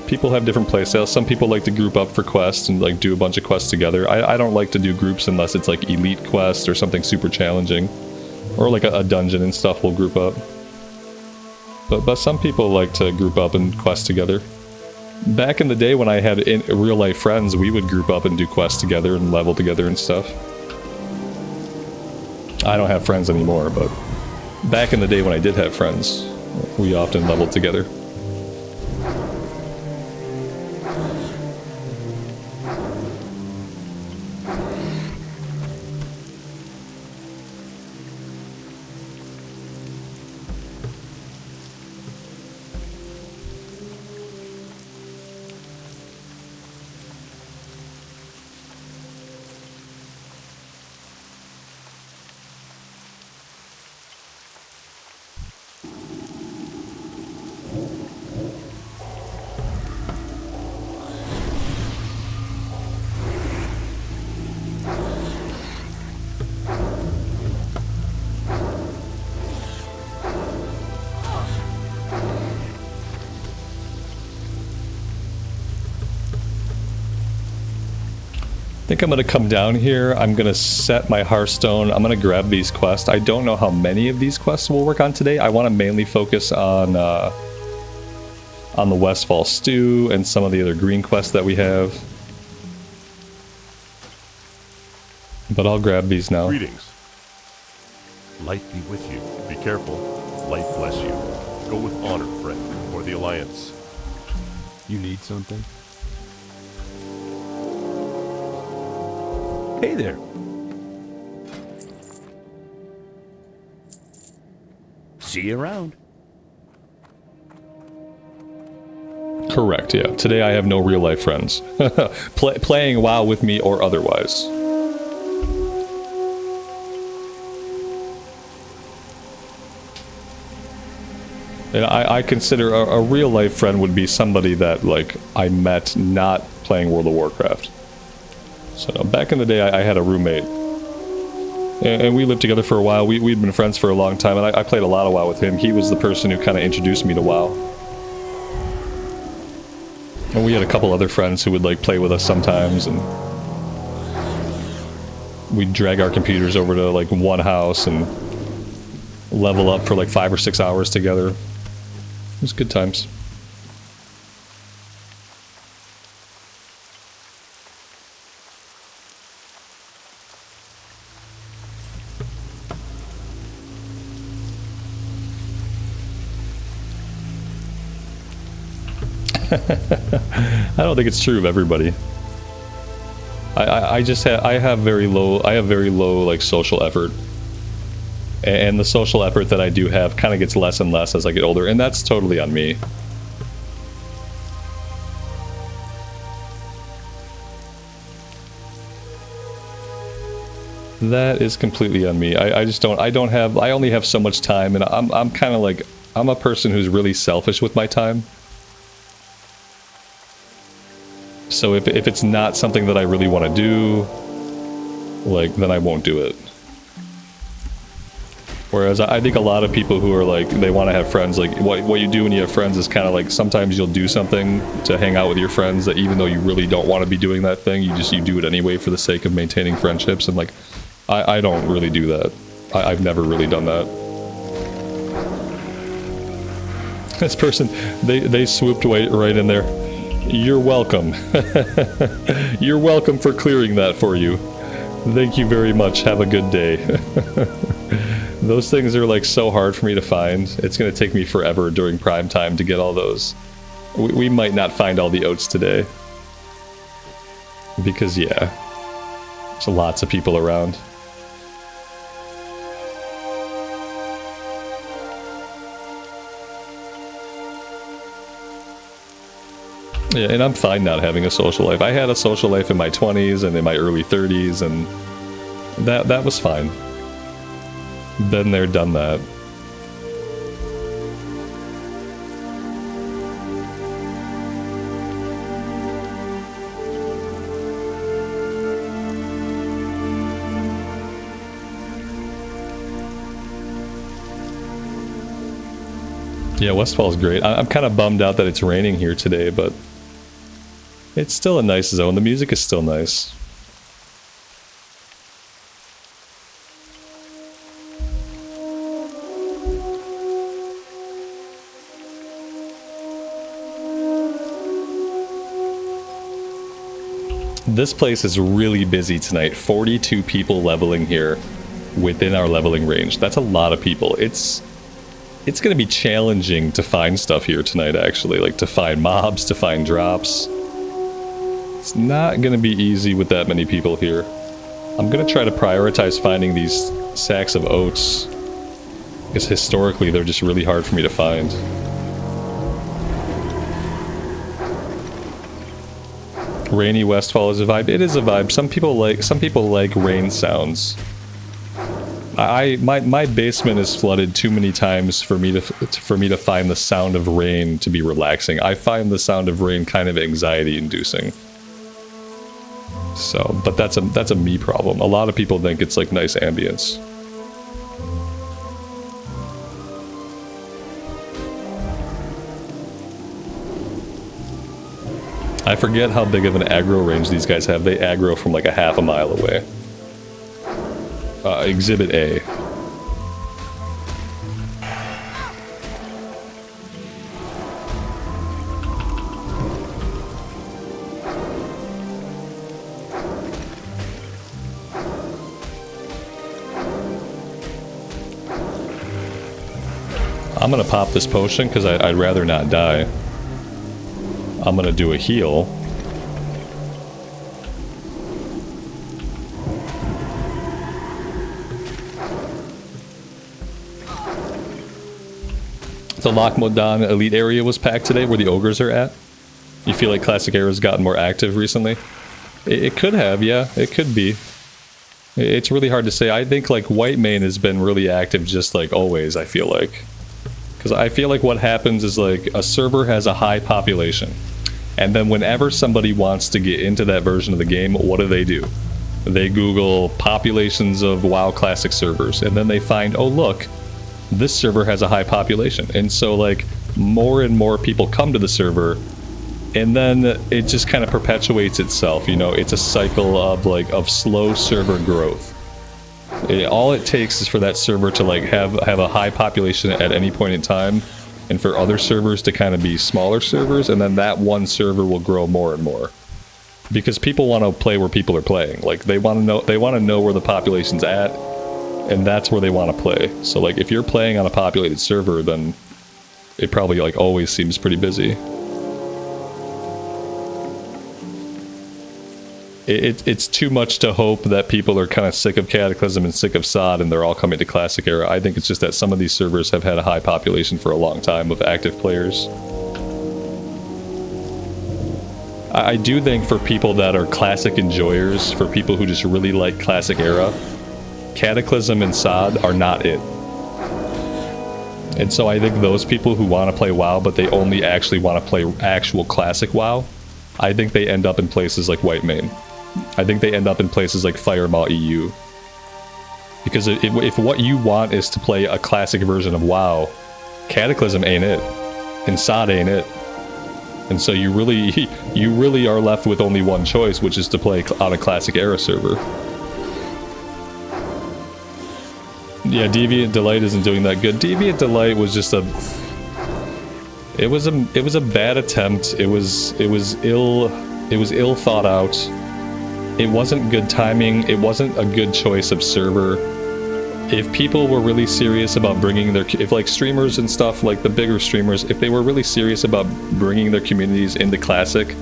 people have different playstyles. Some people like to group up for quests and like do a bunch of quests together. I don't like to do groups unless it's like elite quest or something super challenging. Or like a dungeon and stuff will group up. But some people like to group up and quest together. Back in the day when I had real life friends, we would group up and do quests together and level together and stuff. I don't have friends anymore, but back in the day when I did have friends, we often leveled together. I think I'm going to come down here. I'm going to set my Hearthstone. I'm going to grab these quests. I don't know how many of these quests we'll work on today. I want to mainly focus on the Westfall stew and some of the other green quests that we have. But I'll grab these now. Greetings. Light be with you. Be careful. Light bless you. Go with honor, friend, for the Alliance. You need something? Hey there. See you around. Correct, yeah. Today I have no real life friends. Playing WoW with me or otherwise. And I consider a real life friend would be somebody that like I met not playing World of Warcraft. So back in the day, I had a roommate, and we lived together for a while. We'd been friends for a long time, and I played a lot of WoW with him. He was the person who kind of introduced me to WoW. And we had a couple other friends who would like play with us sometimes, and we'd drag our computers over to like one house and level up for like 5 or 6 hours together. It was good times. I don't think it's true of everybody. I have very low like social effort, And the social effort that I do have kind of gets less and less as I get older, and that's totally on me. That is completely on me. I just don't, I only have so much time, and I'm kind of like, I'm a person who's really selfish with my time. So if it's not something that I really want to do, like, then I won't do it. Whereas I think a lot of people who are like, they want to have friends, like what you do when you have friends is kind of like, sometimes you'll do something to hang out with your friends that even though you really don't want to be doing that thing, you do it anyway for the sake of maintaining friendships. And like, I don't really do that. I've never really done that. This person, they swooped right in there. You're welcome. You're welcome for clearing that for you. Thank you very much. Have a good day. Those things are like so hard for me to find. It's going to take me forever during prime time to get all those. We might not find all the oats today. Because yeah, there's lots of people around. Yeah, and I'm fine not having a social life. I had a social life in my 20s and in my early 30s, and that was fine. Been there, done that. Yeah, Westfall's great. I'm kind of bummed out that it's raining here today, but it's still a nice zone. The music is still nice. This place is really busy tonight. 42 people leveling here within our leveling range. That's a lot of people. It's going to be challenging to find stuff here tonight, actually. Like, to find mobs, to find drops. It's not going to be easy with that many people here. I'm going to try to prioritize finding these sacks of oats, because historically they're just really hard for me to find. Rainy Westfall is a vibe. It is a vibe. Some people like rain sounds. My basement is flooded too many times for me to find the sound of rain to be relaxing. I find the sound of rain kind of anxiety inducing. So, but that's a me problem. A lot of people think it's like nice ambience. I forget how big of an aggro range these guys have. They aggro from like a half a mile away. Exhibit A. I'm gonna pop this potion because I'd rather not die. I'm gonna do a heal. The Lochmodan elite area was packed today where the ogres are at. You feel like Classic Era's gotten more active recently? It could have, yeah, it could be. It's really hard to say. I think like Whitemane has been really active just like always, I feel like. Because I feel like what happens is like a server has a high population. And then whenever somebody wants to get into that version of the game, what do? They Google populations of WoW Classic servers, and then they find, oh look, this server has a high population. And so like more and more people come to the server, and then it just kind of perpetuates itself, you know. It's a cycle of slow server growth. All it takes is for that server to like have a high population at any point in time, and for other servers to kind of be smaller servers, and then that one server will grow more and more. Because people want to play where people are playing. Like they want to know where the population's at, and that's where they want to play. So like if you're playing on a populated server, then it probably like always seems pretty busy. it's too much to hope that people are kind of sick of Cataclysm and sick of SOD and they're all coming to Classic Era. I think it's just that some of these servers have had a high population for a long time of active players. I do think for people that are Classic enjoyers, for people who just really like Classic Era, Cataclysm and SOD are not it. And so I think those people who want to play WoW, but they only actually want to play actual Classic WoW, I think they end up in places like Whitemane. I think they end up in places like Firemaw EU. Because if what you want is to play a classic version of WoW, Cataclysm ain't it. And SOD ain't it. And so you really are left with only one choice, which is to play on a Classic Era server. Yeah, Deviant Delight isn't doing that good. Deviant Delight was just it was a bad attempt. It was ill thought out. It wasn't good timing. It wasn't a good choice of server. If people were really serious about bringing their, if like streamers and stuff, like the bigger streamers, if they were really serious about bringing their communities into Classic,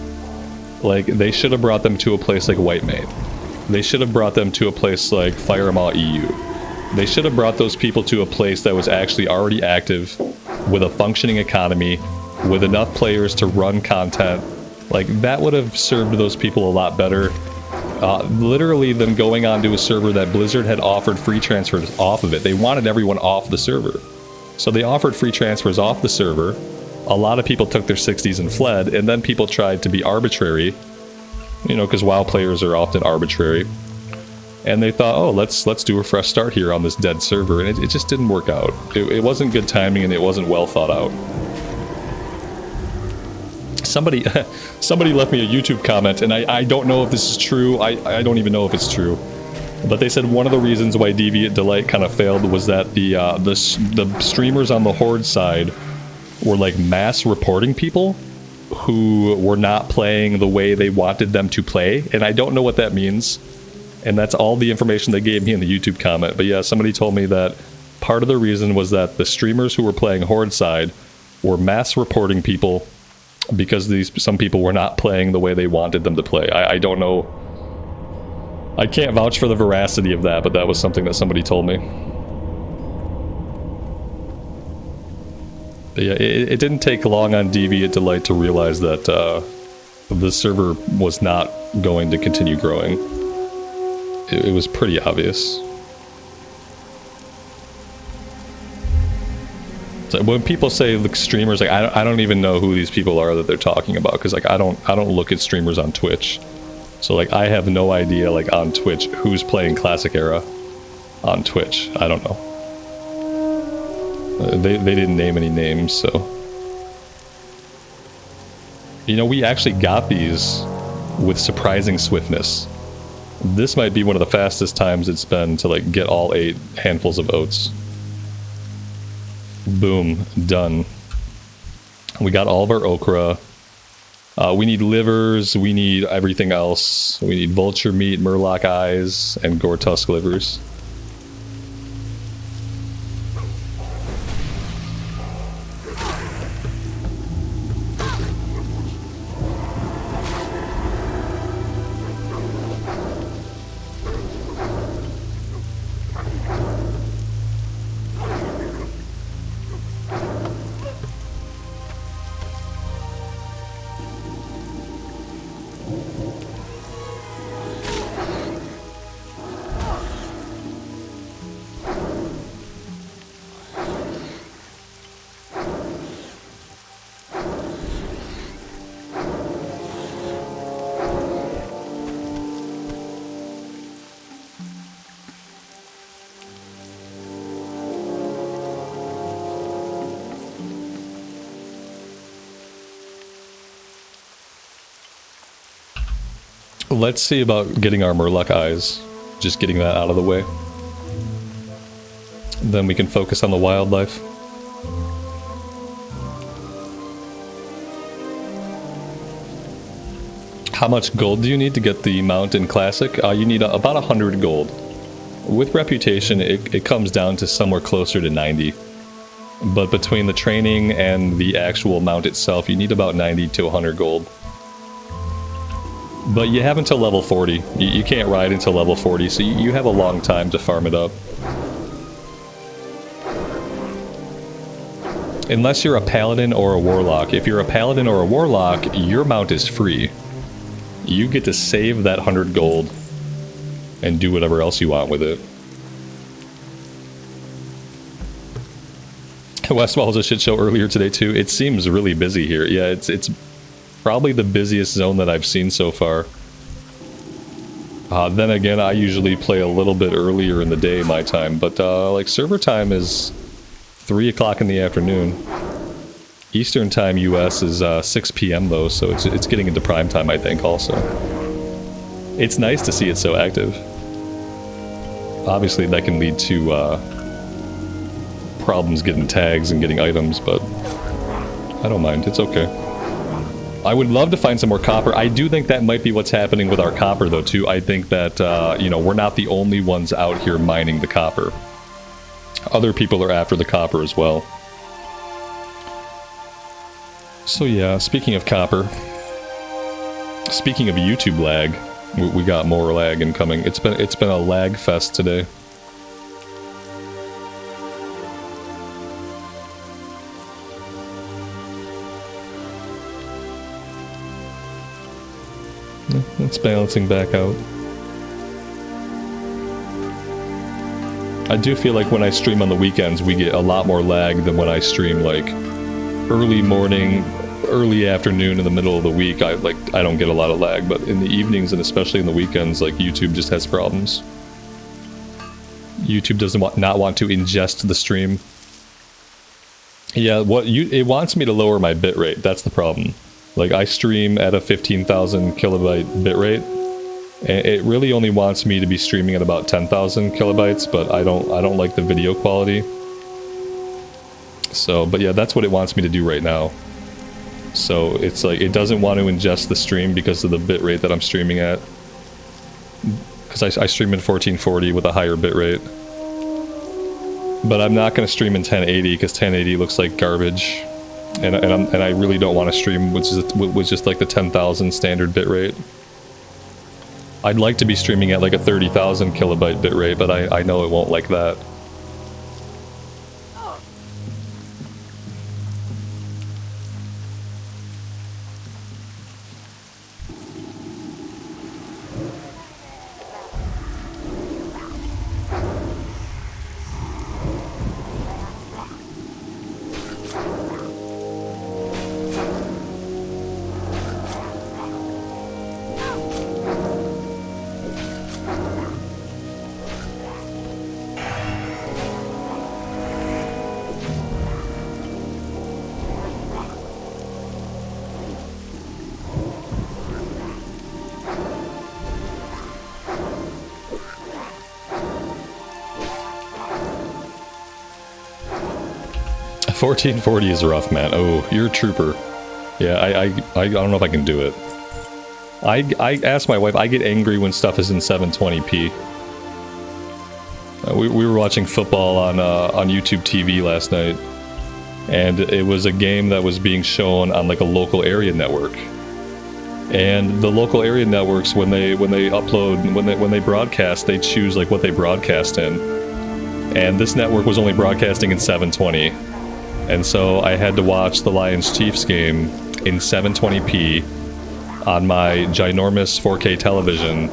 like they should have brought them to a place like Whitemane. They should have brought them to a place like Firemaw EU. They should have brought those people to a place that was actually already active, with a functioning economy, with enough players to run content. Like that would have served those people a lot better. Literally than going on to a server that Blizzard had offered free transfers off of it. They wanted everyone off the server. So they offered free transfers off the server. A lot of people took their 60s and fled, and then people tried to be arbitrary. You know, because WoW players are often arbitrary. And they thought, oh, let's do a fresh start here on this dead server, and it just didn't work out. It wasn't good timing, and it wasn't well thought out. Somebody left me a YouTube comment, and I don't know if this is true. I don't even know if it's true. But they said one of the reasons why Deviant Delight kind of failed was that the streamers on the Horde side were like mass reporting people who were not playing the way they wanted them to play. And I don't know what that means. And that's all the information they gave me in the YouTube comment. But yeah, somebody told me that part of the reason was that the streamers who were playing Horde side were mass reporting people because some people were not playing the way they wanted them to play. I don't know. I can't vouch for the veracity of that, but that was something that somebody told me. But yeah, it didn't take long on Deviant Delight to realize that the server was not going to continue growing. It was pretty obvious. So when people say the streamers, like I don't even know who these people are that they're talking about, because like I don't look at streamers on Twitch, so like I have no idea like on Twitch who's playing Classic Era on Twitch. I don't know. They didn't name any names, so you know, we actually got these with surprising swiftness. This might be one of the fastest times it's been to like get all 8 handfuls of oats. Boom, done. We got all of our okra. We need livers, we need everything else. We need vulture meat, murloc eyes, and gore tusk livers. Let's see about getting our murloc eyes. Just getting that out of the way. Then we can focus on the wildlife. How much gold do you need to get the Mountain Classic? You need about 100 gold. With Reputation, it comes down to somewhere closer to 90. But between the training and the actual mount itself, you need about 90 to 100 gold. But you have until level 40. You can't ride until level 40, so you have a long time to farm it up. Unless you're a paladin or a warlock. If you're a paladin or a warlock, your mount is free. You get to save that 100 gold and do whatever else you want with it. Westfall was a shit show earlier today too. It seems really busy here. Yeah, it's probably the busiest zone that I've seen so far. Then again, I usually play a little bit earlier in the day, my time, but like server time is 3 o'clock in the afternoon. Eastern time US is 6 p.m. though, so it's getting into prime time, I think, also. It's nice to see it so active. Obviously, that can lead to problems getting tags and getting items, but I don't mind. It's okay. I would love to find some more copper. I do think that might be what's happening with our copper, though, too. I think that, you know, we're not the only ones out here mining the copper. Other people are after the copper as well. So yeah, speaking of copper, speaking of YouTube lag, we got more lag incoming. It's been a lag fest today. It's balancing back out. I do feel like when I stream on the weekends, we get a lot more lag than when I stream like early morning, early afternoon, in the middle of the week. I don't get a lot of lag, but in the evenings and especially in the weekends, like YouTube just has problems. YouTube doesn't not want to ingest the stream. Yeah, it wants me to lower my bitrate. That's the problem. Like I stream at a 15,000 kilobyte bitrate, and it really only wants me to be streaming at about 10,000 kilobytes, but I don't like the video quality. So, but yeah, that's what it wants me to do right now. So it's like it doesn't want to ingest the stream because of the bitrate that I'm streaming at. Because I stream in 1440 with a higher bitrate. But I'm not going to stream in 1080 because 1080 looks like garbage. And I really don't want to stream with just like the 10,000 standard bitrate. I'd like to be streaming at like a 30,000 kilobyte bitrate, but I know it won't like that. $14.40 is rough, man. Oh, you're a trooper. Yeah, I don't know if I can do it. I asked my wife, I get angry when stuff is in 720p. We were watching football on YouTube TV last night, and it was a game that was being shown on like a local area network. And the local area networks, when they upload, when they broadcast, they choose like what they broadcast in. And this network was only broadcasting in 720. And so I had to watch the Lions-Chiefs game in 720p on my ginormous 4K television,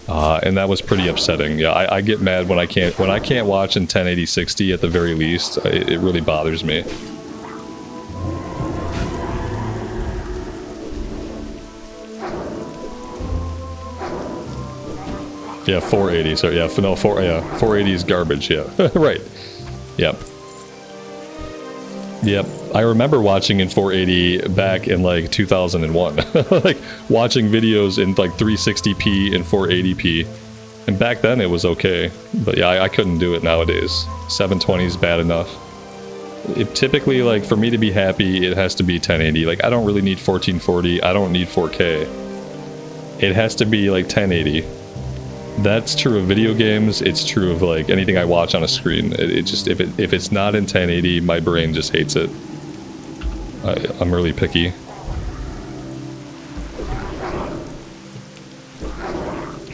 and that was pretty upsetting. Yeah, I get mad when I can't watch in 1080-60 at the very least. It really bothers me. Yeah, 480. So yeah, no, 480 is garbage. Yeah, right. Yep. Yep, I remember watching in 480 back in like 2001. Like watching videos in like 360p and 480p. And back then it was okay. But yeah, I couldn't do it nowadays. 720 is bad enough. Typically, like for me to be happy, it has to be 1080. Like I don't really need 1440. I don't need 4K. It has to be like 1080. That's true of video games. It's true of like anything I watch on a screen. It just if it's not in 1080, my brain just hates it. I'm really picky.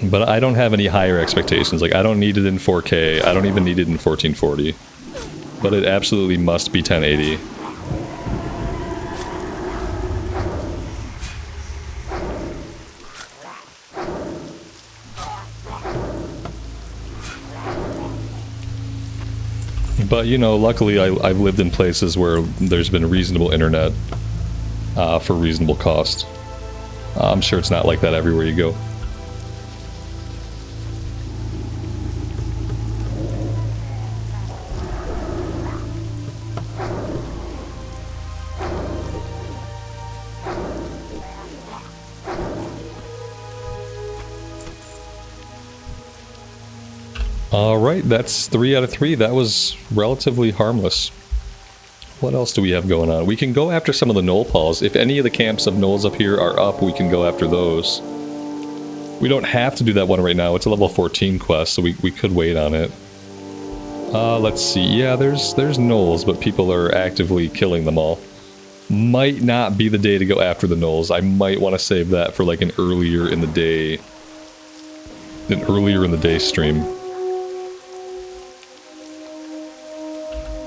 But I don't have any higher expectations. Like, I don't need it in 4K. I don't even need it in 1440. But it absolutely must be 1080. But, you know, luckily I've lived in places where there's been reasonable internet for reasonable cost. I'm sure it's not like that everywhere you go. Alright, that's 3 out of 3. That was relatively harmless. What else do we have going on? We can go after some of the knoll paws. If any of the camps of gnolls up here are up, we can go after those. We don't have to do that one right now. It's a level 14 quest, so we could wait on it. Let's see. Yeah, there's gnolls, but people are actively killing them all. Might not be the day to go after the gnolls. I might want to save that for like an earlier in the day stream.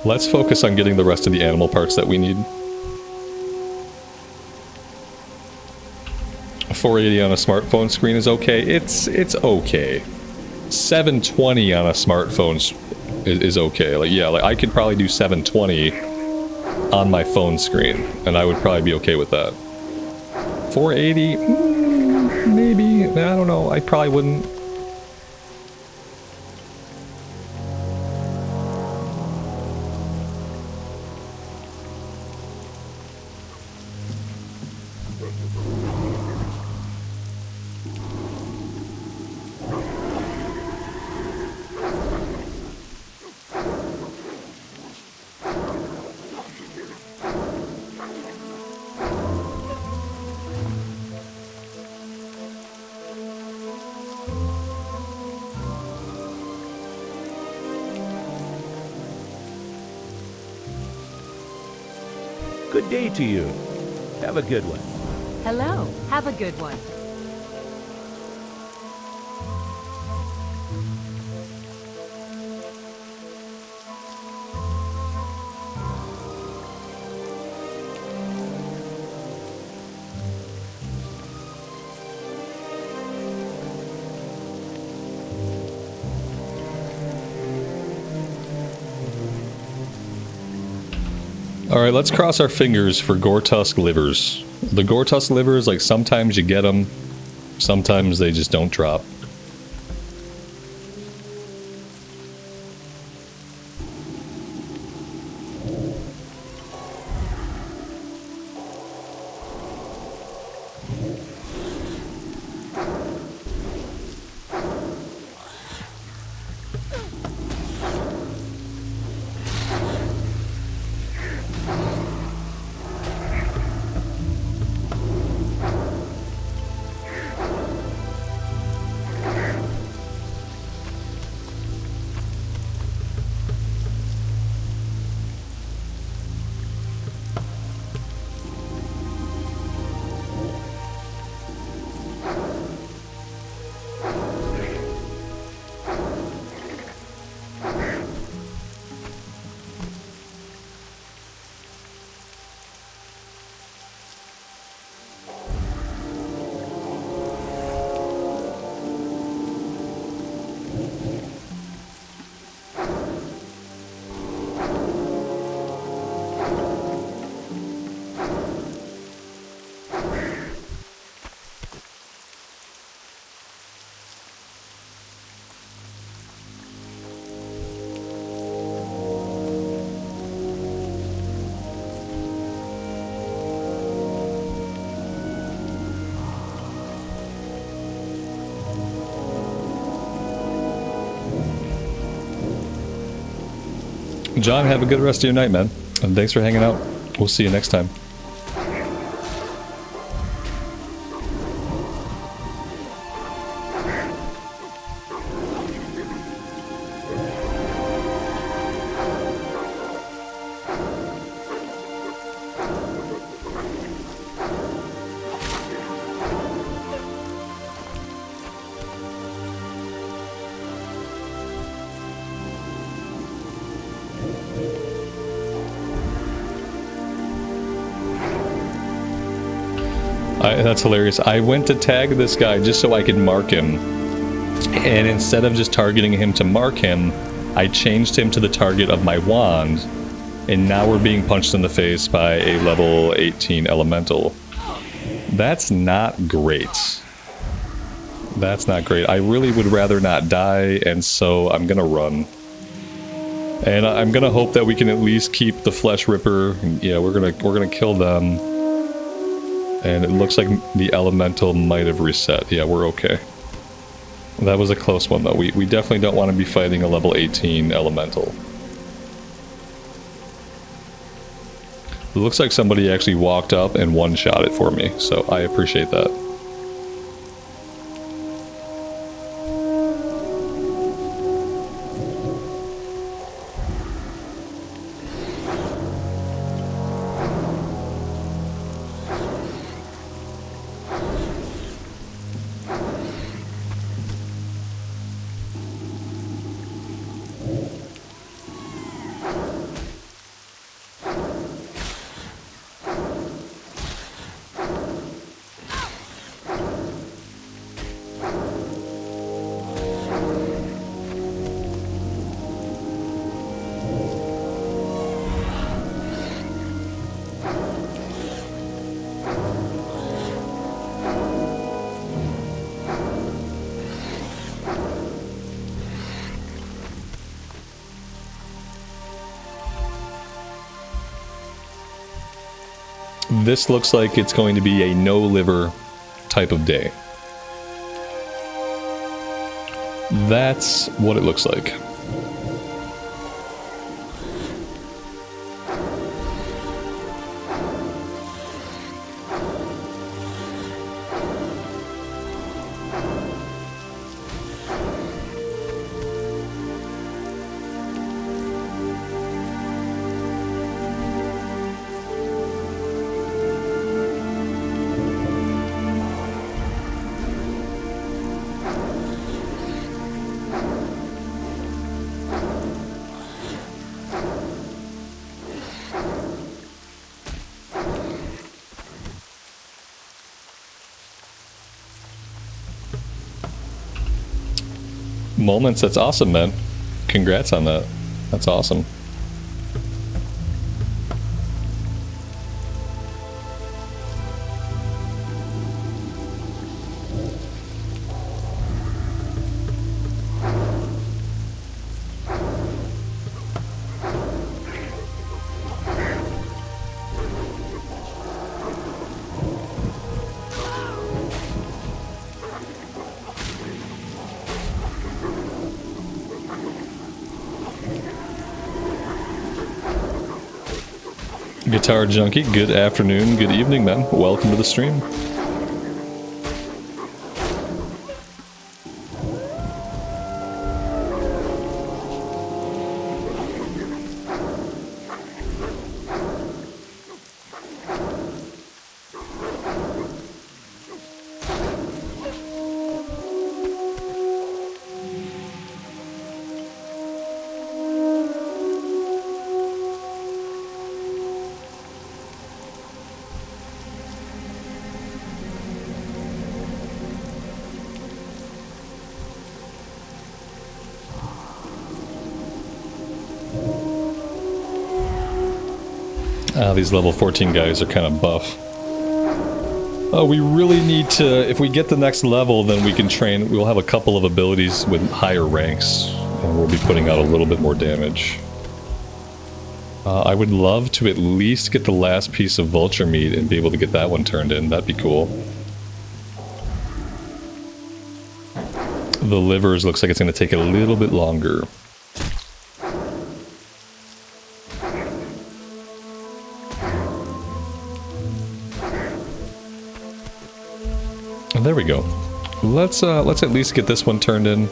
Let's focus on getting the rest of the animal parts that we need. 480 on a smartphone screen is okay. It's okay. 720 on a smartphone is okay. Like, yeah, like I could probably do 720 on my phone screen, and I would probably be okay with that. 480, maybe. I don't know. I probably wouldn't. Good day to you. Have a good one. Hello. Have a good one. Alright, let's cross our fingers for Gore-Tusk livers. The Gore-Tusk livers, like, sometimes you get them, sometimes they just don't drop. John, have a good rest of your night, man. And thanks for hanging out. We'll see you next time. That's hilarious. I went to tag this guy just so I could mark him. And instead of just targeting him to mark him, I changed him to the target of my wand. And now we're being punched in the face by a level 18 elemental. That's not great. That's not great. I really would rather not die, and so I'm gonna run. And I'm gonna hope that we can at least keep the Flesh Ripper. Yeah, we're gonna kill them. And it looks like the elemental might have reset. Yeah, we're okay. That was a close one though. We definitely don't want to be fighting a level 18 elemental. It looks like somebody actually walked up and one-shot it for me, so I appreciate that. This looks like it's going to be a no liver type of day. That's what it looks like. Moments, that's awesome, man. Congrats on that. That's awesome. Guitar Junkie, good afternoon, good evening, man. Welcome to the stream. These level 14 guys are kind of buff. Oh, we really need to, if we get the next level, then we can train, we'll have a couple of abilities with higher ranks, and we'll be putting out a little bit more damage. I would love to at least get the last piece of vulture meat and be able to get that one turned in. That'd be cool. The livers looks like it's going to take a little bit longer. There we go. Let's at least get this one turned in.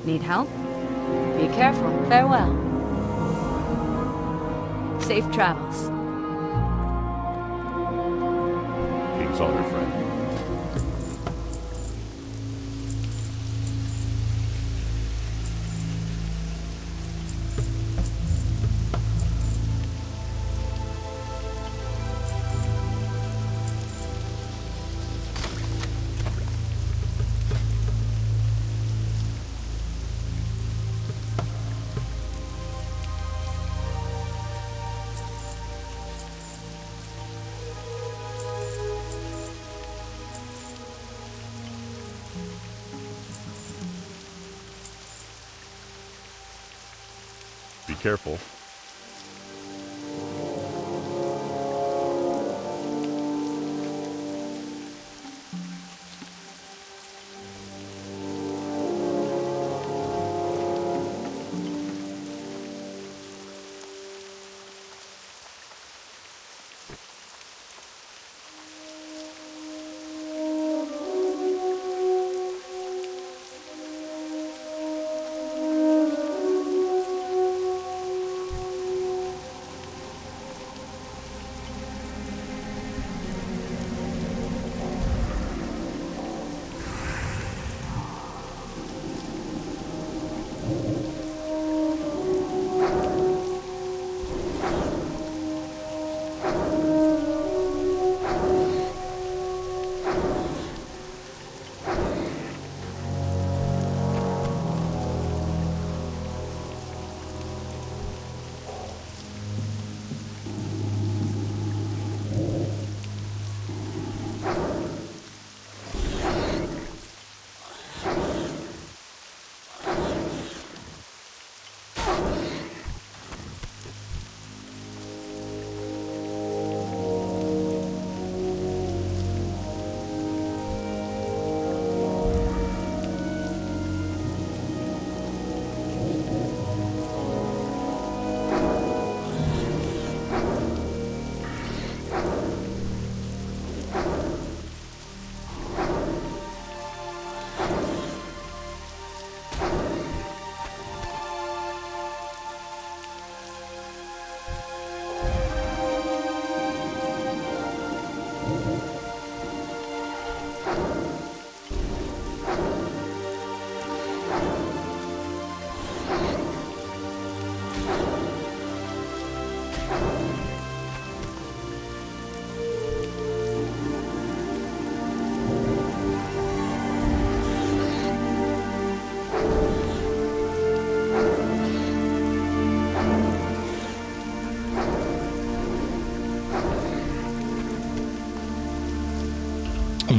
Need help? Be careful. Farewell. Safe travels. King's honor, friend. Be careful.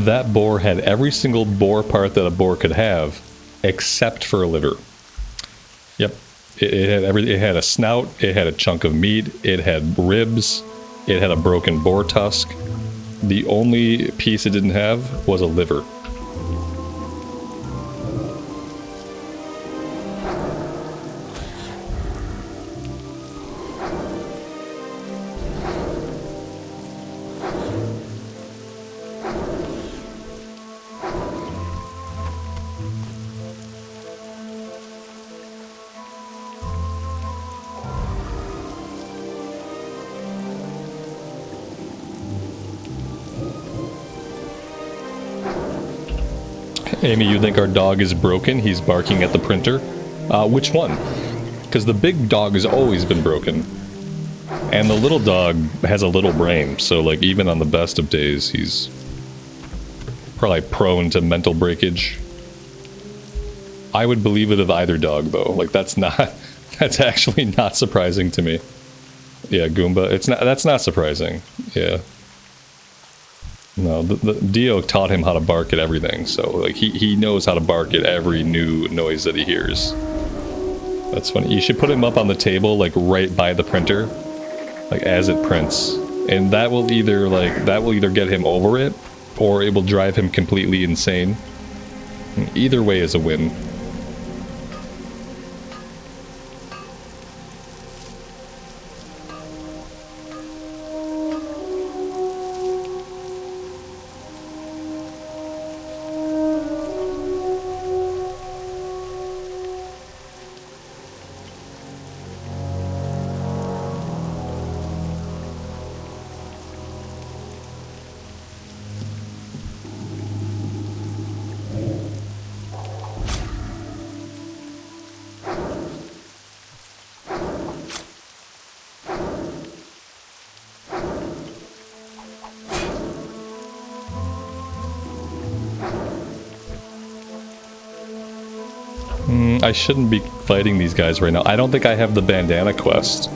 That boar had every single boar part that a boar could have, except for a liver. Yep, it had a snout, it had a chunk of meat, it had ribs, it had a broken boar tusk. The only piece it didn't have was a liver. Amy, you think our dog is broken? He's barking at the printer. Which one? Because the big dog has always been broken. And the little dog has a little brain, so like even on the best of days, he's probably prone to mental breakage. I would believe it of either dog, though. Like that's actually not surprising to me. Yeah, Goomba. That's not surprising. Yeah. No, the Dio taught him how to bark at everything, so like he knows how to bark at every new noise that he hears. That's funny. You should put him up on the table, like right by the printer, like as it prints, and that will either get him over it, or it will drive him completely insane. Either way is a win. I shouldn't be fighting these guys right now. I don't think I have the bandana quest.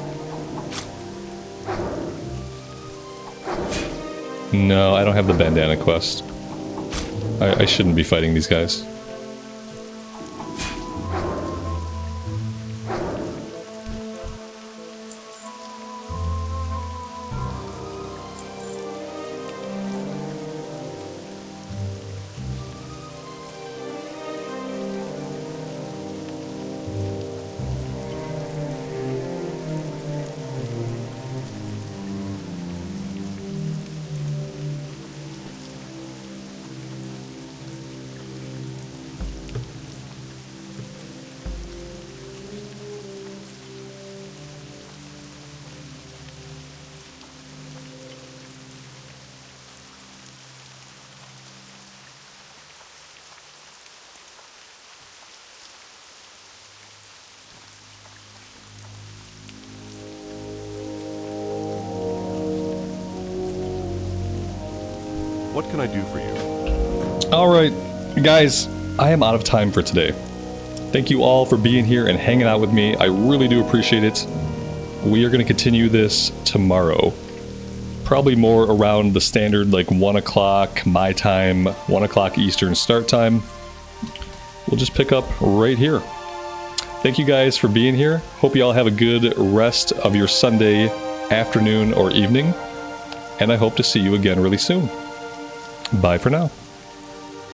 No, I don't have the bandana quest. I shouldn't be fighting these guys. What can I do for you? Alright, guys, I am out of time for today. Thank you all for being here and hanging out with me. I really do appreciate it. We are going to continue this tomorrow. Probably more around the standard, like 1 o'clock my time, 1 o'clock Eastern start time. We'll just pick up right here. Thank you guys for being here. Hope you all have a good rest of your Sunday afternoon or evening. And I hope to see you again really soon. Bye for now.